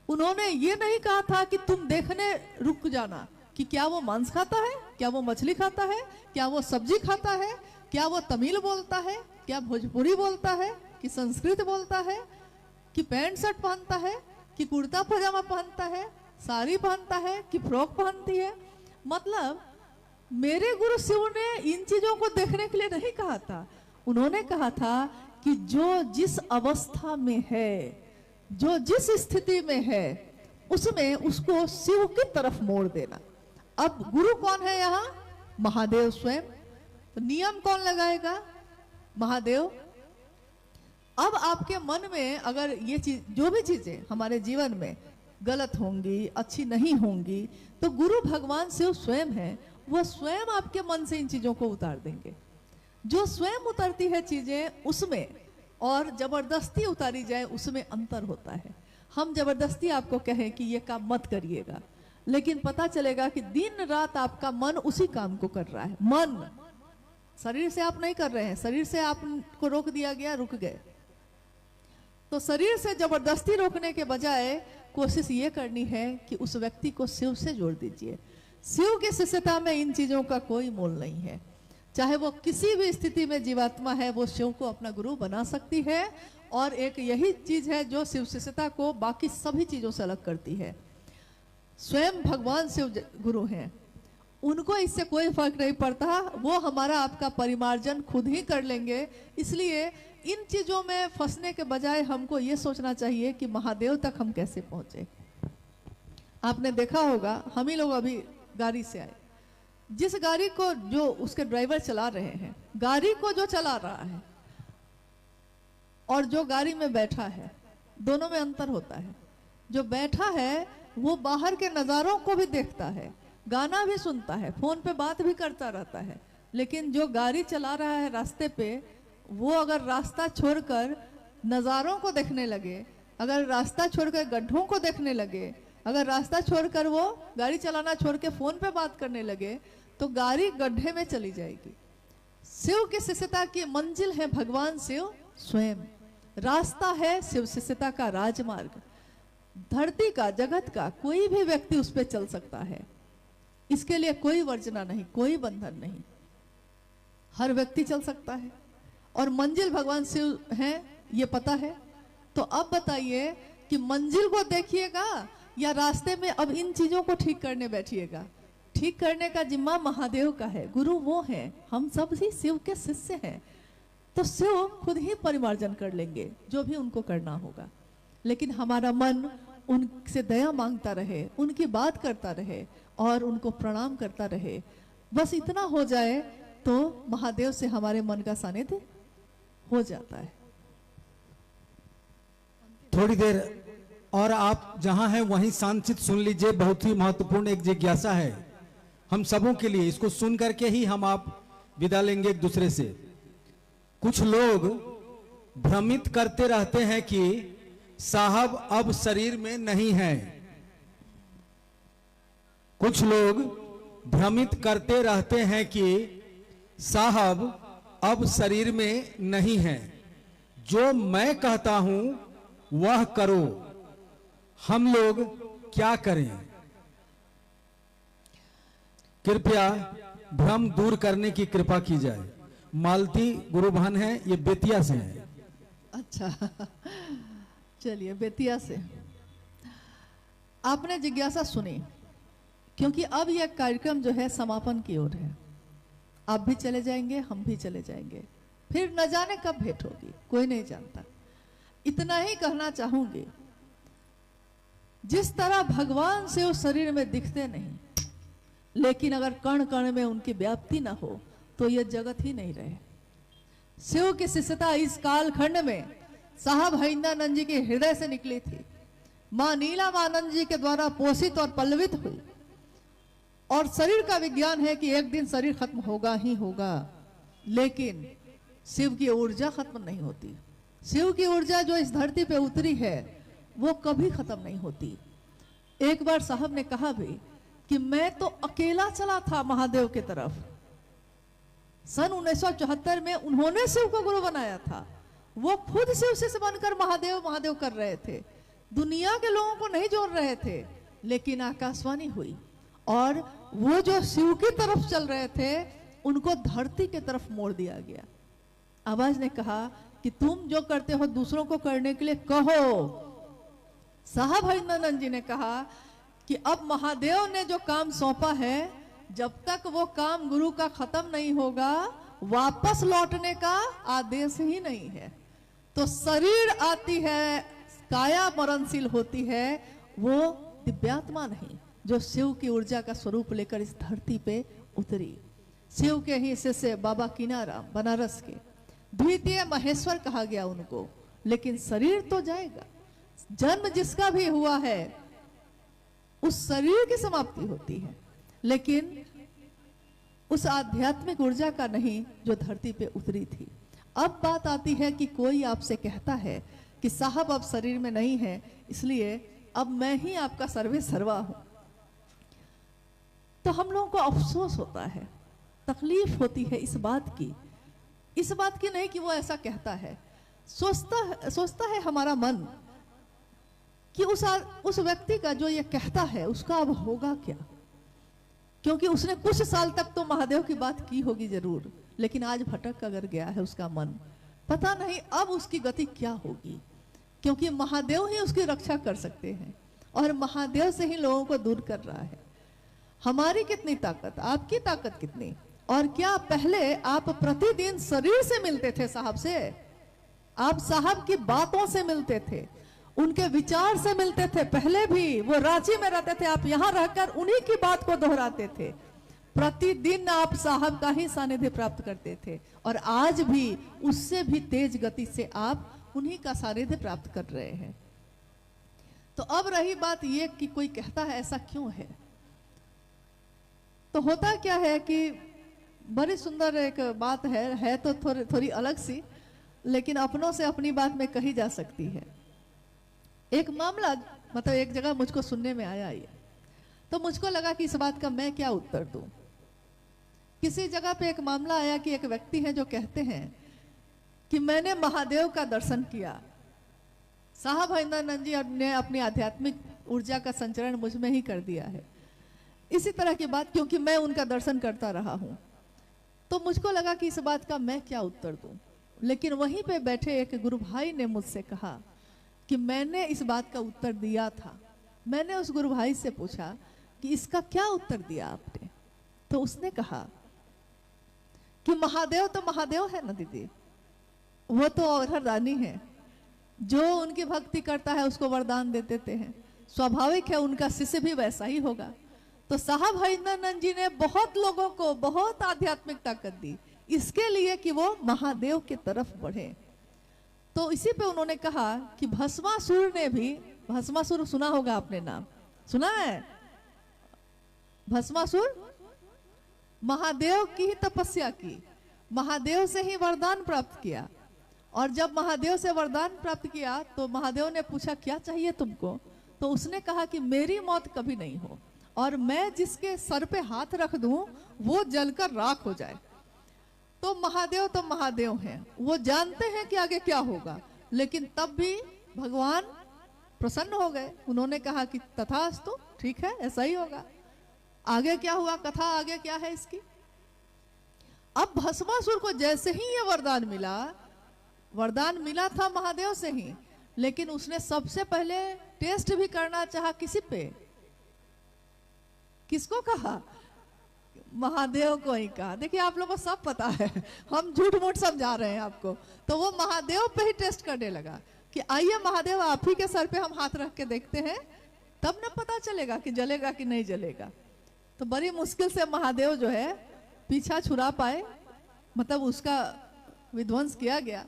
उन्होंने ये नहीं कहा था कि तुम देखने रुक जाना कि क्या वो मांस खाता है, क्या वो मछली खाता है, क्या वो सब्जी खाता है, क्या वो तमिल बोलता है, क्या भोजपुरी बोलता है, कि संस्कृत बोलता है, कि पैंट शर्ट पहनता है, कि कुर्ता पजामा पहनता है, साड़ी पहनता है, कि फ्रॉक पहनती है। मतलब मेरे गुरु शिव ने इन चीजों को देखने के लिए नहीं कहा था। उन्होंने कहा था कि जो जिस अवस्था में है, जो जिस स्थिति में है, उसमें उसको शिव की तरफ मोड़ देना। अब गुरु कौन है यहाँ? महादेव स्वयं। तो नियम कौन लगाएगा? महादेव। अब आपके मन में अगर ये चीज, जो भी चीजें हमारे जीवन में गलत होंगी, अच्छी नहीं होंगी, तो गुरु भगवान शिव स्वयं है, वो स्वयं आपके मन से इन चीजों को उतार देंगे। जो स्वयं उतरती है चीजें, उसमें और जबरदस्ती उतारी जाए उसमें अंतर होता है। हम जबरदस्ती आपको कहें कि ये काम मत करिएगा, लेकिन पता चलेगा कि दिन रात आपका मन उसी काम को कर रहा है। मन, शरीर से आप नहीं कर रहे हैं, शरीर से आपको रोक दिया गया, रुक गए। तो शरीर से जबरदस्ती रोकने के बजाय कोशिश ये करनी है कि उस व्यक्ति को शिव से जोड़ दीजिए। शिव की शिष्यता में इन चीजों का कोई मोल नहीं है। चाहे वो किसी भी स्थिति में जीवात्मा है, वो शिव को अपना गुरु बना सकती है। और एक यही चीज है जो शिव शिष्यता को बाकी सभी चीजों से अलग करती है। स्वयं भगवान शिव गुरु हैं, उनको इससे कोई फर्क नहीं पड़ता, वो हमारा आपका परिमार्जन खुद ही कर लेंगे। इसलिए इन चीजों में फंसने के बजाय हमको ये सोचना चाहिए कि महादेव तक हम कैसे पहुंचे। आपने देखा होगा, हम ही लोग अभी गाड़ी से आए, जिस गाड़ी को जो उसके ड्राइवर चला रहे हैं, गाड़ी को जो चला रहा है और जो गाड़ी में बैठा है, दोनों में अंतर होता है। जो बैठा है वो बाहर के नज़ारों को भी देखता है, गाना भी सुनता है, फोन पे बात भी करता रहता है। लेकिन जो गाड़ी चला रहा है रास्ते पे, वो अगर रास्ता छोड़कर नज़ारों को देखने लगे, अगर रास्ता छोड़कर गड्ढों को देखने लगे, अगर रास्ता छोड़कर वो गाड़ी चलाना छोड़ के फोन पे बात करने लगे, तो गाड़ी गड्ढे में चली जाएगी। शिव की शिष्यता की मंजिल है भगवान शिव स्वयं, रास्ता है शिव शिष्यता का राजमार्ग। धरती का, जगत का कोई भी व्यक्ति उस पर चल सकता है, इसके लिए कोई वर्जना नहीं, कोई बंधन नहीं, हर व्यक्ति चल सकता है और मंजिल भगवान शिव है, ये पता है। तो अब बताइए कि मंजिल को देखिएगा या रास्ते में अब इन चीजों को ठीक करने बैठिएगा। ठीक करने का जिम्मा महादेव का है, गुरु वो है, हम सब ही शिव के शिष्य हैं। तो शिव खुद ही परिमार्जन कर लेंगे जो भी उनको करना होगा, लेकिन हमारा मन उनसे दया मांगता रहे, उनकी बात करता रहे और उनको प्रणाम करता रहे। बस इतना हो जाए तो महादेव से हमारे मन का सानिध्य हो जाता है। थोड़ी देर और आप जहां हैं वहीं शांतित सुन लीजिए, बहुत ही महत्वपूर्ण एक जिज्ञासा है हम सबों के लिए। इसको सुन करके ही हम आप विदा लेंगे एक दूसरे से। कुछ लोग भ्रमित करते रहते हैं कि साहब अब शरीर में नहीं है। कुछ लोग भ्रमित करते रहते हैं कि साहब अब शरीर में नहीं है। जो मैं कहता हूं वह करो, हम लोग क्या करें? कृपया भ्रम दूर करने की कृपा की जाए। मालती गुरु बहन है, ये बेतिया से है। अच्छा, चलिए बेतिया से आपने जिज्ञासा सुनी, क्योंकि अब यह कार्यक्रम जो है समापन की ओर है। आप भी चले जाएंगे, हम भी चले जाएंगे, फिर न जाने कब भेंट होगी, कोई नहीं जानता। इतना ही कहना चाहूंगी, जिस तरह भगवान से उस शरीर में दिखते नहीं, लेकिन अगर कण कण में उनकी व्याप्ति ना हो तो यह जगत ही नहीं रहे। शिव की शिष्यता इस कालखंड में साहब हरिंद्रानंद जी के हृदय से निकली थी, मां नीलामानंद जी के द्वारा पोषित और पल्लवित हुई। और शरीर का विज्ञान है कि एक दिन शरीर खत्म होगा ही होगा, लेकिन शिव की ऊर्जा खत्म नहीं होती। शिव की ऊर्जा जो इस धरती पे उतरी है वो कभी खत्म नहीं होती। एक बार साहब ने कहा भी कि मैं तो अकेला चला था महादेव की तरफ। सन 1974 में उन्होंने शिव को गुरु बनाया था, वो खुद शिव से बनकर महादेव महादेव कर रहे थे, दुनिया के लोगों को नहीं जोड़ रहे थे। लेकिन आकाशवाणी हुई और वो जो शिव की तरफ चल रहे थे उनको धरती की तरफ मोड़ दिया गया। आवाज ने कहा कि तुम जो करते हो दूसरों को करने के लिए कहो। साहब हरिंद्रानंद जी ने कहा कि अब महादेव ने जो काम सौंपा है, जब तक वो काम गुरु का खत्म नहीं होगा वापस लौटने का आदेश ही नहीं है। तो शरीर आती है, काया मरणशील होती है, वो दिव्यात्मा नहीं जो शिव की ऊर्जा का स्वरूप लेकर इस धरती पे उतरी। शिव के ही शिष्य बाबा कीनाराम बनारस के द्वितीय महेश्वर कहा गया उनको, लेकिन शरीर तो जाएगा। जन्म जिसका भी हुआ है उस शरीर की समाप्ति होती है, लेकिन उस आध्यात्मिक ऊर्जा का नहीं जो धरती पे उतरी थी। अब बात आती है कि कोई आपसे कहता है कि साहब अब शरीर में नहीं है, इसलिए अब मैं ही आपका सर्वे सर्वा हूं। तो हम लोगों को अफसोस होता है, तकलीफ होती है इस बात की नहीं कि वो ऐसा कहता है। सोचता है हमारा मन कि उस व्यक्ति का जो ये कहता है उसका अब होगा क्या, क्योंकि उसने कुछ साल तक तो महादेव की बात की होगी जरूर, लेकिन आज भटक अगर गया है उसका मन, पता नहीं अब उसकी गति क्या होगी, क्योंकि महादेव ही उसकी रक्षा कर सकते हैं और महादेव से ही लोगों को दूर कर रहा है। हमारी कितनी ताकत, आपकी ताकत कितनी? और क्या पहले आप प्रतिदिन शरीर से मिलते थे साहब से? आप साहब की बातों से मिलते थे, उनके विचार से मिलते थे। पहले भी वो रांची में रहते थे, आप यहां रहकर उन्हीं की बात को दोहराते थे। प्रतिदिन आप साहब का ही सानिध्य प्राप्त करते थे और आज भी उससे भी तेज गति से आप उन्हीं का सानिध्य प्राप्त कर रहे हैं। तो अब रही बात ये कि कोई कहता है ऐसा क्यों है, तो होता क्या है कि बड़ी सुंदर एक बात है तो थोड़ी अलग सी, लेकिन अपनों से अपनी बात में कही जा सकती है। एक मामला मतलब एक जगह मुझको सुनने में आया ये, तो मुझको लगा कि इस बात का मैं क्या उत्तर दूं। किसी जगह पे एक मामला आया कि एक व्यक्ति है जो कहते हैं कि मैंने महादेव का दर्शन किया, साहब हरिंदरानंद जी ने अपनी आध्यात्मिक ऊर्जा का संचरण मुझ में ही कर दिया है, इसी तरह की बात, क्योंकि मैं उनका दर्शन करता रहा हूं। तो मुझको लगा कि इस बात का मैं क्या उत्तर दूं। लेकिन वहीं पे बैठे एक गुरु भाई ने मुझसे कहा कि मैंने इस बात का उत्तर दिया था। मैंने उस गुरु भाई से पूछा कि इसका क्या उत्तर दिया आपने? तो उसने कहा कि महादेव तो महादेव है ना दीदी, वो तो वरदानी है, जो उनकी भक्ति करता है उसको वरदान दे देते हैं, स्वाभाविक है उनका शिष्य भी वैसा ही होगा। तो साहब हरिंदरानंद जी ने बहुत लोगों को बहुत आध्यात्मिक ताकत दी इसके लिए कि वो महादेव की तरफ बढ़े। तो इसी पे उन्होंने कहा कि भस्मासुर ने भी, भस्मासुर सुना होगा आपने, नाम सुना है? भस्मासुर महादेव की ही तपस्या की, महादेव से ही वरदान प्राप्त किया। और जब महादेव से वरदान प्राप्त किया तो महादेव ने पूछा क्या चाहिए तुमको? तो उसने कहा कि मेरी मौत कभी नहीं हो और मैं जिसके सर पे हाथ रख दूं वो जलकर राख हो जाए। तो महादेव हैं, वो जानते हैं कि आगे क्या होगा, लेकिन तब भी भगवान प्रसन्न हो गए। उन्होंने कहा कि तथास्तु, ठीक है ऐसा ही होगा। आगे क्या हुआ, कथा आगे क्या है इसकी। अब भस्मासुर को जैसे ही ये वरदान मिला था महादेव से ही, लेकिन उसने सबसे पहले टेस्ट भी करना चाहा किसी पे, किसको कहा? महादेव को ही कहा। देखिए आप लोगों को सब पता है, हम झूठ मूठ समझा रहे हैं आपको। तो वो महादेव पे ही टेस्ट करने लगा कि आइए महादेव आप ही के सर पे हम हाथ रख के देखते हैं, तब ना पता चलेगा कि जलेगा कि नहीं जलेगा। तो बड़ी मुश्किल से महादेव जो है पीछा छुड़ा पाए, मतलब उसका विध्वंस किया गया,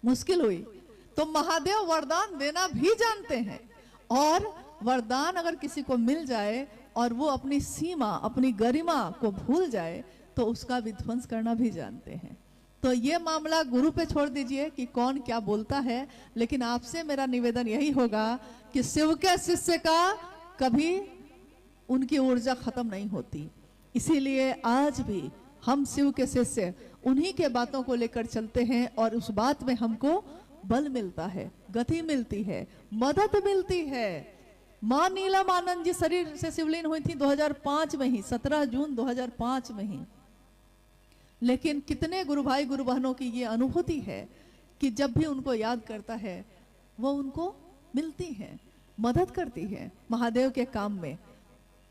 मुश्किल हुई। तो महादेव वरदान देना भी जानते हैं, और वरदान अगर किसी को मिल जाए और वो अपनी सीमा, अपनी गरिमा को भूल जाए तो उसका विध्वंस करना भी जानते हैं। तो ये मामला गुरु पे छोड़ दीजिए कि कौन क्या बोलता है, लेकिन आपसे मेरा निवेदन यही होगा कि शिव के शिष्य का कभी उनकी ऊर्जा खत्म नहीं होती। इसीलिए आज भी हम शिव के शिष्य उन्हीं के बातों को लेकर चलते हैं और उस बात में हमको बल मिलता है, गति मिलती है, मदद मिलती है। मां नीलम आनंद जी शरीर से शिवलीन हुई थी 2005 में ही, 17 जून 2005 में ही। लेकिन कितने गुरु भाई गुरु बहनों की ये अनुभूति है कि जब भी उनको याद करता है वो उनको मिलती है, मदद करती है महादेव के काम में।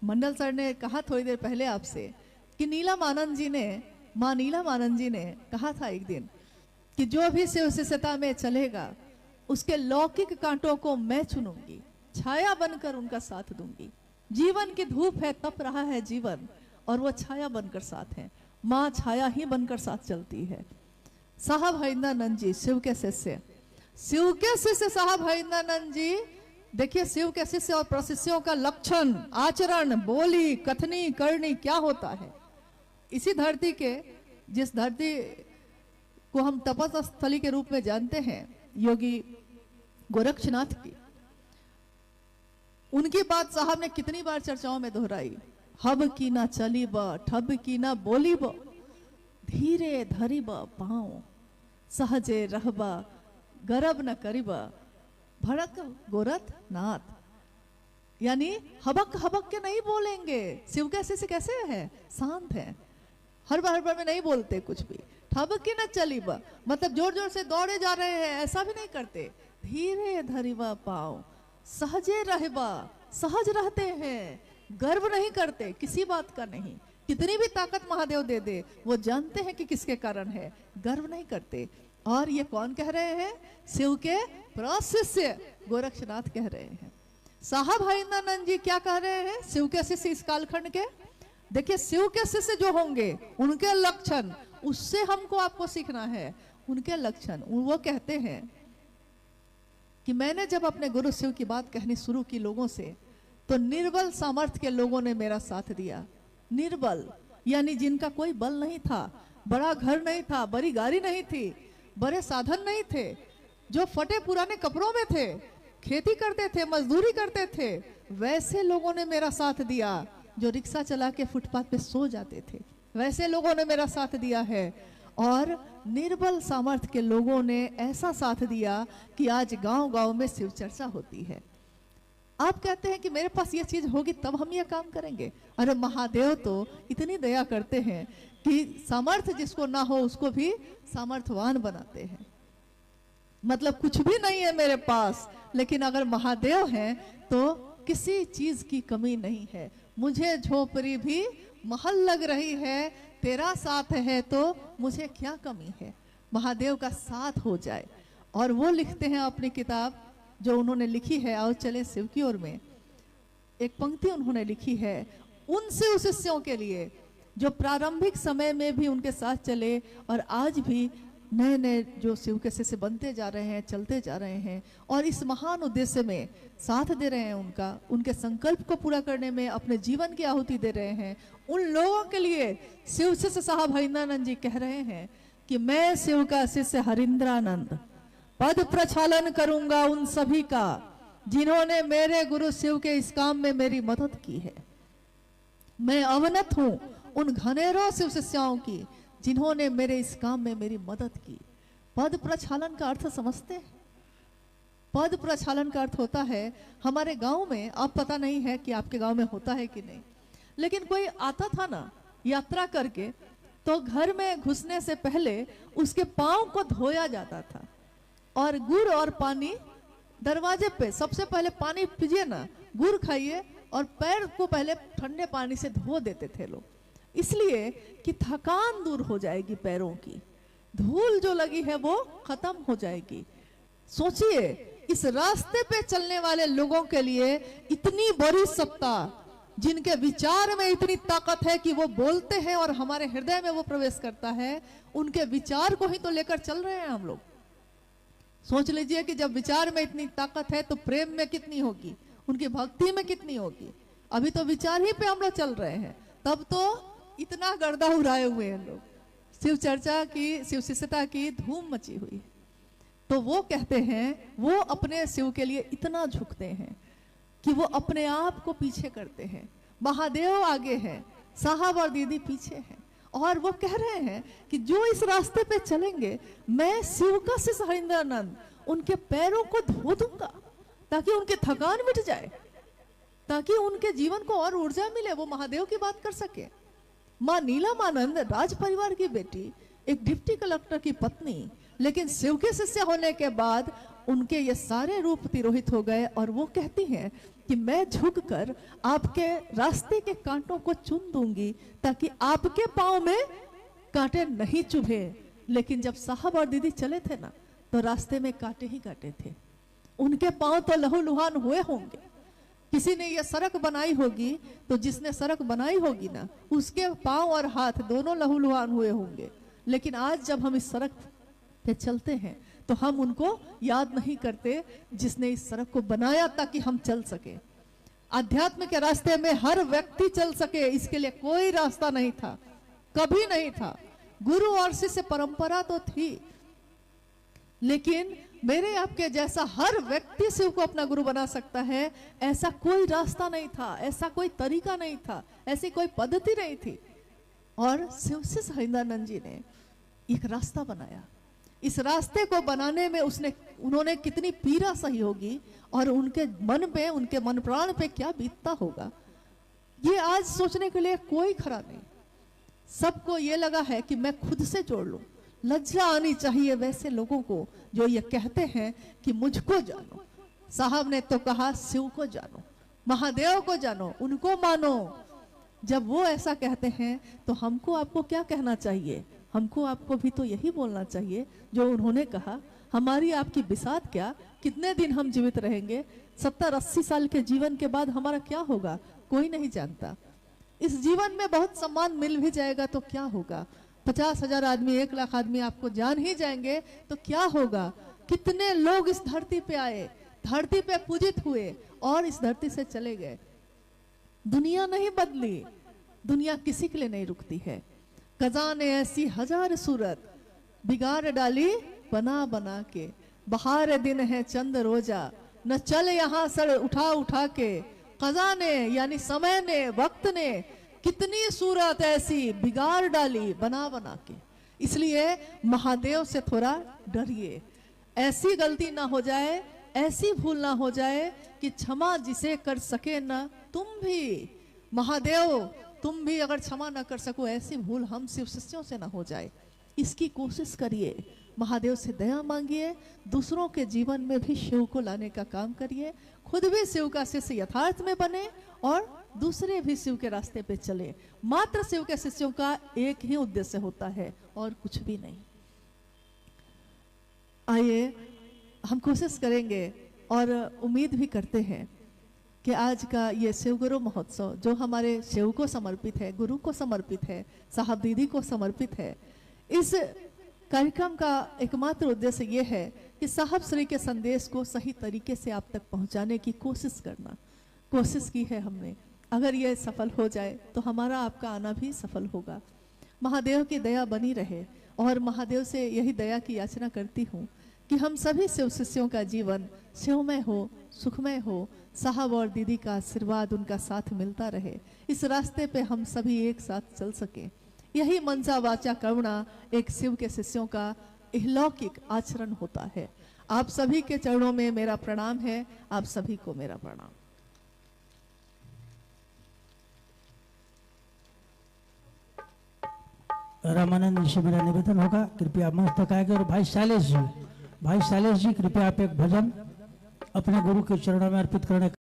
मंडल सर ने कहा थोड़ी देर पहले आपसे कि नीलम आनंद जी ने, मां नीलम आनंद जी ने कहा था एक दिन कि जो भी शिव शिष्यता में चलेगा उसके लौकिक कांटों को मैं चुनूंगी, छाया बनकर उनका साथ दूंगी। जीवन की धूप है, तप रहा है जीवन, और वो छाया बनकर साथ है। माँ छाया ही बनकर साथ चलती है। साहब हरिंदरानंद जी शिव के शिष्य, शिव के शिष्य साहब हरिंदरानंद जी। देखिए शिव के शिष्य और प्रशिष्यों का लक्षण, आचरण, बोली, कथनी, करनी क्या होता है। इसी धरती के, जिस धरती को हम तपस्या स्थली के रूप में जानते हैं, योगी गोरक्षनाथ की, उनकी बात साहब ने कितनी बार चर्चाओं में दोहराई। हब की ना चली ब, ठब की ना बोली ब, धीरे धरी ब पाँव, सहजे रहबा, गर्व न करीब, भड़क गोरख नाथ। यानी हबक हबक के नहीं बोलेंगे। शिव के शिष्य कैसे है? शांत है, हड़बड़ में नहीं बोलते कुछ भी। ठब की न चली ब, मतलब जोर जोर से दौड़े जा रहे हैं ऐसा भी नहीं करते। धीरे धरीबा पाओ, सहजे रहबा, सहज रहते हैं, गर्व नहीं करते किसी बात का नहीं। कितनी भी ताकत महादेव दे दे, वो जानते हैं कि किसके कारण है, गर्व नहीं करते। और ये कौन कह रहे हैं? शिव के प्रशिष्य गोरक्षनाथ कह रहे हैं। साहब हरिंदरानंद जी क्या कह रहे हैं? शिव के शिष्य इस कालखंड के, देखिए शिव के शिष्य जो होंगे उनके लक्षण, उससे हमको आपको सीखना है, उनके लक्षण। वो कहते हैं कि मैंने जब अपने गुरु शिव की बात कहनी शुरू की लोगों से, तो निर्बल सामर्थ्य के लोगों ने मेरा साथ दिया। निर्बल यानी जिनका कोई बल नहीं था, बड़ा घर नहीं था, बड़ी गाड़ी नहीं थी, बड़े साधन नहीं थे, जो फटे पुराने कपड़ों में थे, खेती करते थे, मजदूरी करते थे, वैसे लोगों ने मेरा साथ दिया। जो रिक्शा चला के फुटपाथ पे सो जाते थे, वैसे लोगों ने मेरा साथ दिया है। और निर्बल सामर्थ्य के लोगों ने ऐसा साथ दिया कि आज गांव-गांव में शिव चर्चा होती है। आप कहते हैं कि मेरे पास ये चीज होगी तब हम ये काम करेंगे। अरे महादेव तो इतनी दया करते हैं कि सामर्थ्य जिसको ना हो उसको भी सामर्थ्यवान बनाते हैं। मतलब कुछ भी नहीं है मेरे पास, लेकिन अगर महादेव हैं तो किसी चीज की कमी नहीं है। मुझे झोपड़ी भी महल लग रही है, तेरा साथ है तो मुझे क्या कमी है। महादेव का साथ हो जाए। और वो लिखते हैं अपनी किताब जो उन्होंने लिखी है, आओ चले शिव की ओर में, एक पंक्ति उन्होंने लिखी है उन शिव शिष्यों के लिए जो प्रारंभिक समय में भी उनके साथ चले और आज भी नए नए जो शिव के शिष्य बनते जा रहे हैं, चलते जा रहे हैं और इस महान उद्देश्य में साथ दे रहे हैं, उनके संकल्प को पूरा करने में अपने जीवन की आहुति दे रहे हैं। उन लोगों के लिए शिव शिष्य साहब हरिंद्रानंद जी कह रहे हैं कि मैं शिव का शिष्य हरिंद्रानंद पद प्रक्षालन करूंगा उन सभी का जिन्होंने मेरे गुरु शिव के इस काम में मेरी मदद की है। मैं अवनत हूं उन घनेरों शिव शिष्यों की जिन्होंने मेरे इस काम में मेरी मदद की। पद प्रक्षालन का अर्थ समझते हैं? पद प्रक्षालन का अर्थ होता है, हमारे गांव में, अब पता नहीं है कि आपके गांव में होता है कि नहीं, लेकिन कोई आता था ना यात्रा करके, तो घर में घुसने से पहले उसके पांव को धोया जाता था और गुड़ और पानी दरवाजे पे, सबसे पहले पानी पीजिए ना, गुड़ खाइए और पैर को पहले ठंडे पानी से धो देते थे लोग, इसलिए कि थकान दूर हो जाएगी, पैरों की धूल जो लगी है वो खत्म हो जाएगी। सोचिए इस रास्ते पे चलने वाले लोगों के लिए इतनी बड़ी सत्ता, जिनके विचार में इतनी ताकत है कि वो बोलते हैं और हमारे हृदय में वो प्रवेश करता है, उनके विचार को ही तो लेकर चल रहे हैं हम लोग। सोच लीजिए कि जब विचार में इतनी ताकत है तो प्रेम में कितनी होगी, उनकी भक्ति में कितनी होगी। अभी तो विचार ही पे हम लोग चल रहे हैं, तब तो इतना गर्दा उड़ाए हुए हैं लोग, शिव चर्चा की, शिव शिष्यता की धूम मची हुई है। तो वो कहते हैं, वो अपने शिव के लिए इतना झुकते हैं कि वो अपने आप को पीछे करते हैं। महादेव आगे हैं, साहब और दीदी पीछे हैं, और वो कह रहे हैं कि जो इस रास्ते पे चलेंगे, मैं शिव का शिष्य हरिंद्रानंद उनके पैरों को धो दूंगा ताकि उनकी थकान मिट जाए, ताकि उनके जीवन को और ऊर्जा मिले, वो महादेव की बात कर सके। माँ नीलमानंद राज परिवार की बेटी, एक डिप्टी कलेक्टर की पत्नी, लेकिन शिव के शिष्य होने के बाद उनके ये सारे रूप तिरोहित हो गए और वो कहती हैं कि मैं झुककर आपके रास्ते के कांटों को चुन दूंगी ताकि आपके पांव में कांटे नहीं चुभे। लेकिन जब साहब और दीदी चले थे ना, तो रास्ते में कांटे ही कांटे थे, उनके पांव तो लहूलुहान हुए होंगे। किसी ने ये सड़क बनाई होगी तो जिसने सड़क बनाई होगी ना, उसके पांव और हाथ दोनों लहूलुहान हुए होंगे। लेकिन आज जब हम इस सड़क पे चलते हैं तो हम उनको याद नहीं करते जिसने इस सड़क को बनाया ताकि हम चल सके। अध्यात्म के रास्ते में हर व्यक्ति चल सके, इसके लिए कोई रास्ता नहीं था, कभी नहीं था। गुरु और शिष्य परंपरा तो थी, लेकिन मेरे आपके जैसा हर व्यक्ति शिव को अपना गुरु बना सकता है, ऐसा कोई रास्ता नहीं था, ऐसा कोई तरीका नहीं था, ऐसी कोई पद्धति नहीं थी। और शिव शिष्य हरिंद्रानंद जी ने एक रास्ता बनाया। इस रास्ते को बनाने में उन्होंने कितनी पीड़ा सही होगी और उनके मन पे, उनके मन प्राण पे क्या बीतता होगा, ये आज सोचने के लिए कोई खरा नहीं। सबको ये लगा है कि मैं खुद से जोड़ लूं। लज्जा आनी चाहिए वैसे लोगों को जो ये कहते हैं कि मुझको जानो। साहब ने तो कहा शिव को जानो, महादेव को जानो, उनको मानो। जब वो ऐसा कहते हैं तो हमको आपको क्या कहना चाहिए? हमको आपको भी तो यही बोलना चाहिए जो उन्होंने कहा। हमारी आपकी बिसात क्या, कितने दिन हम जीवित रहेंगे? 70-80 साल के जीवन के बाद हमारा क्या होगा, कोई नहीं जानता। इस जीवन में बहुत सम्मान मिल भी जाएगा तो क्या होगा? 50,000 आदमी, 1 लाख आदमी आपको जान ही जाएंगे तो क्या होगा? कितने लोग इस धरती पे आए, धरती पे पूजित हुए और इस धरती से चले गए। दुनिया नहीं बदली, दुनिया किसी के लिए नहीं रुकती है। कज़ा ने ऐसी 1000 सूरत बिगाड़ डाली बना बना के, बहार दिन है चंद रोजा, न चल यहाँ सर उठा उठा के, कज़ा ने यानी समय ने, वक्त ने कितनी सूरत ऐसी बिगाड़ डाली बना बना के। इसलिए महादेव से थोड़ा डरिए, ऐसी गलती ना हो जाए, ऐसी भूल ना हो जाए कि क्षमा जिसे कर सके ना तुम भी, महादेव तुम भी अगर क्षमा ना कर सको, ऐसी भूल हम शिव शिष्यों से ना हो जाए, इसकी कोशिश करिए। महादेव से दया मांगिए, दूसरों के जीवन में भी शिव को लाने का काम करिए, खुद भी शिव का शिष्य यथार्थ में बने और दूसरे भी शिव के रास्ते पे चले। मात्र शिव के शिष्यों का एक ही उद्देश्य होता है और कुछ भी नहीं। आइए हम कोशिश करेंगे और उम्मीद भी करते हैं कि आज का ये शिव गुरु महोत्सव जो हमारे शिव को समर्पित है, गुरु को समर्पित है, साहब दीदी को समर्पित है, इस कार्यक्रम का एकमात्र उद्देश्य ये है कि साहब श्री के संदेश को सही तरीके से आप तक पहुंचाने की कोशिश करना। कोशिश की है हमने, अगर ये सफल हो जाए तो हमारा आपका आना भी सफल होगा। महादेव की दया बनी रहे और महादेव से यही दया की याचना करती हूँ कि हम सभी शिव शिष्यों का जीवन शिवमय हो, सुखमय हो, साहब और दीदी का आशीर्वाद, उनका साथ मिलता रहे, इस रास्ते पे हम सभी एक साथ चल सकें। यही मनसा वाचा करुणा एक शिव के शिष्यों का अलौकिक आचरण होता है। आप सभी के चरणों में मेरा प्रणाम है, आप सभी को मेरा प्रणाम। रामानंद जी से मेरा निवेदन होगा, कृपया मंच तक आएंगे। और भाई शैलेश जी कृपया आप एक भजन अपने गुरु के चरणों में अर्पित करने